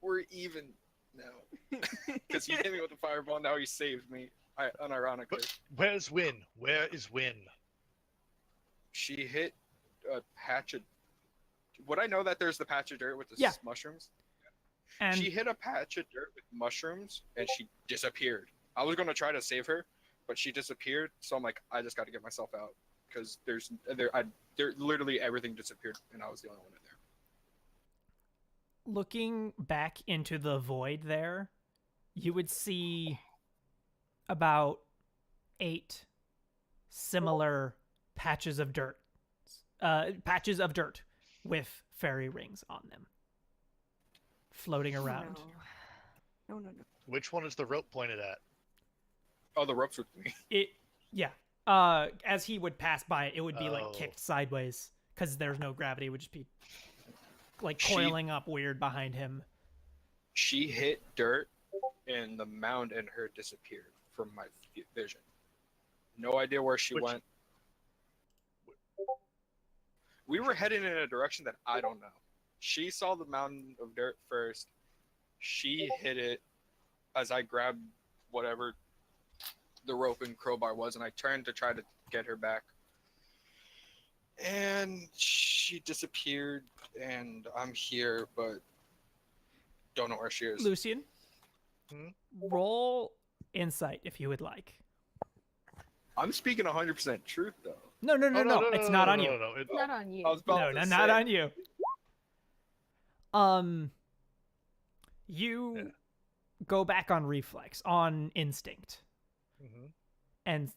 we're even now. Because he hit me with the fireball, now he saved me. Unironically. But where's Win? Where is Win? She hit a patch of... Would I know that there's the patch of dirt with the Yeah. mushrooms? And She hit a patch of dirt with mushrooms, and she disappeared. I was going to try to save her, but she disappeared, so I'm like, I just got to get myself out. Because there literally everything disappeared, and I was the only one in there. looking back into the void there, you would see about 8 similar patches of dirt. Patches of dirt with fairy rings on them. Floating around. No. Which one is the rope pointed at? Oh, the rope's with me. Yeah. As he would pass by, it would be like kicked sideways because there's no gravity. It would just be like coiling up weird behind him. She hit dirt, and the mound and her disappeared from my vision. No idea where she went. We were heading in a direction that I don't know. She saw the mountain of dirt first. She hit it as I grabbed whatever the rope and crowbar was, and I turned to try to get her back. And she disappeared, and I'm here, but don't know where she is. Lucian, roll insight if you would like. I'm speaking 100% truth, though. No. It's not on you. No. It's Not on you. I was about to Not say. on you. You go back on reflex, on instinct, and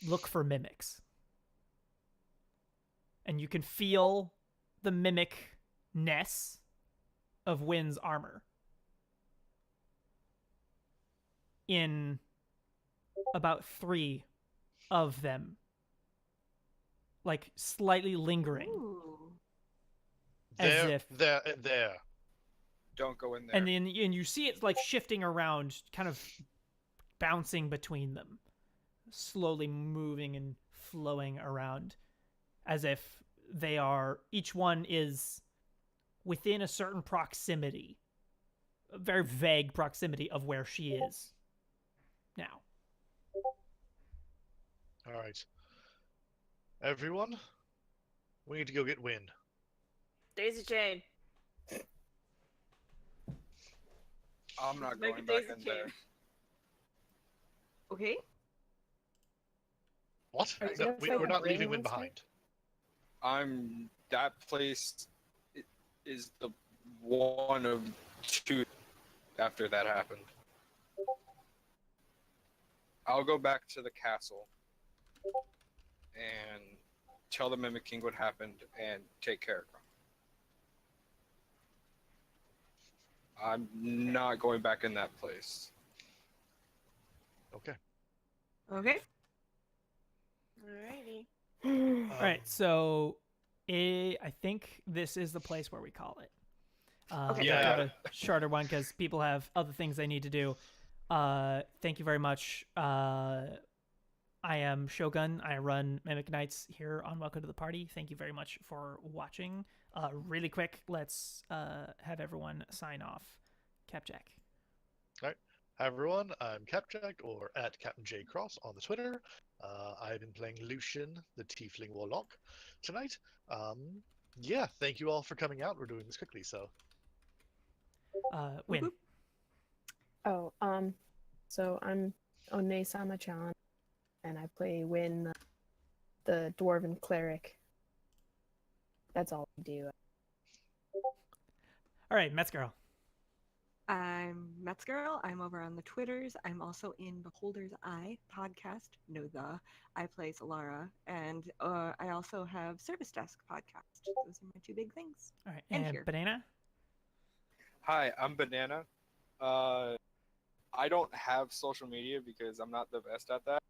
look for mimics. And you can feel the mimic-ness of Wynn's armor in about 3 of them, like slightly lingering. Ooh. As if there and there. Don't go in there. and you see it like shifting around, kind of bouncing between them, slowly moving and flowing around, as if they are, each one is within a certain proximity, a very vague proximity of where she is now. All right. Everyone, we need to go get Win. Daisy chain. I'm not Make going a back daisy in there. chain. Okay. What? Are you No, gonna we're fight not the brain leaving Win monster? behind. That place is the one of 2 after that happened. I'll go back to the castle and tell the Mimic King what happened and take care of him. I'm not going back in that place. Okay. Okay. Alrighty. All right, so I think this is the place where we call it. Okay. We'll have a shorter one because people have other things they need to do. Thank you very much. I am Shogun. I run Mimic Nights here on Welcome to the Party. Thank you very much for watching. Really quick, let's have everyone sign off. Capjack. All right. Hi, everyone. I'm Capjack, or at Captain J Cross on the Twitter. I've been playing Lucian, the Tiefling Warlock, tonight. Yeah, thank you all for coming out. We're doing this quickly, so. Win. Oh, so I'm One Sama-chan, and I play Win, the Dwarven Cleric. That's all I do. All right, Mets girl. I'm Metzgirl. I'm over on the Twitters. I'm also in Beholder's Eye podcast. I play Solara, and I also have Service Desk podcast. Those are my 2 big things. All right, And and here. Banana. Hi, I'm Banana. I don't have social media because I'm not the best at that.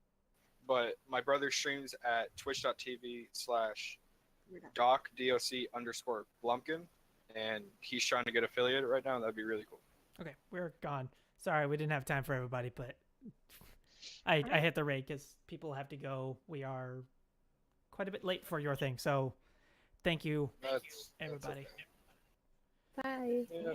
But my brother streams at twitch.tv/doc_Blumpkin, and he's trying to get affiliated right now, and that'd be really cool. Okay, we're gone. Sorry, we didn't have time for everybody, but I hit the rate because people have to go. We are quite a bit late for your thing, so thank you, That's everybody. okay. Bye. Yeah.